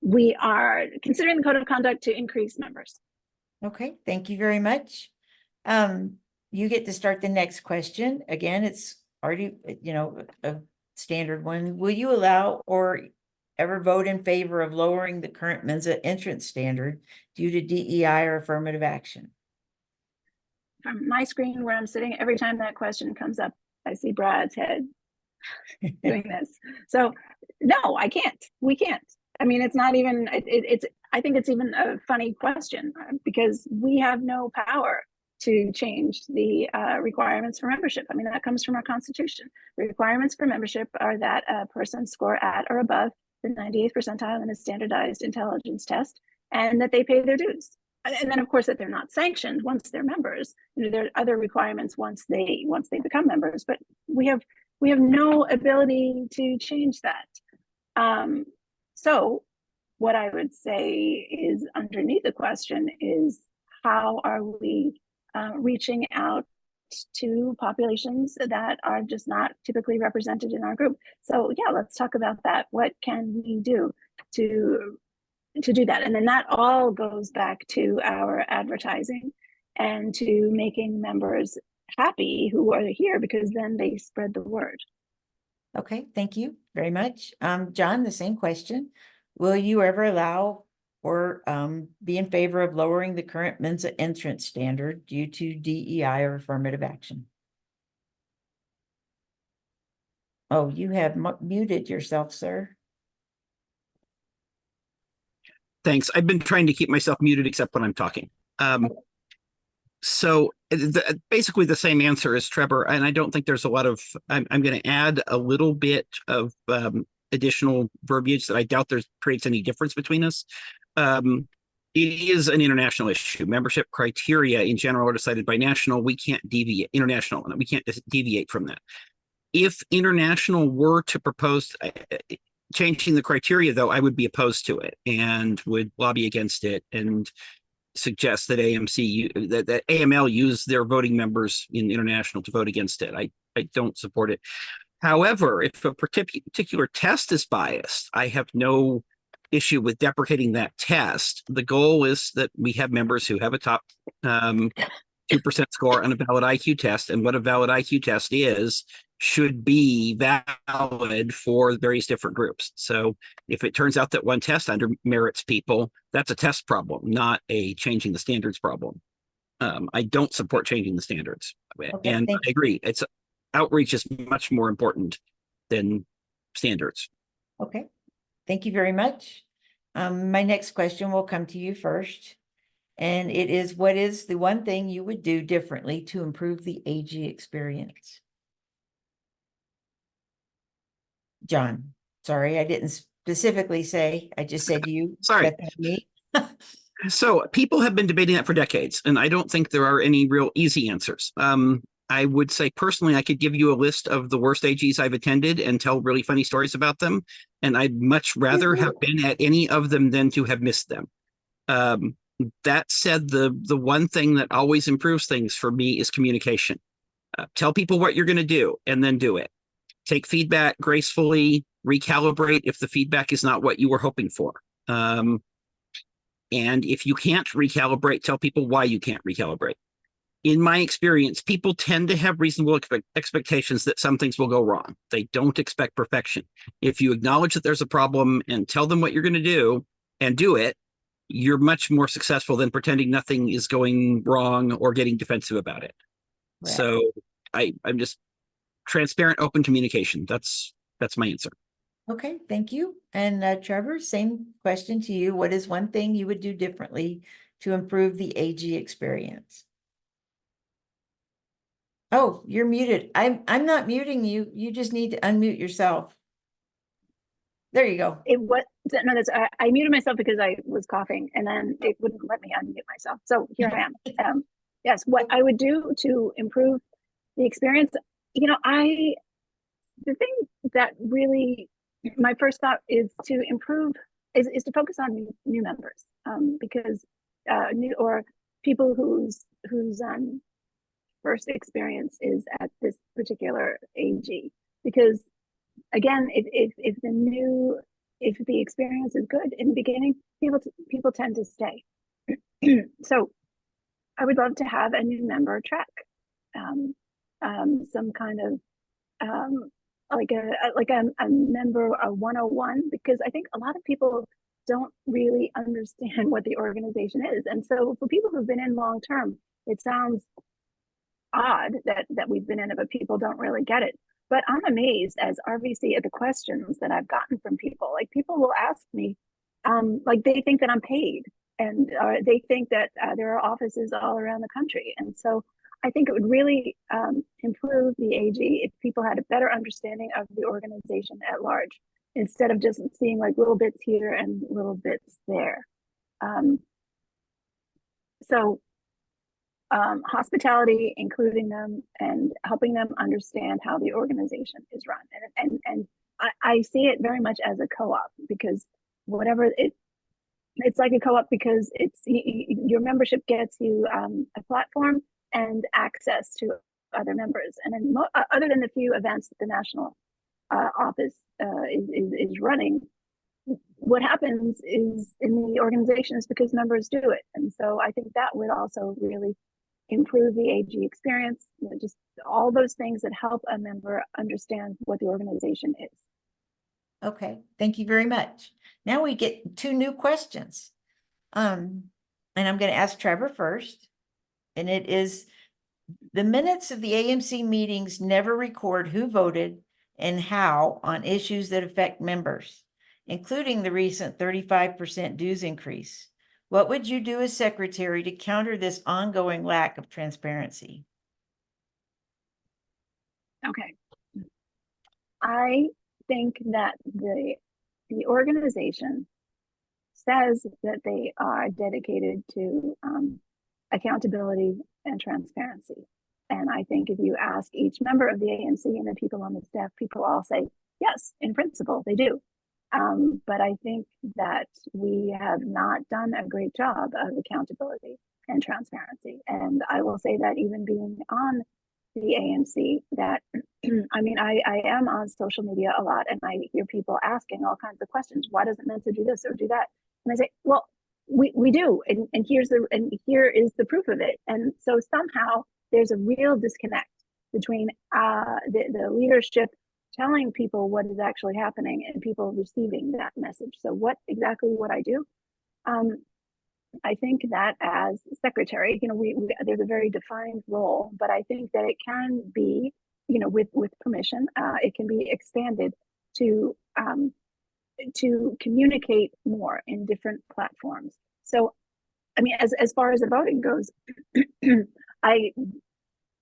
we are considering the code of conduct to increase members. Okay, thank you very much. You get to start the next question. Again, it's already, a standard one. Will you allow or ever vote in favor of lowering the current Mensa entrance standard due to DEI or affirmative action? From my screen where I'm sitting, every time that question comes up, I see Brad's head doing this. So no, I can't. We can't. I mean, it's not even, I think it's even a funny question because we have no power to change the requirements for membership. I mean, that comes from our Constitution. The requirements for membership are that a person score at or above the 98th percentile in a standardized intelligence test, and that they pay their dues. and then of course that they're not sanctioned once they're members. You know, there are other requirements once they become members, but we have no ability to change that. So what I would say is underneath the question is, how are we reaching out to populations that are just not typically represented in our group? So yeah, let's talk about that. What can we do to do that? And then that all goes back to our advertising and to making members happy who are here, because then they spread the word. Okay, thank you very much. John, the same question. Will you ever allow or be in favor of lowering the current Mensa entrance standard due to DEI or affirmative action? Oh, you have muted yourself, sir. Thanks. I've been trying to keep myself muted except when I'm talking. So basically the same answer as Trebor, and I don't think there's a lot of, I'm going to add a little bit of additional verbiage that I doubt there creates any difference between us. It is an international issue. Membership criteria in general are decided by national. We can't deviate, international, and we can't deviate from that. If international were to propose changing the criteria, though, I would be opposed to it and would lobby against it and suggest that that AML use their voting members in international to vote against it. I don't support it. However, if a particular test is biased, I have no issue with deprecating that test. The goal is that we have members who have a top 2% score on a valid IQ test, and what a valid IQ test is should be valid for various different groups. So if it turns out that one test undermerits people, that's a test problem, not a changing the standards problem. I don't support changing the standards. Okay, and I agree. Outreach is much more important than standards. Okay, thank you very much. My next question will come to you first. And it is, what is the one thing you would do differently to improve the AG experience? John, sorry, I didn't specifically say, I just said you. Sorry. Me. So people have been debating that for decades, and I don't think there are any real easy answers. I would say personally, I could give you a list of the worst AGs I've attended and tell really funny stories about them. And I'd much rather have been at any of them than to have missed them. That said, the one thing that always improves things for me is communication. Tell people what you're going to do and then do it. Take feedback gracefully, recalibrate if the feedback is not what you were hoping for. And if you can't recalibrate, tell people why you can't recalibrate. In my experience, people tend to have reasonable expectations that some things will go wrong. They don't expect perfection. If you acknowledge that there's a problem and tell them what you're going to do and do it, you're much more successful than pretending nothing is going wrong or getting defensive about it. Right. So I'm just transparent, open communication. That's my answer. Okay, thank you. And Trebor, same question to you. What is one thing you would do differently to improve the AG experience? Oh, you're muted. I'm not muting you. You just need to unmute yourself. There you go. I muted myself because I was coughing, and then it wouldn't let me unmute myself. So here I am. Yes, what I would do to improve the experience, the thing that really, my first thought is to improve, is to focus on new members, because new or people whose first experience is at this particular AG, because again, if the experience is good in the beginning, people tend to stay. So I would love to have a new member track, some kind of like a member 101, because I think a lot of people don't really understand what the organization is, and so for people who've been in long term, it sounds odd that we've been in it, but people don't really get it. But I'm amazed as RVC at the questions that I've gotten from people. Like, people will ask me, like, they think that I'm paid, and they think that there are offices all around the country. And so I think it would really improve the AG if people had a better understanding of the organization at large, instead of just seeing like little bits here and little bits there. So hospitality, including them and helping them understand how the organization is run. And I see it very much as a co-op, because whatever it's like a co-op, because your membership gets you a platform and access to other members. And then other than the few events that the national office is running, what happens is in the organization is because members do it. And so I think that would also really improve the AG experience, just all those things that help a member understand what the organization is. Okay, thank you very much. Now we get 2 new questions. And I'm going to ask Trebor first. And it is, the minutes of the AMC meetings never record who voted and how on issues that affect members, including the recent 35% dues increase. What would you do as secretary to counter this ongoing lack of transparency? Okay. I think that the organization says that they are dedicated to accountability and transparency. And I think if you ask each member of the AMC and the people on the staff, people all say, yes, in principle, they do. But I think that we have not done a great job of accountability and transparency. And I will say that even being on the AMC, that I mean, I am on social media a lot, and I hear people asking all kinds of questions. Why doesn't Mensa do this or do that? And I say, well, we do, and here is the proof of it. And so somehow there's a real disconnect between the leadership telling people what is actually happening and people receiving that message. So what exactly would I do? I think that as secretary, there's a very defined role, but I think that it can be, with permission, it can be expanded to communicate more in different platforms. So, I mean, as far as the voting goes, I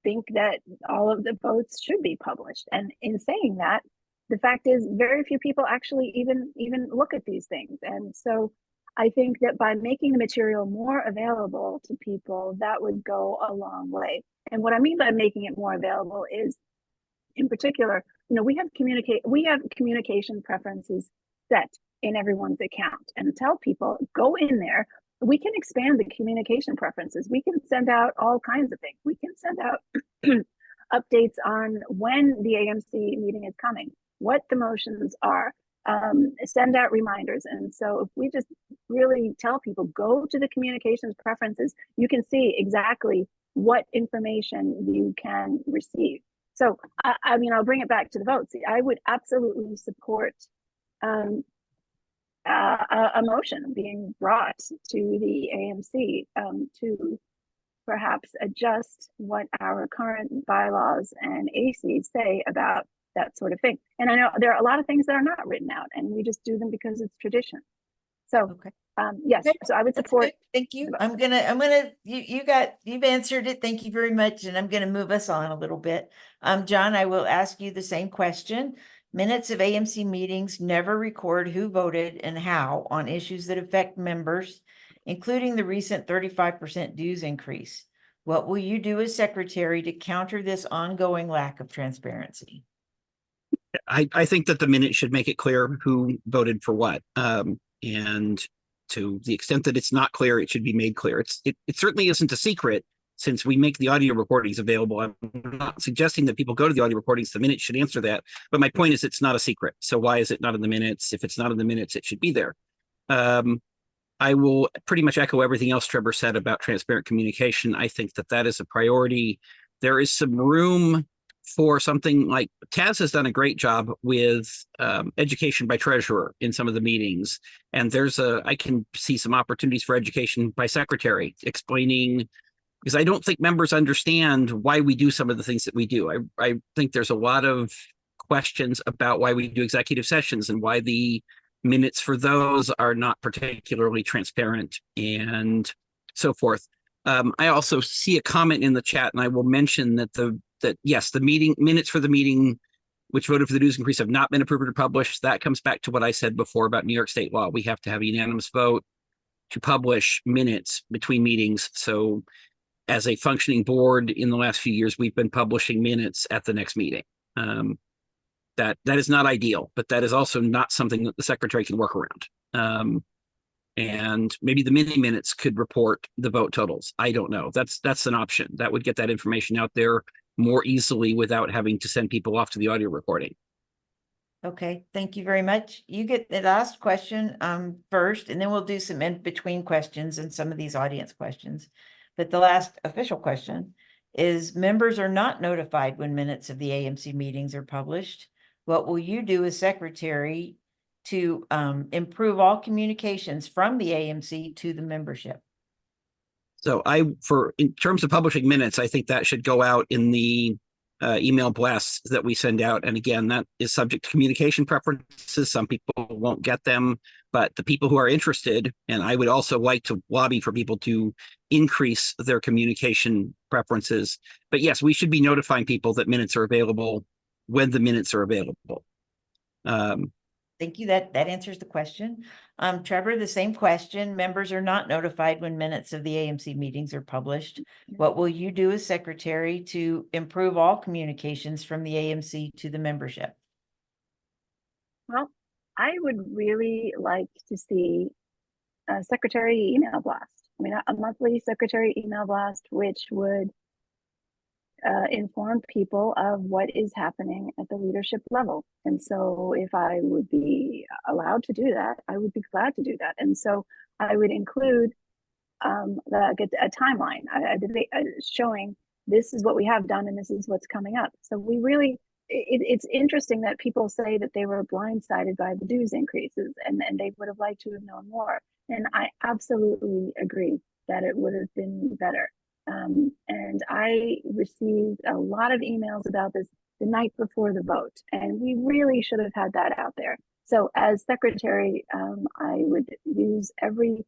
think that all of the votes should be published. And in saying that, the fact is very few people actually even look at these things. And so I think that by making the material more available to people, that would go a long way. And what I mean by making it more available is, in particular, we have communication preferences set in everyone's account, and tell people, go in there. We can expand the communication preferences. We can send out all kinds of things. We can send out updates on when the AMC meeting is coming, what the motions are, send out reminders. And so if we just really tell people, go to the communications preferences, you can see exactly what information you can receive. So, I mean, I'll bring it back to the votes. I would absolutely support a motion being brought to the AMC to perhaps adjust what our current bylaws and ACs say about that sort of thing. And I know there are a lot of things that are not written out, and we just do them because it's tradition. So, okay. Yes, so I would support. Thank you. You've answered it. Thank you very much. And I'm going to move us on a little bit. John, I will ask you the same question. Minutes of AMC meetings never record who voted and how on issues that affect members, including the recent 35% dues increase. What will you do as secretary to counter this ongoing lack of transparency? I think that the minute should make it clear who voted for what. And to the extent that it's not clear, it should be made clear. It certainly isn't a secret, since we make the audio recordings available. I'm not suggesting that people go to the audio recordings. The minutes should answer that. But my point is, it's not a secret. So why is it not in the minutes? If it's not in the minutes, it should be there. I will pretty much echo everything else Trebor said about transparent communication. I think that that is a priority. There is some room for something like Taz has done a great job with education by treasurer in some of the meetings. And I can see some opportunities for education by secretary, explaining, because I don't think members understand why we do some of the things that we do. I think there's a lot of questions about why we do executive sessions and why the minutes for those are not particularly transparent and so forth. I also see a comment in the chat, and I will mention that yes, the meeting minutes for the meeting which voted for the dues increase have not been approved or published. That comes back to what I said before about New York state law. We have to have a unanimous vote. to publish minutes between meetings. So as a functioning board in the last few years, we've been publishing minutes at the next meeting. That is not ideal, but that is also not something that the secretary can work around. And maybe the mini minutes could report the vote totals. I don't know. That's an option. That would get that information out there more easily without having to send people off to the audio recording. Okay, thank you very much. You get the last question first, and then we'll do some in-between questions and some of these audience questions. But the last official question is, members are not notified when minutes of the AMC meetings are published. What will you do as secretary to improve all communications from the AMC to the membership? So in terms of publishing minutes, I think that should go out in the email blasts that we send out. And again, that is subject to communication preferences. Some people won't get them, but the people who are interested, and I would also like to lobby for people to increase their communication preferences. But yes, we should be notifying people that minutes are available when the minutes are available. Thank you. That answers the question. Trebor, the same question. Members are not notified when minutes of the AMC meetings are published. What will you do as secretary to improve all communications from the AMC to the membership? Well, I would really like to see a secretary email blast. I mean, a monthly secretary email blast, which would inform people of what is happening at the leadership level. And so if I would be allowed to do that, I would be glad to do that. And so I would include a timeline, showing this is what we have done and this is what's coming up. So we really, it's interesting that people say that they were blindsided by the dues increases and they would have liked to have known more. And I absolutely agree that it would have been better. And I received a lot of emails about this the night before the vote, and we really should have had that out there. So as secretary, I would use every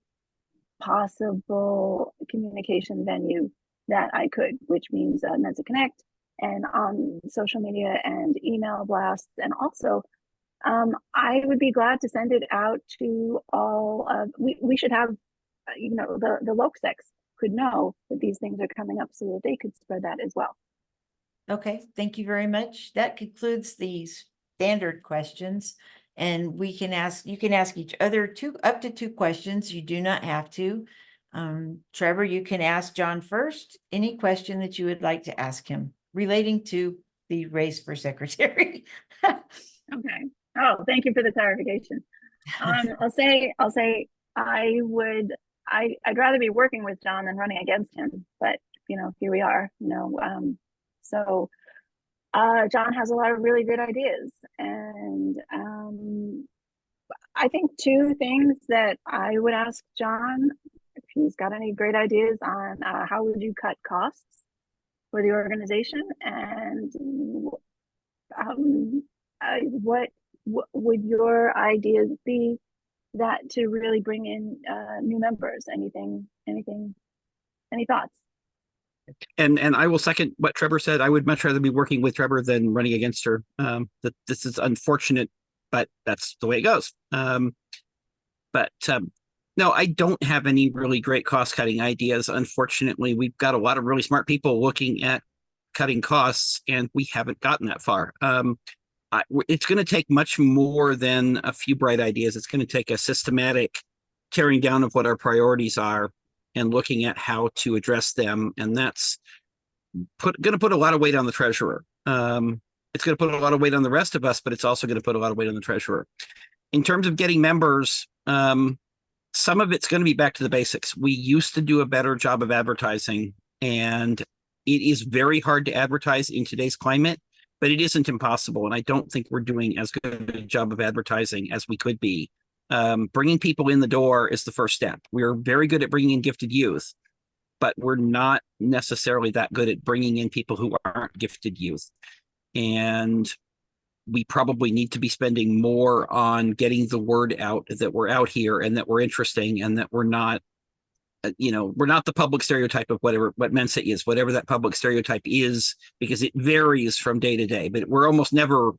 possible communication venue that I could, which means Mensa Connect and on social media and email blasts. And also, I would be glad to send it out to all of, we should have, the LOCSECs could know that these things are coming up so that they could spread that as well. Okay, thank you very much. That concludes the standard questions. And you can ask each other up to two questions. You do not have to. Trebor, you can ask John first any question that you would like to ask him relating to the race for secretary. Okay. Oh, thank you for the clarification. I'll say I'd rather be working with John than running against him, but here we are, so John has a lot of really good ideas, and I think two things that I would ask John, if he's got any great ideas on how would you cut costs for the organization, and what would your ideas be that to really bring in new members? Any thoughts? And I will second what Trebor said. I would much rather be working with Trebor than running against her. That this is unfortunate, but that's the way it goes. No, I don't have any really great cost-cutting ideas. Unfortunately, we've got a lot of really smart people looking at cutting costs, and we haven't gotten that far. It's going to take much more than a few bright ideas. It's going to take a systematic tearing down of what our priorities are and looking at how to address them. And that's going to put a lot of weight on the treasurer. It's going to put a lot of weight on the rest of us, but it's also going to put a lot of weight on the treasurer. In terms of getting members, some of it's going to be back to the basics. We used to do a better job of advertising, and it is very hard to advertise in today's climate, but it isn't impossible. And I don't think we're doing as good a job of advertising as we could be. Bringing people in the door is the first step. We're very good at bringing in gifted youth, but we're not necessarily that good at bringing in people who aren't gifted youth. And we probably need to be spending more on getting the word out that we're out here and that we're interesting and that we're not, we're not the public stereotype of what Mensa is, whatever that public stereotype is, because it varies from day to day, but we're almost never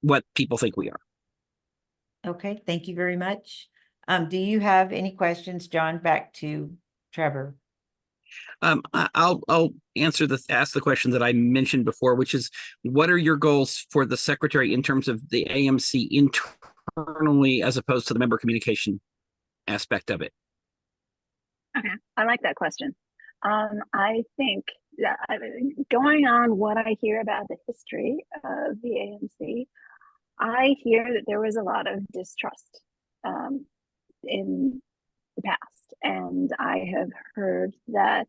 what people think we are. Okay, thank you very much. Do you have any questions, John? Back to Trebor. I'll ask the question that I mentioned before, which is, what are your goals for the secretary in terms of the AMC internally as opposed to the member communication aspect of it? Okay, I like that question. I think that going on what I hear about the history of the AMC, I hear that there was a lot of distrust in the past, and I have heard that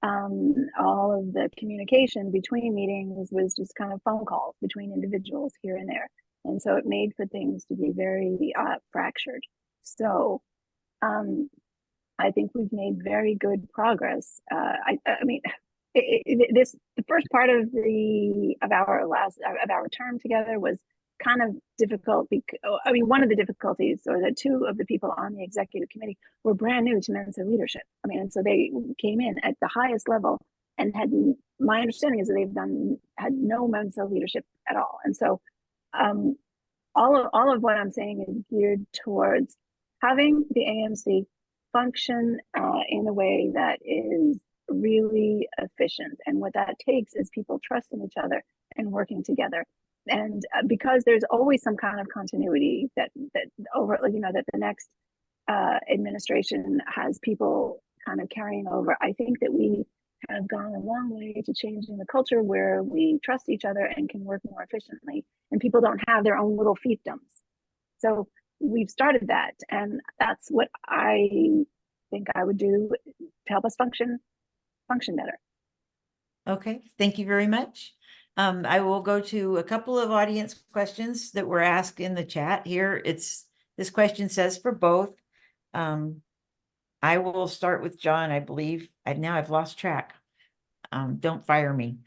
all of the communication between meetings was just kind of phone calls between individuals here and there, and so it made for things to be very fractured. So I think we've made very good progress. I mean, the first part of our term together was kind of difficult because, I mean, one of the difficulties, or the two of the people on the executive committee were brand new to Mensa leadership. I mean, and so they came in at the highest level and my understanding is that had no Mensa leadership at all. And so all of what I'm saying is geared towards having the AMC function in a way that is really efficient. And what that takes is people trusting each other and working together. And because there's always some kind of continuity that the next administration has people kind of carrying over, I think that we have gone a long way to changing the culture where we trust each other and can work more efficiently, and people don't have their own little fiefdoms. So we've started that, and that's what I think I would do to help us function better. Okay, thank you very much. I will go to a couple of audience questions that were asked in the chat here. This question says for both. I will start with John, I believe. Now I've lost track. Don't fire me.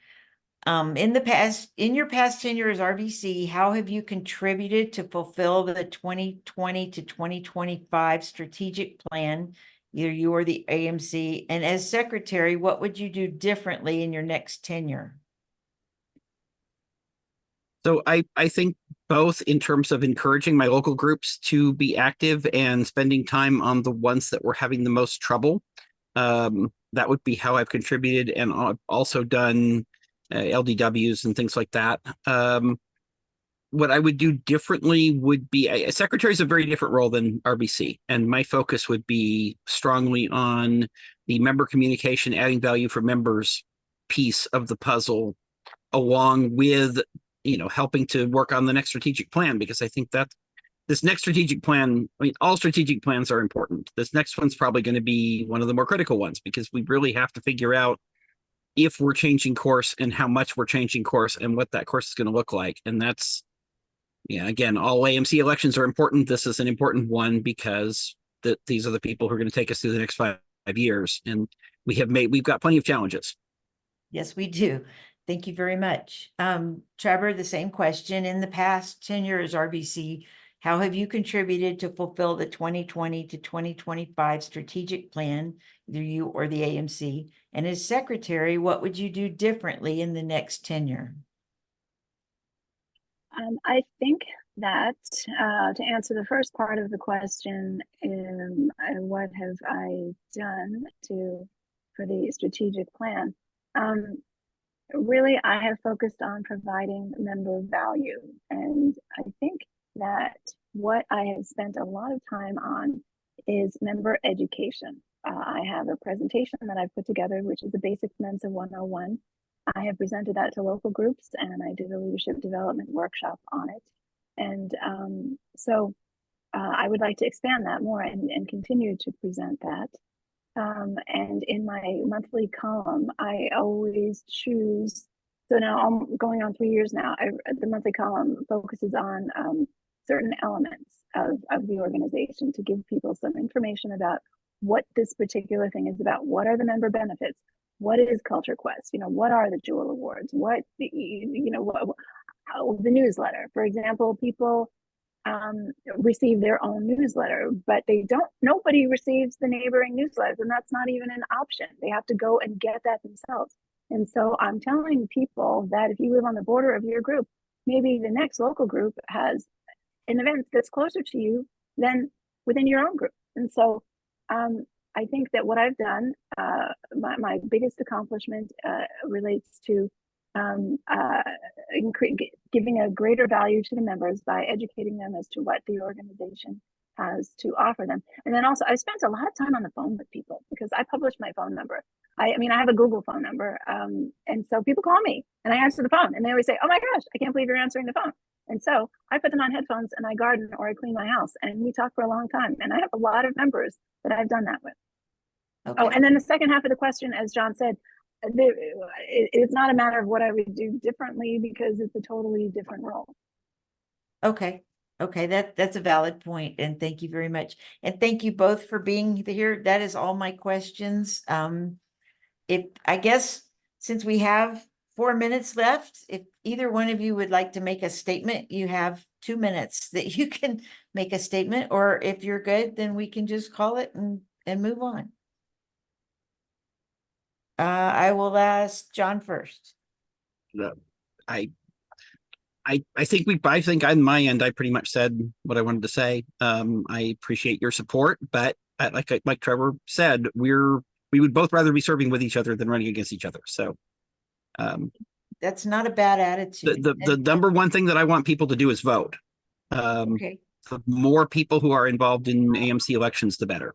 In your past tenure as RVC, how have you contributed to fulfill the 2020 to 2025 strategic plan, either you or the AMC? And as secretary, what would you do differently in your next tenure? So I think both in terms of encouraging my local groups to be active and spending time on the ones that were having the most trouble. That would be how I've contributed, and I've also done LDWs and things like that. What I would do differently would be, a secretary is a very different role than RBC, and my focus would be strongly on the member communication, adding value for members piece of the puzzle, along with helping to work on the next strategic plan, because I think that this next strategic plan, I mean, all strategic plans are important. This next one's probably going to be one of the more critical ones, because we really have to figure out if we're changing course and how much we're changing course and what that course is going to look like. And that's, again, all AMC elections are important. This is an important one because these are the people who are going to take us through the next 5 years. And we've got plenty of challenges. Yes, we do. Thank you very much. Trebor, the same question. In the past tenure as RBC, how have you contributed to fulfill the 2020 to 2025 strategic plan, either you or the AMC? And as secretary, what would you do differently in the next tenure? I think that to answer the first part of the question, what have I done for the strategic plan? Really, I have focused on providing member value. And I think that what I have spent a lot of time on is member education. I have a presentation that I've put together, which is the Basic Mensa 101. I have presented that to local groups, and I did a leadership development workshop on it. And so I would like to expand that more and continue to present that. And in my monthly column, I always choose, so now I'm going on 3 years now, the monthly column focuses on certain elements of the organization to give people some information about what this particular thing is about. What are the member benefits? What is Culture Quest? What are the Jewel Awards? What, the newsletter, for example, people receive their own newsletter, but nobody receives the neighboring newsletters, and that's not even an option. They have to go and get that themselves. And so I'm telling people that if you live on the border of your group, maybe the next local group has an event that's closer to you than within your own group. And so I think that what I've done, my biggest accomplishment relates to giving a greater value to the members by educating them as to what the organization has to offer them. And then also I spent a lot of time on the phone with people because I published my phone number. I mean, I have a Google phone number. And so people call me and I answer the phone and they always say, oh my gosh, I can't believe you're answering the phone. And so I put them on headphones and I garden or I clean my house and we talk for a long time. And I have a lot of members that I've done that with. Okay. Oh, and then the second half of the question, as John said, it's not a matter of what I would do differently because it's a totally different role. Okay. Okay, that's a valid point, and thank you very much. And thank you both for being here. That is all my questions. If I guess since we have 4 minutes left, if either one of you would like to make a statement, you have 2 minutes that you can make a statement, or if you're good, then we can just call it and move on. I will ask John first. I think on my end, I pretty much said what I wanted to say. I appreciate your support, but like Trebor said, we would both rather be serving with each other than running against each other. So that's not a bad attitude. The number one thing that I want people to do is vote. Okay. The more people who are involved in AMC elections, the better.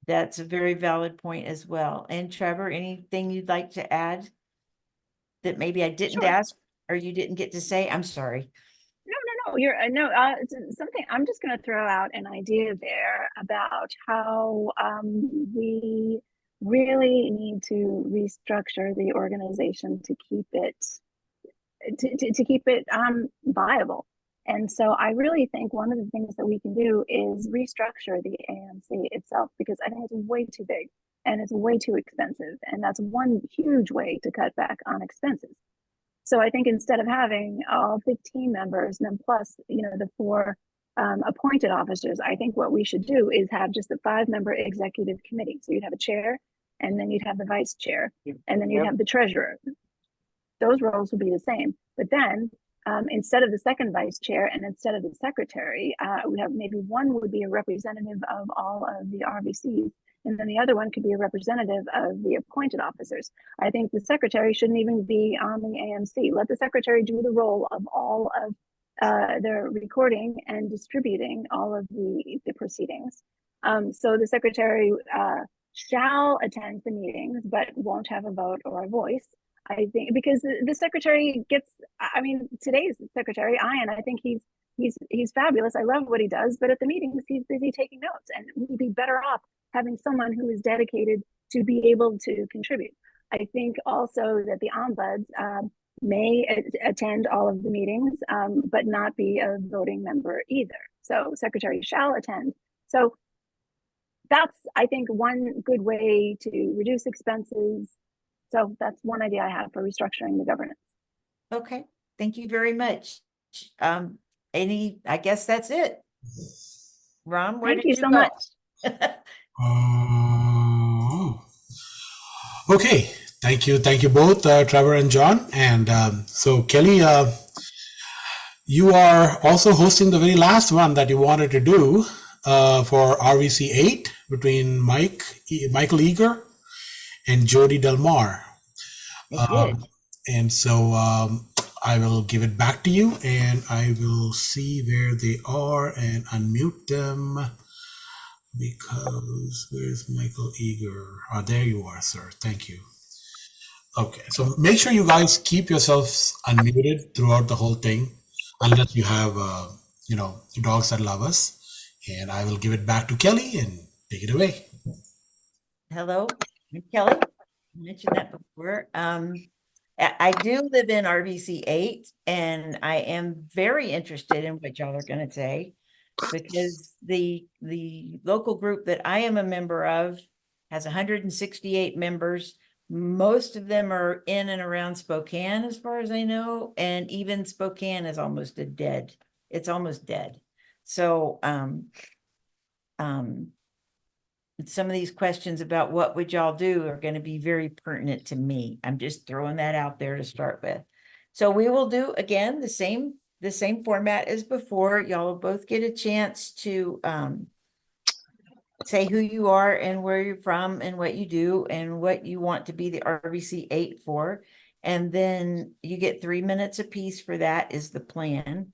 That's a very valid point as well. And Trebor, anything you'd like to add that maybe I didn't ask or you didn't get to say? I'm sorry. No, it's something I'm just going to throw out an idea there about how we really need to restructure the organization to keep it viable. And so I really think one of the things that we can do is restructure the AMC itself, because I think it's way too big and it's way too expensive. And that's one huge way to cut back on expenses. So I think instead of having all 15 members and then plus, the 4 appointed officers, I think what we should do is have just a 5-member executive committee. So you'd have a chair and then you'd have the vice chair and then you'd have the treasurer. Those roles would be the same. But then instead of the second vice chair and instead of the secretary, we have maybe one would be a representative of all of the RVCs. And then the other one could be a representative of the appointed officers. I think the secretary shouldn't even be on the AMC. Let the secretary do the role of all of the recording and distributing all of the proceedings. So the secretary shall attend the meetings, but won't have a vote or a voice. I think because the secretary gets, today's secretary, Ian, I think he's fabulous. I love what he does, but at the meetings, he's busy taking notes, and we'd be better off having someone who is dedicated to be able to contribute. I think also that the ombuds may attend all of the meetings, but not be a voting member either. So secretary shall attend. So that's, I think, one good way to reduce expenses. So that's one idea I have for restructuring the governance. Okay, thank you very much. I guess that's it. Ron, where Thank you so go? much. Okay, thank you both, Trebor and John. And so Kelly, you are also hosting the very last one that you wanted to do for RVC 8 between Michael Eager and Jodi Delmar. And so I will give it back to you, and I will see where they are and unmute them, because where's Michael Eager? Oh, there you are, sir. Thank you. Okay, so make sure you guys keep yourselves unmuted throughout the whole thing, unless you have, dogs that love us. And I will give it back to Kelly and take it away. Hello, I'm Kelly. I mentioned that before. I do live in RVC 8, and I am very interested in what y'all are going to say, because the local group that I am a member of has 168 members. Most of them are in and around Spokane, as far as I know, and even Spokane is almost dead. It's almost dead. So some of these questions about what would y'all do are going to be very pertinent to me. I'm just throwing that out there to start with. So we will do, again, the same the same format as before. Y'all will both get a chance to say who you are and where you're from and what you do and what you want to be the RVC 8 for. And then you get 3 minutes apiece for that is the plan.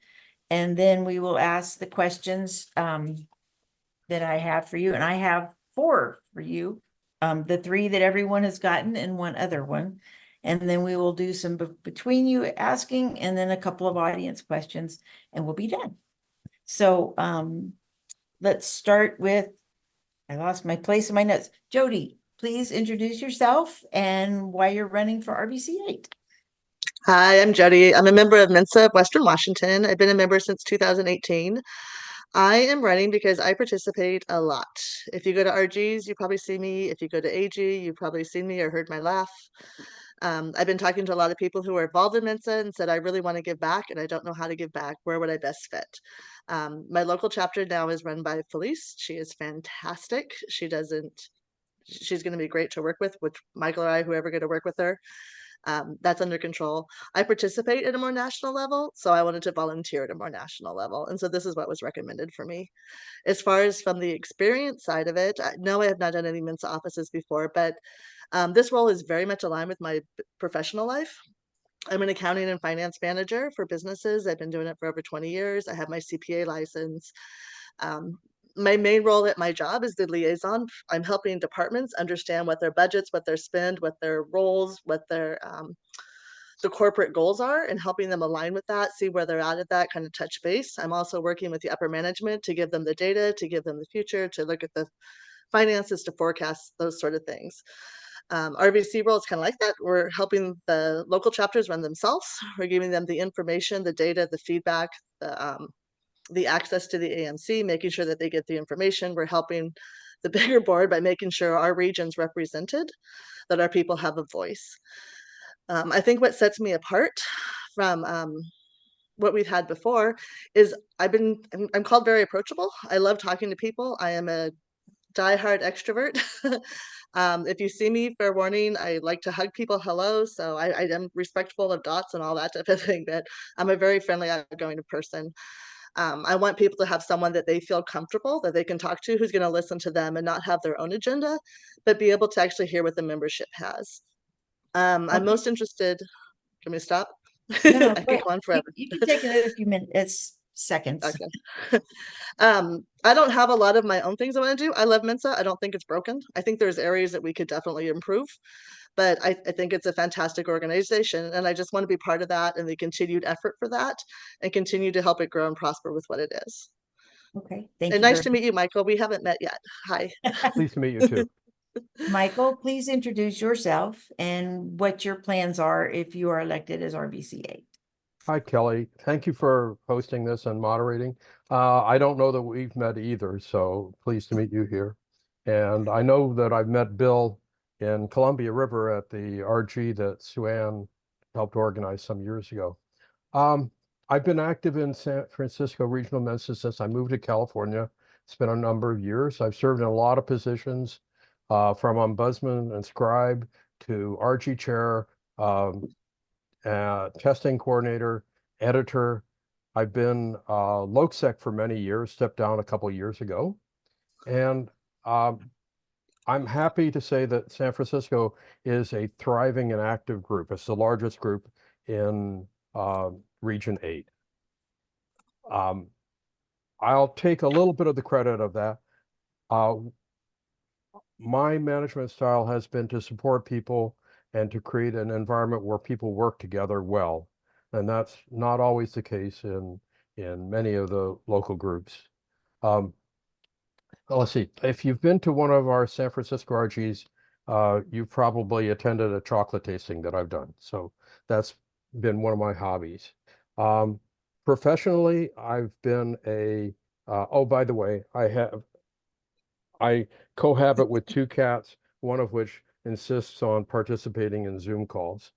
And then we will ask the questions that I have for you. And I have 4 for you. The 3 that everyone has gotten and 1 other one. And then we will do some between you asking and then a couple of audience questions and we'll be done. So let's start with, I lost my place in my notes. Jodi, please introduce yourself and why you're running for RVC 8. Hi, I'm Jodi. I'm a member of MENSA of Western Washington. I've been a member since 2018. I am running because I participate a lot. If you go to RGs, you probably see me. If you go to AG, you've probably seen me or heard my laugh. I've been talking to a lot of people who are involved in MENSA and said, I really want to give back and I don't know how to give back. Where would I best fit? My local chapter now is run by Felice. She is fantastic. She's going to be great to work with Michael or I, whoever going to work with her. That's under control. I participate at a more national level, so I wanted to volunteer at a more national level. And so this is what was recommended for me. As far as from the experience side of it, no, I have not done any MENSA offices before, but this role is very much aligned with my professional life. I'm an accounting and finance manager for businesses. I've been doing it for over 20 years. I have my CPA license. My main role at my job is the liaison. I'm helping departments understand what their budgets, what their spend, what their roles, what their the corporate goals are, and helping them align with that, see where they're at that, kind of touch base. I'm also working with the upper management to give them the data, to give them the future, to look at the finances, to forecast those sort of things. RVC role is kind of like that. We're helping the local chapters run themselves. We're giving them the information, the data, the feedback, the access to the AMC, making sure that they get the information. We're helping the bigger board by making sure our region's represented, that our people have a voice. I think what sets me apart from what we've had before is I'm called very approachable. I love talking to people. I am a diehard extrovert. If you see me, fair warning, I like to hug people hello. So I am respectful of dots and all that type of thing, but I'm a very friendly, outgoing person. I want people to have someone that they feel comfortable, that they can talk to, who's going to listen to them and not have their own agenda, but be able to actually hear what the membership has. I'm most interested. Can we stop? No, I could go on forever. You can take another few minutes, seconds. Okay. I don't have a lot of my own things I want to do. I love MENSA. I don't think it's broken. I think there's areas that we could definitely improve, but I think it's a fantastic organization, and I just want to be part of that and the continued effort for that, and continue to help it grow and prosper with what it is. Okay, thank And you. nice to meet you, Michael. We haven't met yet. Hi. Pleased to meet you too. Michael, please introduce yourself and what your plans are if you are elected as RVC 8. Hi, Kelly. Thank you for hosting this and moderating. I don't know that we've met either, so pleased to meet you here. And I know that I've met Bill in Columbia River at the RG that Sue-Ann helped organize some years ago. I've been active in San Francisco Regional MENSA since I moved to California. It's been a number of years. I've served in a lot of positions, from ombudsman and scribe to RG chair, testing coordinator, editor. I've been LOCSEC for many years, stepped down a couple of years ago. And I'm happy to say that San Francisco is a thriving and active group. It's the largest group in Region 8. I'll take a little bit of the credit of that. My management style has been to support people and to create an environment where people work together well. And that's not always the case in many of the local groups. Let's see, if you've been to one of our San Francisco RGs, you've probably attended a chocolate tasting that I've done. So that's been one of my hobbies. Professionally, I've been oh, by the way, I cohabit with 2 cats, one of which insists on participating in Zoom calls.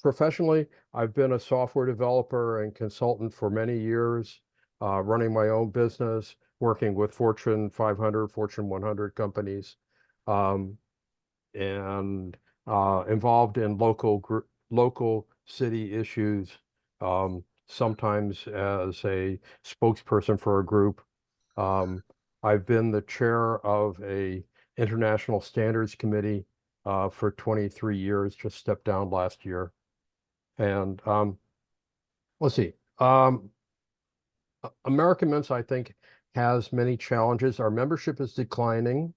Professionally, I've been a software developer and consultant for many years, running my own business, working with Fortune 500, Fortune 100 companies, and involved in local city issues, sometimes as a spokesperson for a group. I've been the chair of a international standards committee for 23 years, just stepped down last year. And let's see. American Mensa, I think, has many challenges. Our membership is declining.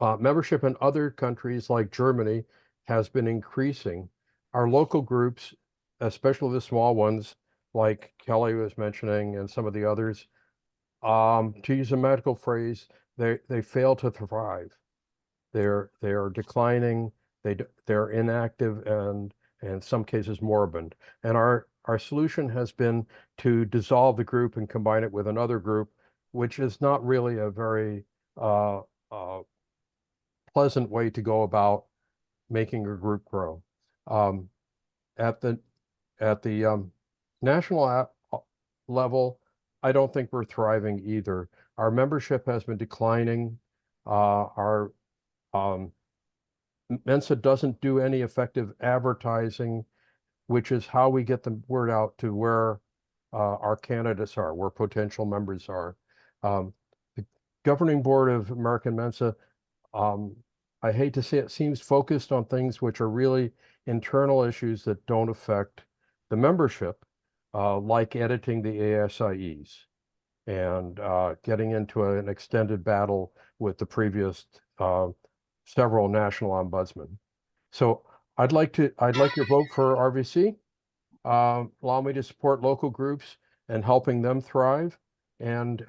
Membership in other countries like Germany has been increasing. Our local groups, especially the small ones, like Kelly was mentioning and some of the others, to use a medical phrase, they fail to thrive. They're declining. They're inactive and in some cases moribund. And our solution has been to dissolve the group and combine it with another group, which is not really a very pleasant way to go about making a group grow. At the national level, I don't think we're thriving either. Our membership has been declining. Our Mensa doesn't do any effective advertising, which is how we get the word out to where our candidates are, where potential members are. The governing board of American Mensa, I hate to say it, seems focused on things which are really internal issues that don't affect the membership, like editing the ASIEs and getting into an extended battle with the previous several national ombudsmen. So I'd like your vote for RVC. Allow me to support local groups and helping them thrive, and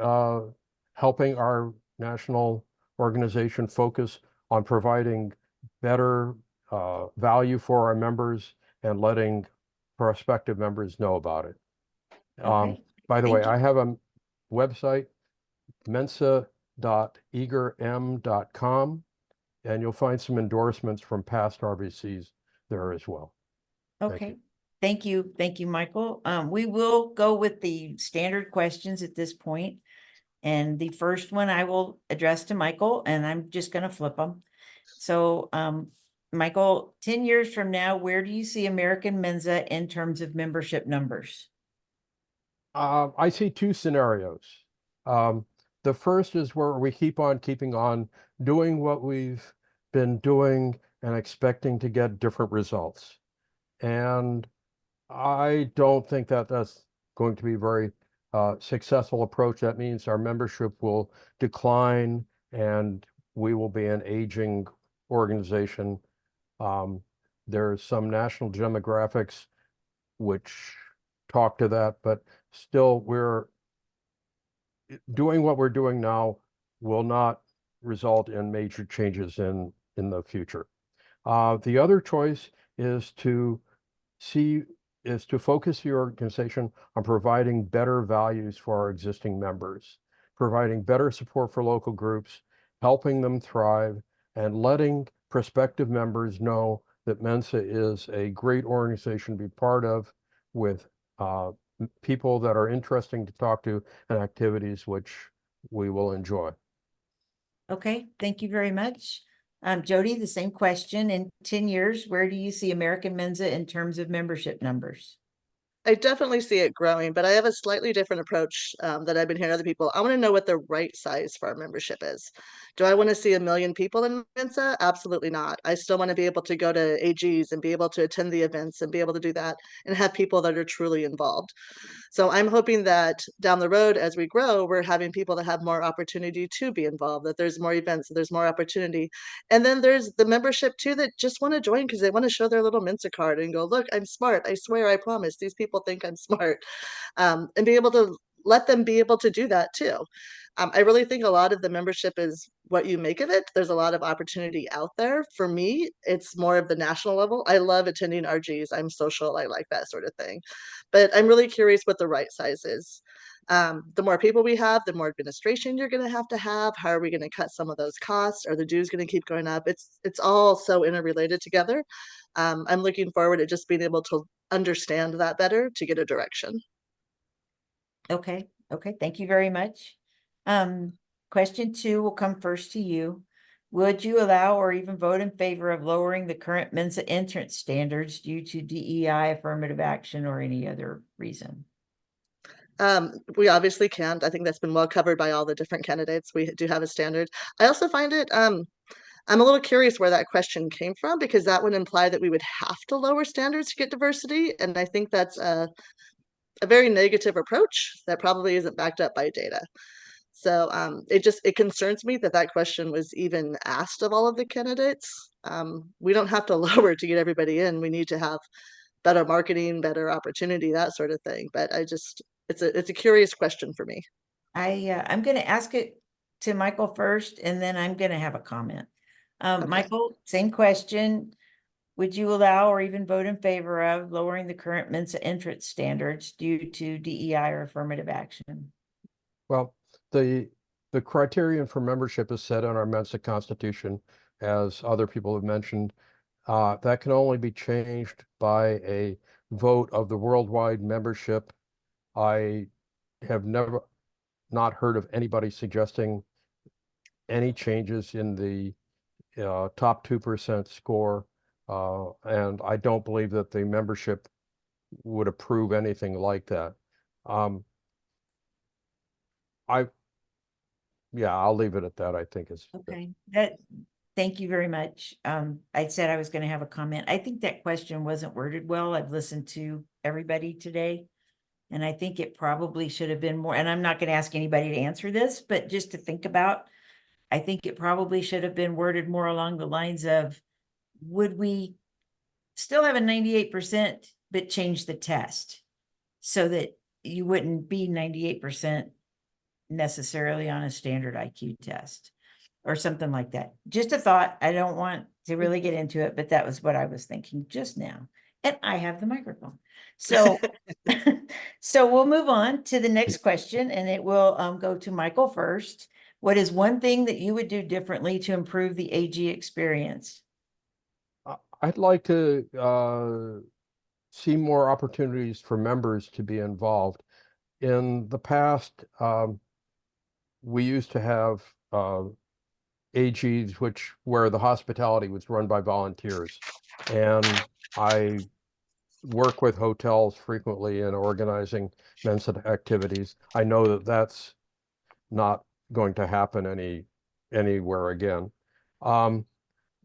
helping our national organization focus on providing better value for our members and letting prospective members know about it. By the way, I have a website, mensa.eagerm.com, and you'll find some endorsements from past RVCs there as well. Okay. Thank you. Thank you, Michael. We will go with the standard questions at this point. And the first one I will address to Michael, and I'm just going to flip them. So, Michael, 10 years from now, where do you see American Mensa in terms of membership numbers? I see two scenarios. The first is where we keeping on doing what we've been doing and expecting to get different results. And I don't think that that's going to be a very successful approach. That means our membership will decline and we will be an aging organization. There's some national demographics which talk to that, but still we're doing what we're doing now will not result in major changes in the future. The other choice is to focus the organization on providing better values for our existing members, providing better support for local groups, helping them thrive, and letting prospective members know that Mensa is a great organization to be part of, with people that are interesting to talk to and activities which we will enjoy. Okay, thank you very much. Jodi, the same question. In 10 years, where do you see American Mensa in terms of membership numbers? I definitely see it growing, but I have a slightly different approach that I've been hearing other people. I want to know what the right size for our membership is. Do I want to see 1 million people in Mensa? Absolutely not. I still want to be able to go to AGs and be able to attend the events and be able to do that and have people that are truly involved. So I'm hoping that down the road, as we grow, we're having people that have more opportunity to be involved, that there's more events, that there's more opportunity. And then there's the membership too that just want to join because they want to show their little Mensa card and go, look, I'm smart. I swear, I promise. These people think I'm smart. And be able to let them be able to do that too. I really think a lot of the membership is what you make of it. There's a lot of opportunity out there. For me, it's more of the national level. I love attending RGs. I'm social. I like that sort of thing. But I'm really curious what the right size is. The more people we have, the more administration you're going to have. How are we going to cut some of those costs? Are the dues going to keep going up? It's all so interrelated together. I'm looking forward to just being able to understand that better to get a direction. Okay, thank you very much. Question 2 will come first to you. would you allow or even vote in favor of lowering the current Mensa entrance standards due to DEI, affirmative action, or any other reason? We obviously can't. I think that's been well covered by all the different candidates. We do have a standard. I also find it, I'm a little curious where that question came from, because that would imply that we would have to lower standards to get diversity. And I think that's a very negative approach that probably isn't backed up by data. So it concerns me that that question was even asked of all of the candidates. We don't have to lower to get everybody in. We need to have better marketing, better opportunity, that sort of thing. But it's a curious question for me. I'm going to ask it to Michael first, and then I'm going to have a comment. Michael, same question. Would you allow or even vote in favor of lowering the current Mensa entrance standards due to DEI or affirmative action? Well, the criterion for membership is set in our Mensa Constitution, as other people have mentioned. That can only be changed by a vote of the worldwide membership. I have not heard of anybody suggesting any changes in the top 2% score, and I don't believe that the membership would approve anything like that. Yeah, I'll leave it at that. I think is okay. Thank you very much. I said I was going to have a comment. I think that question wasn't worded well. I've listened to everybody today, and I think it probably should have been more, and I'm not going to ask anybody to answer this, but just to think about, I think it probably should have been worded more along the lines of, would we still have a 98%, but change the test so that you wouldn't be 98% necessarily on a standard IQ test or something like that. Just a thought. I don't want to really get into it, but that was what I was thinking just now. And I have the microphone. So, so we'll move on to the next question, and it will go to Michael first. What is one thing that you would do differently to improve the AG experience? I'd like to see more opportunities for members to be involved. In the past, we used to have AGs where the hospitality was run by volunteers, and I work with hotels frequently in organizing Mensa activities. I know that that's not going to happen anywhere again.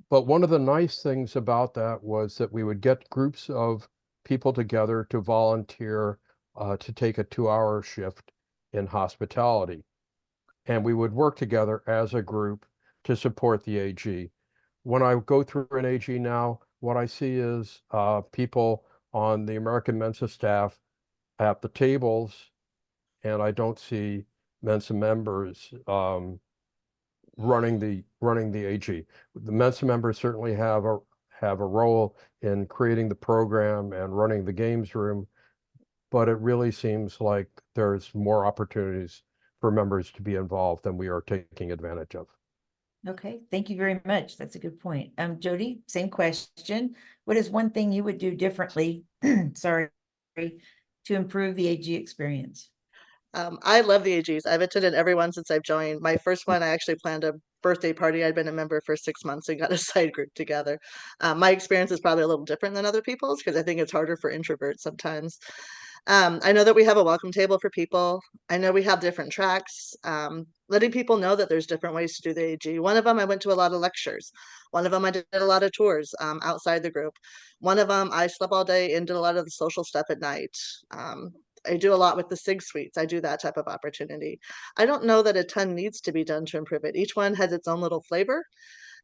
But one of the nice things about that was that we would get groups of people together to volunteer to take a 2-hour shift in hospitality. And we would work together as a group to support the AG. When I go through an AG now, what I see is people on the American Mensa staff at the tables, and I don't see Mensa members running the AG. The Mensa members certainly have a role in creating the program and running the games room, but it really seems like there's more opportunities for members to be involved than we are taking advantage of. Okay, thank you very much. That's a good point. Jodi, same question. What is one thing you would do differently, sorry, to improve the AG experience? I love the AGs. I've attended every one since I've joined. My first one, I actually planned a birthday party. I'd been a member for 6 months and got a side group together. My experience is probably a little different than other people's because I think it's harder for introverts sometimes. I know that we have a welcome table for people. I know we have different tracks. Letting people know that there's different ways to do the AG. One of them, I went to a lot of lectures. One of them, I did a lot of tours outside the group. One of them, I slept all day and did a lot of the social stuff at night. I do a lot with the SIG suites. I do that type of opportunity. I don't know that a ton needs to be done to improve it. Each one has its own little flavor.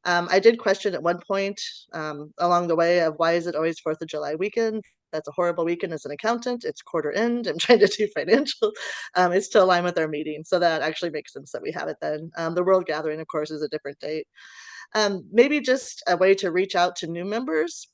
I did question at one point along the way of why is it always 4th of July weekend? That's a horrible weekend as an accountant. It's quarter end. I'm trying to do financial. It's to align with our meeting. So that actually makes sense that we have it then. The World Gathering, of course, is a different date. Maybe just a way to reach out to new members,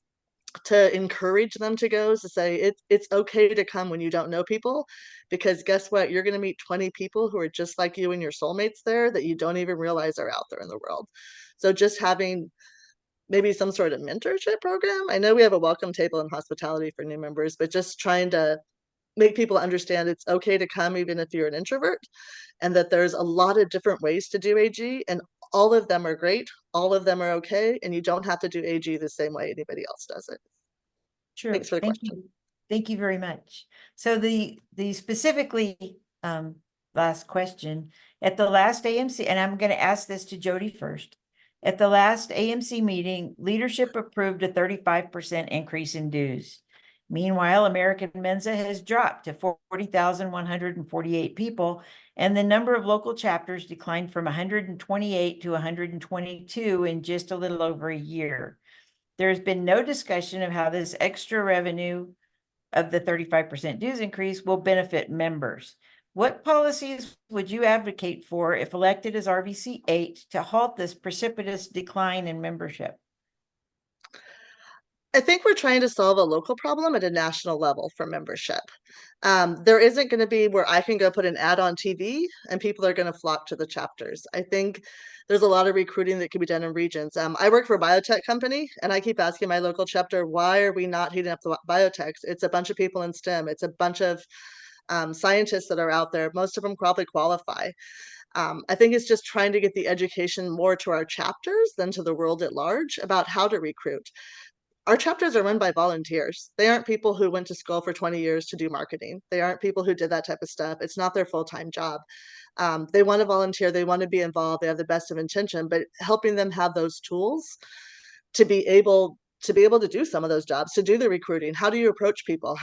to encourage them to go, to say it's okay to come when you don't know people, because guess what? You're going to meet 20 people who are just like you and your soulmates there that you don't even realize are out there in the world. So just having maybe some sort of mentorship program. I know we have a welcome table and hospitality for new members, but just trying to make people understand it's okay to come even if you're an introvert, and that there's a lot of different ways to do AG, and all of them are great, all of them are okay, and you don't have to do AG the same way anybody else does it. Sure. Thanks for the Thank question. you. Thank you very much. So the specifically last question, at the last AMC, and I'm going to ask this to Jodi first. At the last AMC meeting, leadership approved a 35% increase in dues. Meanwhile, American Mensa has dropped to 40,148 people, and the number of local chapters declined from 128 to 122 in just a little over a year. There's been no discussion of how this extra revenue of the 35% dues increase will benefit members. What policies would you advocate for if elected as RVC 8 to halt this precipitous decline in membership? I think we're trying to solve a local problem at a national level for membership. There isn't going to be where I can go put an ad on TV and people are going to flock to the chapters. I think there's a lot of recruiting that can be done in regions. I work for a biotech company, and I keep asking my local chapter, why are we not heating up the biotechs? It's a bunch of people in STEM. It's a bunch of scientists that are out there. Most of them probably qualify. I think it's just trying to get the education more to our chapters than to the world at large about how to recruit. Our chapters are run by volunteers. They aren't people who went to school for 20 years to do marketing. They aren't people who did that type of stuff. It's not their full-time job. They want to volunteer. They want to be involved. They have the best of intention, but helping them have those tools to be able to do some of those jobs, to do the recruiting. How do you approach people?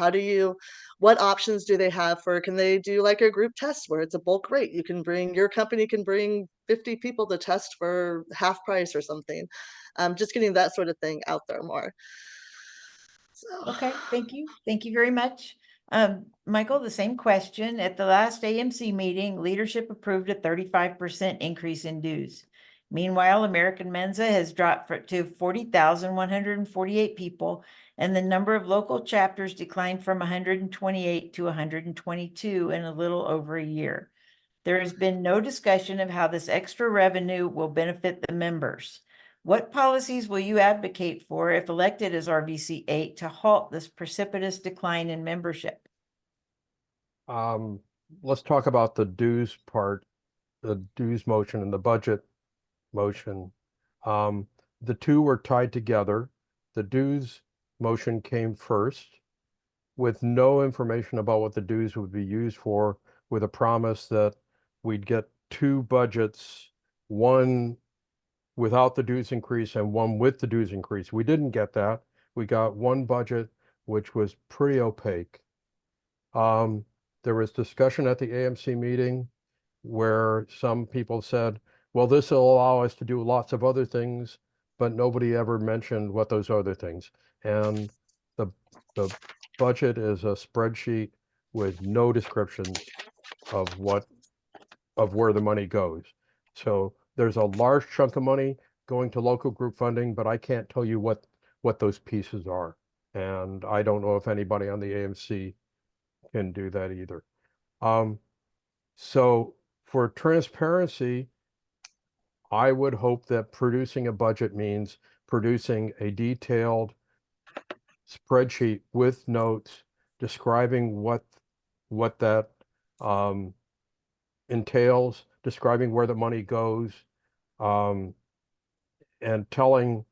What options do they have for, can they do like a group test where it's a bulk rate? Your company can bring 50 people to test for half price or something. Just getting that sort of thing out there more. So. Okay, thank you. Thank you very much. Michael, the same question. At the last AMC meeting, leadership approved a 35% increase in dues. Meanwhile, American Mensa has dropped to 40,148 people, and the number of local chapters declined from 128 to 122 in a little over a year. There has been no discussion of how this extra revenue will benefit the members. What policies will you advocate for if elected as RVC 8 to halt this precipitous decline in membership? Let's talk about the dues part, the dues motion and the budget motion. The two were tied together. The dues motion came first with no information about what the dues would be used for, with a promise that we'd get two budgets, one without the dues increase and one with the dues increase. We didn't get that. We got one budget, which was pretty opaque. There was discussion at the AMC meeting where some people said, well, this will allow us to do lots of other things, but nobody ever mentioned what those other things. And the budget is a spreadsheet with no descriptions of where the money goes. So there's a large chunk of money going to local group funding, but I can't tell you what those pieces are. And I don't know if anybody on the AMC can do that either. So for transparency, I would hope that producing a budget means producing a detailed spreadsheet with notes describing what that entails, describing where the money goes, and telling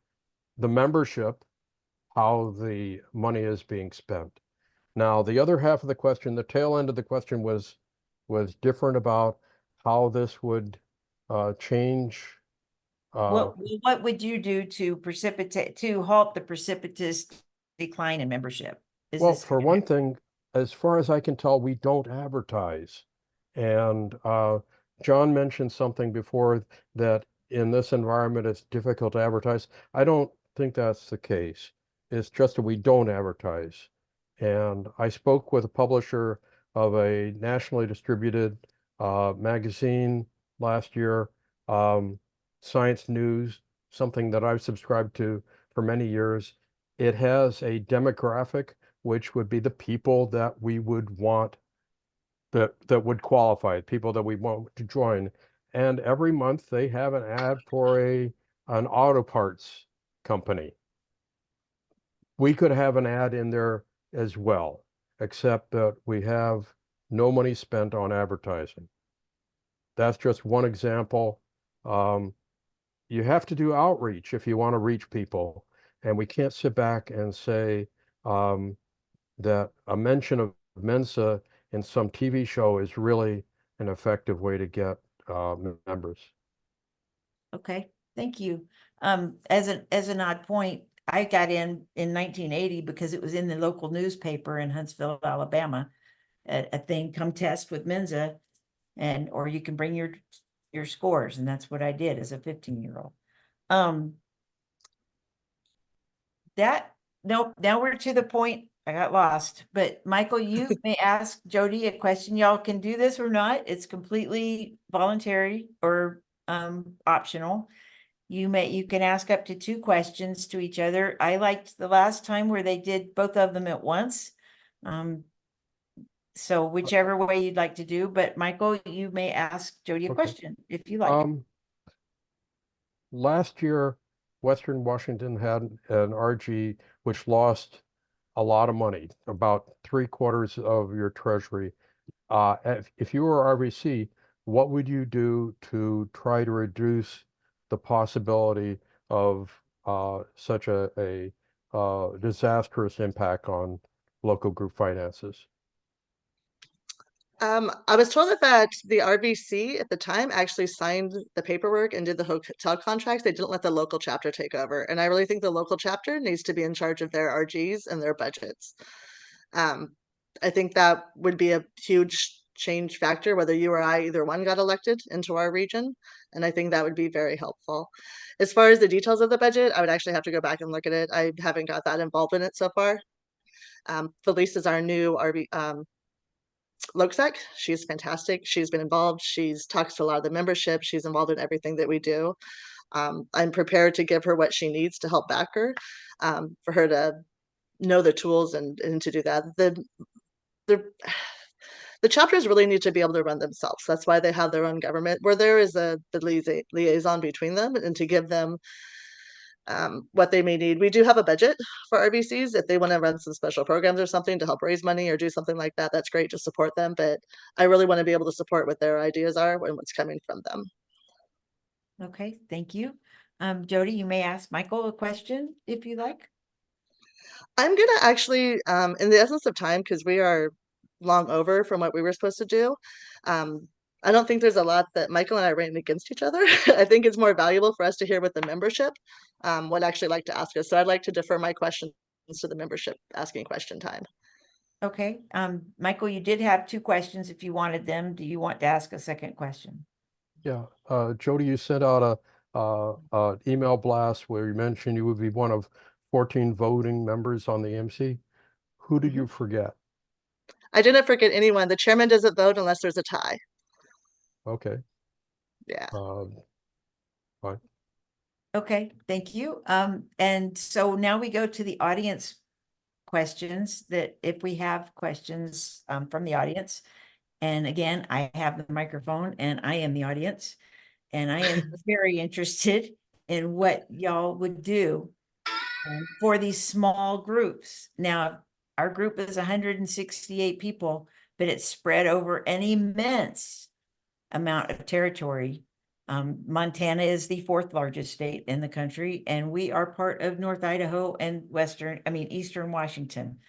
the membership how the money is being spent. Now, the other half of the question, the tail end of the question was different about how this would change. What would you do to halt the precipitous decline in membership? Well, for one thing, as far as I can tell, we don't advertise. And John mentioned something before that in this environment, it's difficult to advertise. I don't think that's the case. It's just that we don't advertise. And I spoke with a publisher of a nationally distributed magazine last year, Science News, something that I've subscribed to for many years. It has a demographic, which would be the people that we would want, that would qualify, people that we want to join. And every month they have an ad for an auto parts company. We could have an ad in there as well. except that we have no money spent on advertising. That's just one example. You have to do outreach if you want to reach people. And we can't sit back and say that a mention of Mensa in some TV show is really an effective way to get members. Okay, thank you. As an odd point, I got in 1980 because it was in the local newspaper in Huntsville, Alabama. A thing, come test with Mensa, or you can bring your scores, and that's what I did as a 15-year-old. Nope, now we're to the point. I got lost, but Michael, you may ask Jodi a question. Y'all can do this or not. It's completely voluntary or optional. You can ask up to 2 questions to each other. I liked the last time where they did both of them at once. So whichever way you'd like to do, but Michael, you may ask Jodi a question if you like. Last year, Western Washington had an RG which lost a lot of money, about 3/4 of your treasury. If you were RVC, what would you do to try to reduce the possibility of such a disastrous impact on local group finances? I was told that the RVC at the time actually signed the paperwork and did the hotel contracts. They didn't let the local chapter take over. And I really think the local chapter needs to be in charge of their RGs and their budgets. I think that would be a huge change factor, whether you or I, either one, got elected into our region. And I think that would be very helpful. As far as the details of the budget, I would actually have to go back and look at it. I haven't got that involved in it so far. Felice is our new RV, Loksek. She's fantastic. She's been involved. She's talks to a lot of the membership. She's involved in everything that we do. I'm prepared to give her what she needs to help back her, for her to know the tools and to do that. The chapters really need to be able to run themselves. That's why they have their own government, where there is the liaison between them, and to give them what they may need. We do have a budget for RVCs. If they want to run some special programs or something to help raise money or do something like that, that's great to support them. But I really want to be able to support what their ideas are and what's coming from them. Okay, thank you. Jodi, you may ask Michael a question if you like. I'm gonna actually, in the essence of time, because we are long over from what we were supposed to do, I don't think there's a lot that Michael and I ran against each other. I think it's more valuable for us to hear what the membership would actually like to ask us. So I'd like to defer my questions to the membership asking question time. Okay, Michael, you did have 2 questions if you wanted them. Do you want to ask a second question? Yeah, Jodi, you sent out a email blast where you mentioned you would be one of 14 voting members on the MC. Who did you forget? I didn't forget anyone. The chairman doesn't vote unless there's a tie. Okay. Yeah. Fine. Okay, thank you. And so now we go to the audience questions, that if we have questions from the audience. And again, I have the microphone and I am the audience, and I am very interested in what y'all would do for these small groups. Now, our group is 168 people, but it's spread over an immense amount of territory. Montana is the 4th largest state in the country, and we are part of North Idaho and Eastern Washington.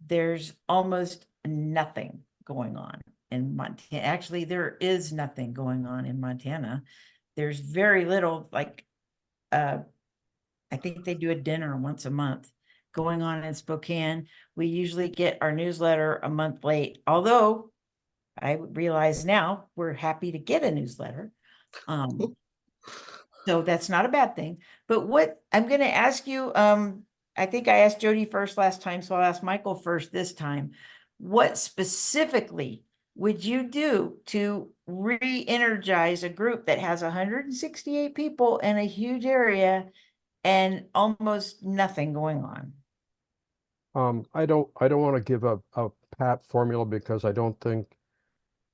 There's almost nothing going on in Montana. Actually, there is nothing going on in Montana. There's very little, like, I think they do a dinner once a month going on in Spokane. We usually get our newsletter a month late, although I realize now we're happy to get a newsletter. So that's not a bad thing. But what I'm going to ask you, I think I asked Jodi first last time, so I'll ask Michael first this time. What specifically would you do to re-energize a group that has 168 people in a huge area and almost nothing going on? I don't want to give a pat formula, because I don't think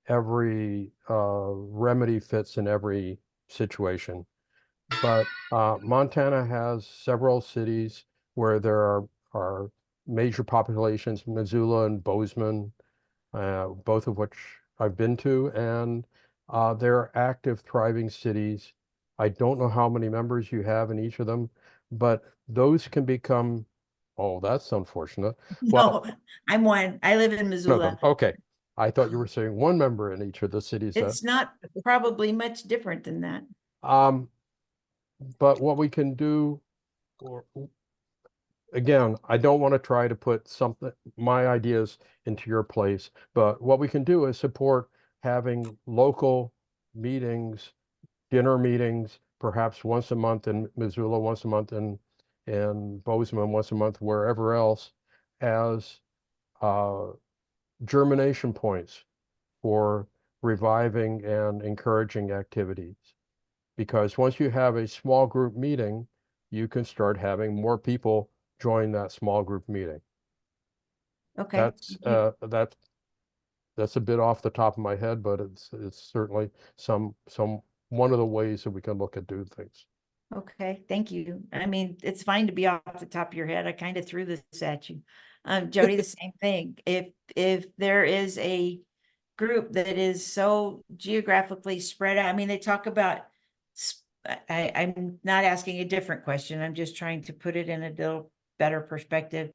every remedy fits in every situation. But Montana has several cities where there are major populations, Missoula and Bozeman, both of which I've been to, and they're active, thriving cities. I don't know how many members you have in each of them, but those can become, oh, that's unfortunate. Well, No, I'm one. I live in one of them. Missoula. Okay. I thought you were saying one member in each of the cities. It's not probably much different than that. But what we can do, or again, I don't want to try to put my ideas into your place, but what we can do is support having local meetings, dinner meetings, perhaps once a month in Missoula, once a month in Bozeman, once a month wherever else, as germination points for reviving and encouraging activities. Because once you have a small group meeting, you can start having more people join that small group meeting. Okay. That's a bit off the top of my head, but it's certainly one of the ways that we can look at doing things. Okay, thank you. I mean, it's fine to be off the top of your head. I kind of threw this at you. Jodi, the same thing. If there is a group that is so geographically spread out, I mean, they talk about, I'm not asking a different question. I'm just trying to put it in a little better perspective.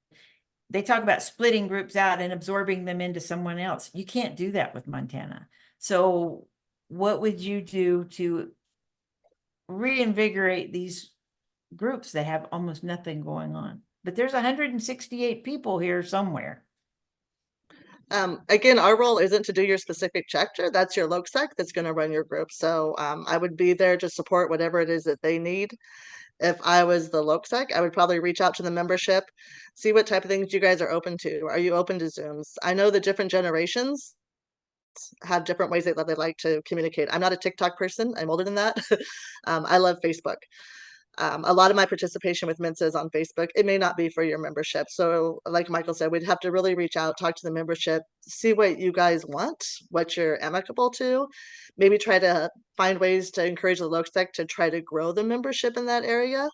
They talk about splitting groups out and absorbing them into someone else. You can't do that with Montana. So what would you do to reinvigorate these groups that have almost nothing going on? But there's 168 people here somewhere. Again, our role isn't to do your specific chapter. That's your LOCSEC that's going to run your group. So I would be there to support whatever it is that they need. If I was the LOCSEC, I would probably reach out to the membership, see what type of things you guys are open to. Are you open to Zooms? I know the different generations have different ways that they like to communicate. I'm not a TikTok person. I'm older than that. I love Facebook. A lot of my participation with MENSA is on Facebook. It may not be for your membership. So like Michael said, we'd have to really reach out, talk to the membership, see what you guys want, what you're amicable to, maybe try to find ways to encourage the LOCSEC to try to grow the membership in that area.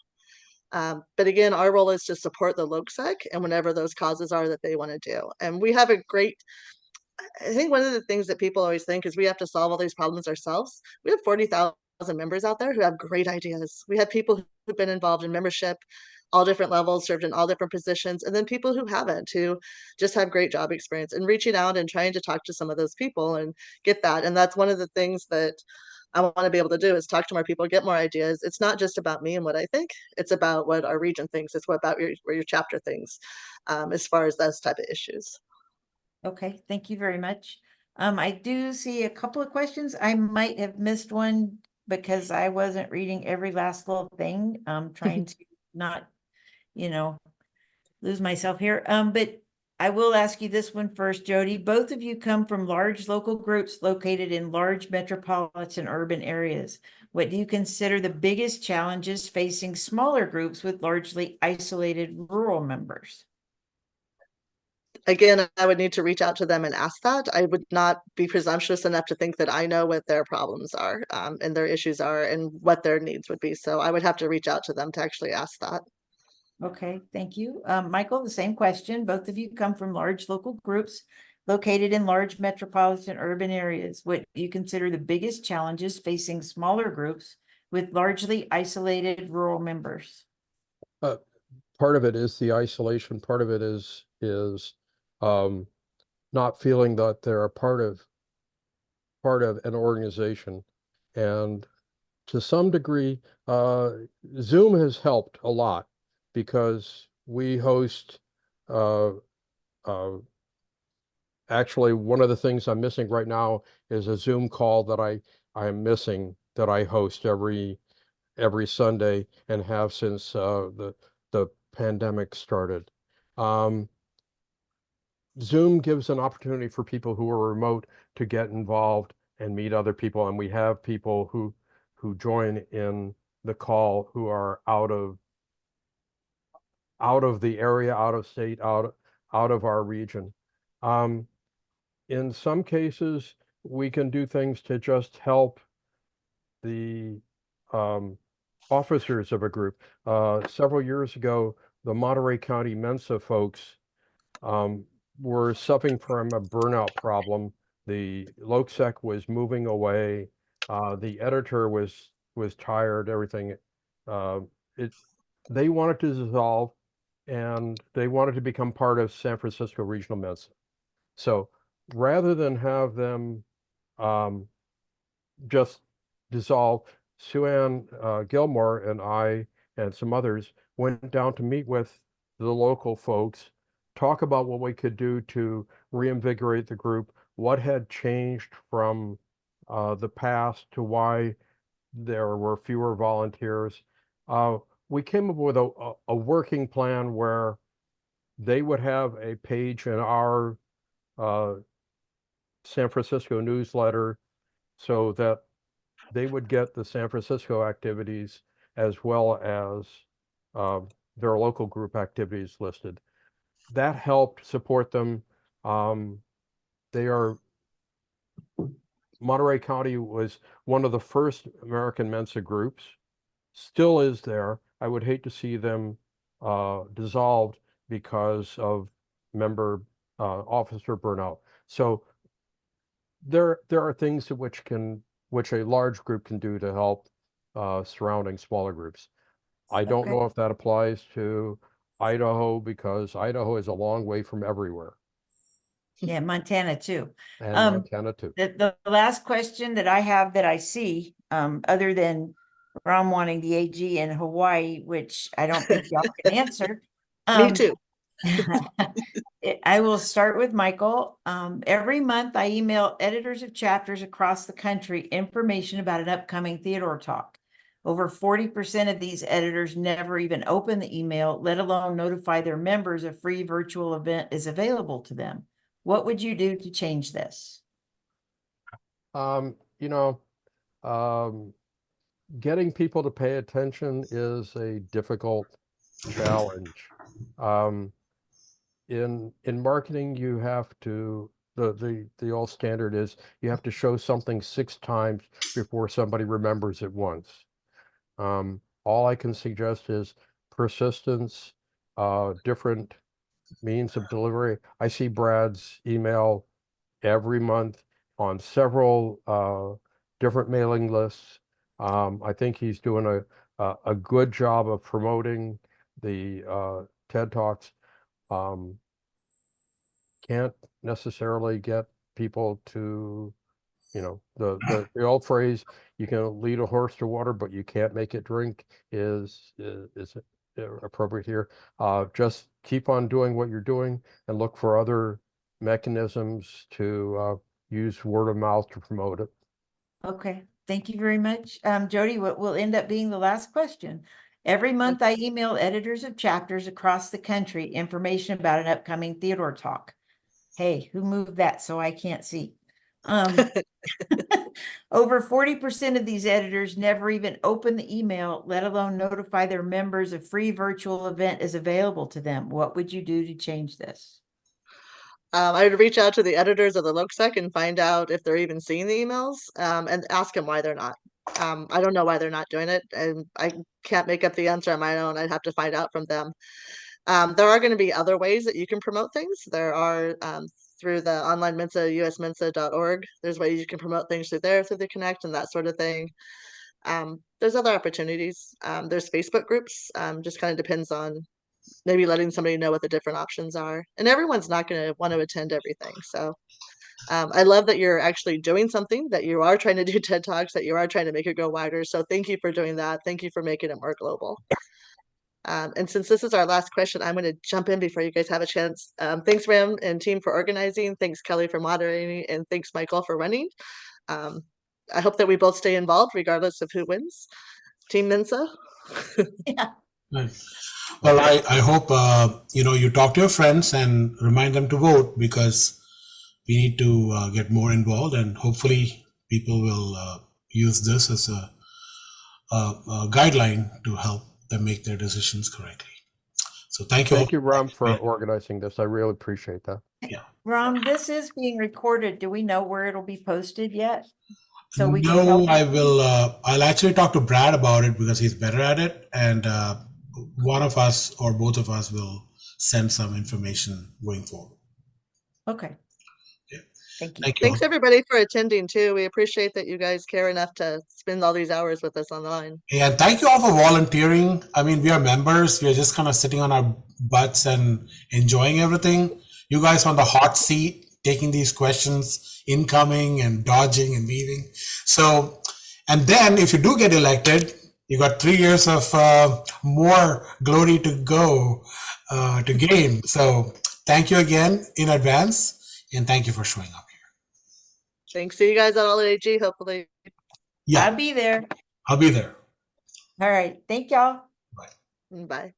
But again, our role is to support the LOCSEC and whatever those causes are that they want to do. And we have I think one of the things that people always think is we have to solve all these problems ourselves. We have 40,000 members out there who have great ideas. We have people who've been involved in membership, all different levels, served in all different positions, and then people who haven't, who just have great job experience, and reaching out and trying to talk to some of those people and get that. And that's one of the things that I want to be able to do is talk to more people, get more ideas. It's not just about me and what I think, it's about what our region thinks. It's what about your chapter thinks, as far as those type of issues. Okay, thank you very much. I do see a couple of questions. I might have missed one because I wasn't reading every last little thing. I'm trying to not, lose myself here. But I will ask you this one first, Jodi. Both of you come from large local groups located in large metropolitan urban areas. What do you consider the biggest challenges facing smaller groups with largely isolated rural members? Again, I would need to reach out to them and ask that. I would not be presumptuous enough to think that I know what their problems are, and their issues are and what their needs would be. So I would have to reach out to them to actually ask that. Okay, thank you. Michael, the same question. Both of you come from large local groups located in large metropolitan urban areas. What do you consider the biggest challenges facing smaller groups with largely isolated rural members? Part of it is the isolation. Part of it is not feeling that they're a part of an organization. And to some degree, Zoom has helped a lot because we host, actually, one of the things I'm missing right now is a Zoom call that I'm missing that I host every Sunday and have since the pandemic started. Zoom gives an opportunity for people who are remote to get involved and meet other people, and we have people who join in the call who are out of the area, out of state, out of our region. In some cases, we can do things to just help the officers of a group. Several years ago, the Monterey County MENSA folks were suffering from a burnout problem. The LOCSEC was moving away. The editor was tired, everything. They wanted to dissolve, and they wanted to become part of San Francisco Regional Mensa. So rather than have them just dissolve, Sue-Ann Gilmore and I and some others went down to meet with the local folks, talk about what we could do to reinvigorate the group, what had changed from the past to why there were fewer volunteers. We came up with a working plan where they would have a page in our San Francisco newsletter so that they would get the San Francisco activities as well as their local group activities listed. That helped support them. Monterey County was one of the first American Mensa groups, still is there. I would hate to see them dissolved because of member officer burnout. So there are things which a large group can do to help surrounding smaller groups. I don't know if that applies to Idaho, because Idaho is a long way from everywhere. Yeah, Montana too. And Montana too. The last question that I have that I see, other than Ron wanting the AG in Hawaii, which I don't think y'all can answer. Me too. I will start with Michael. Every month I email editors of chapters across the country information about an upcoming Theodore talk. Over 40% of these editors never even open the email, let alone notify their members a free virtual event is available to them. What would you do to change this? Getting people to pay attention is a difficult challenge. In marketing, you have to, the old standard is you have to show something 6 times before somebody remembers it once. All I can suggest is persistence, different means of delivery. I see Brad's email every month on several different mailing lists. I think he's doing a good job of promoting the TED Talks. Can't necessarily get people to, the old phrase, you can lead a horse to water, but you can't make it drink is appropriate here. Just keep on doing what you're doing and look for other mechanisms to use word of mouth to promote it. Okay, thank you very much. Jodi, what will end up being the last question. Every month I email editors of chapters across the country information about an upcoming Theodore talk. Hey, who moved that so I can't see? Over 40% of these editors never even open the email, let alone notify their members a free virtual event is available to them. What would you do to change this? I would reach out to the editors of the LOCSEC and find out if they're even seeing the emails, and ask them why they're not. I don't know why they're not doing it, and I can't make up the answer on my own. I'd have to find out from them. There are going to be other ways that you can promote things. There are through the online Mensa, usmensa.org. There's ways you can promote things through there, through the Connect and that sort of thing. There's other opportunities. There's Facebook groups. Just kind of depends on maybe letting somebody know what the different options are. And everyone's not going to want to attend everything. So I love that you're actually doing something, that you are trying to do TED Talks, that you are trying to make it go wider. So thank you for doing that. Thank you for making it more global. And since this is our last question, I'm going to jump in before you guys have a chance. Thanks, Ram and team, for organizing. Thanks, Kelly, for moderating. And thanks, Michael, for running. I hope that we both stay involved regardless of who wins. Team Mensa. Yeah. Well, I hope, you talk to your friends and remind them to vote, because we need to get more involved, and hopefully people will use this as a guideline to help them make their decisions correctly. So thank you. Thank you, Ram, for organizing this. I really appreciate that. Yeah. Ram, this is being recorded. Do we know where it'll be posted yet? So we can No, tell I will. I'll actually talk to Brad about it because he's better at it, and one of us or both of us will send some information going forward. Okay. Yeah. Thank you. Thank you. Thanks everybody for attending too. We appreciate that you guys care enough to spend all these hours with us online. Yeah, and thank you all for volunteering. I mean, we are members. We are just kind of sitting on our butts and enjoying everything. You guys on the hot seat, taking these questions, incoming and dodging and weaving. So, and then if you do get elected, you got 3 years of more glory to go to gain. So thank you again in advance, and thank you for showing up here. Thanks. See you guys at all at AG, hopefully. Yeah, I'll be there. I'll be there. All right. Thank y'all. Bye.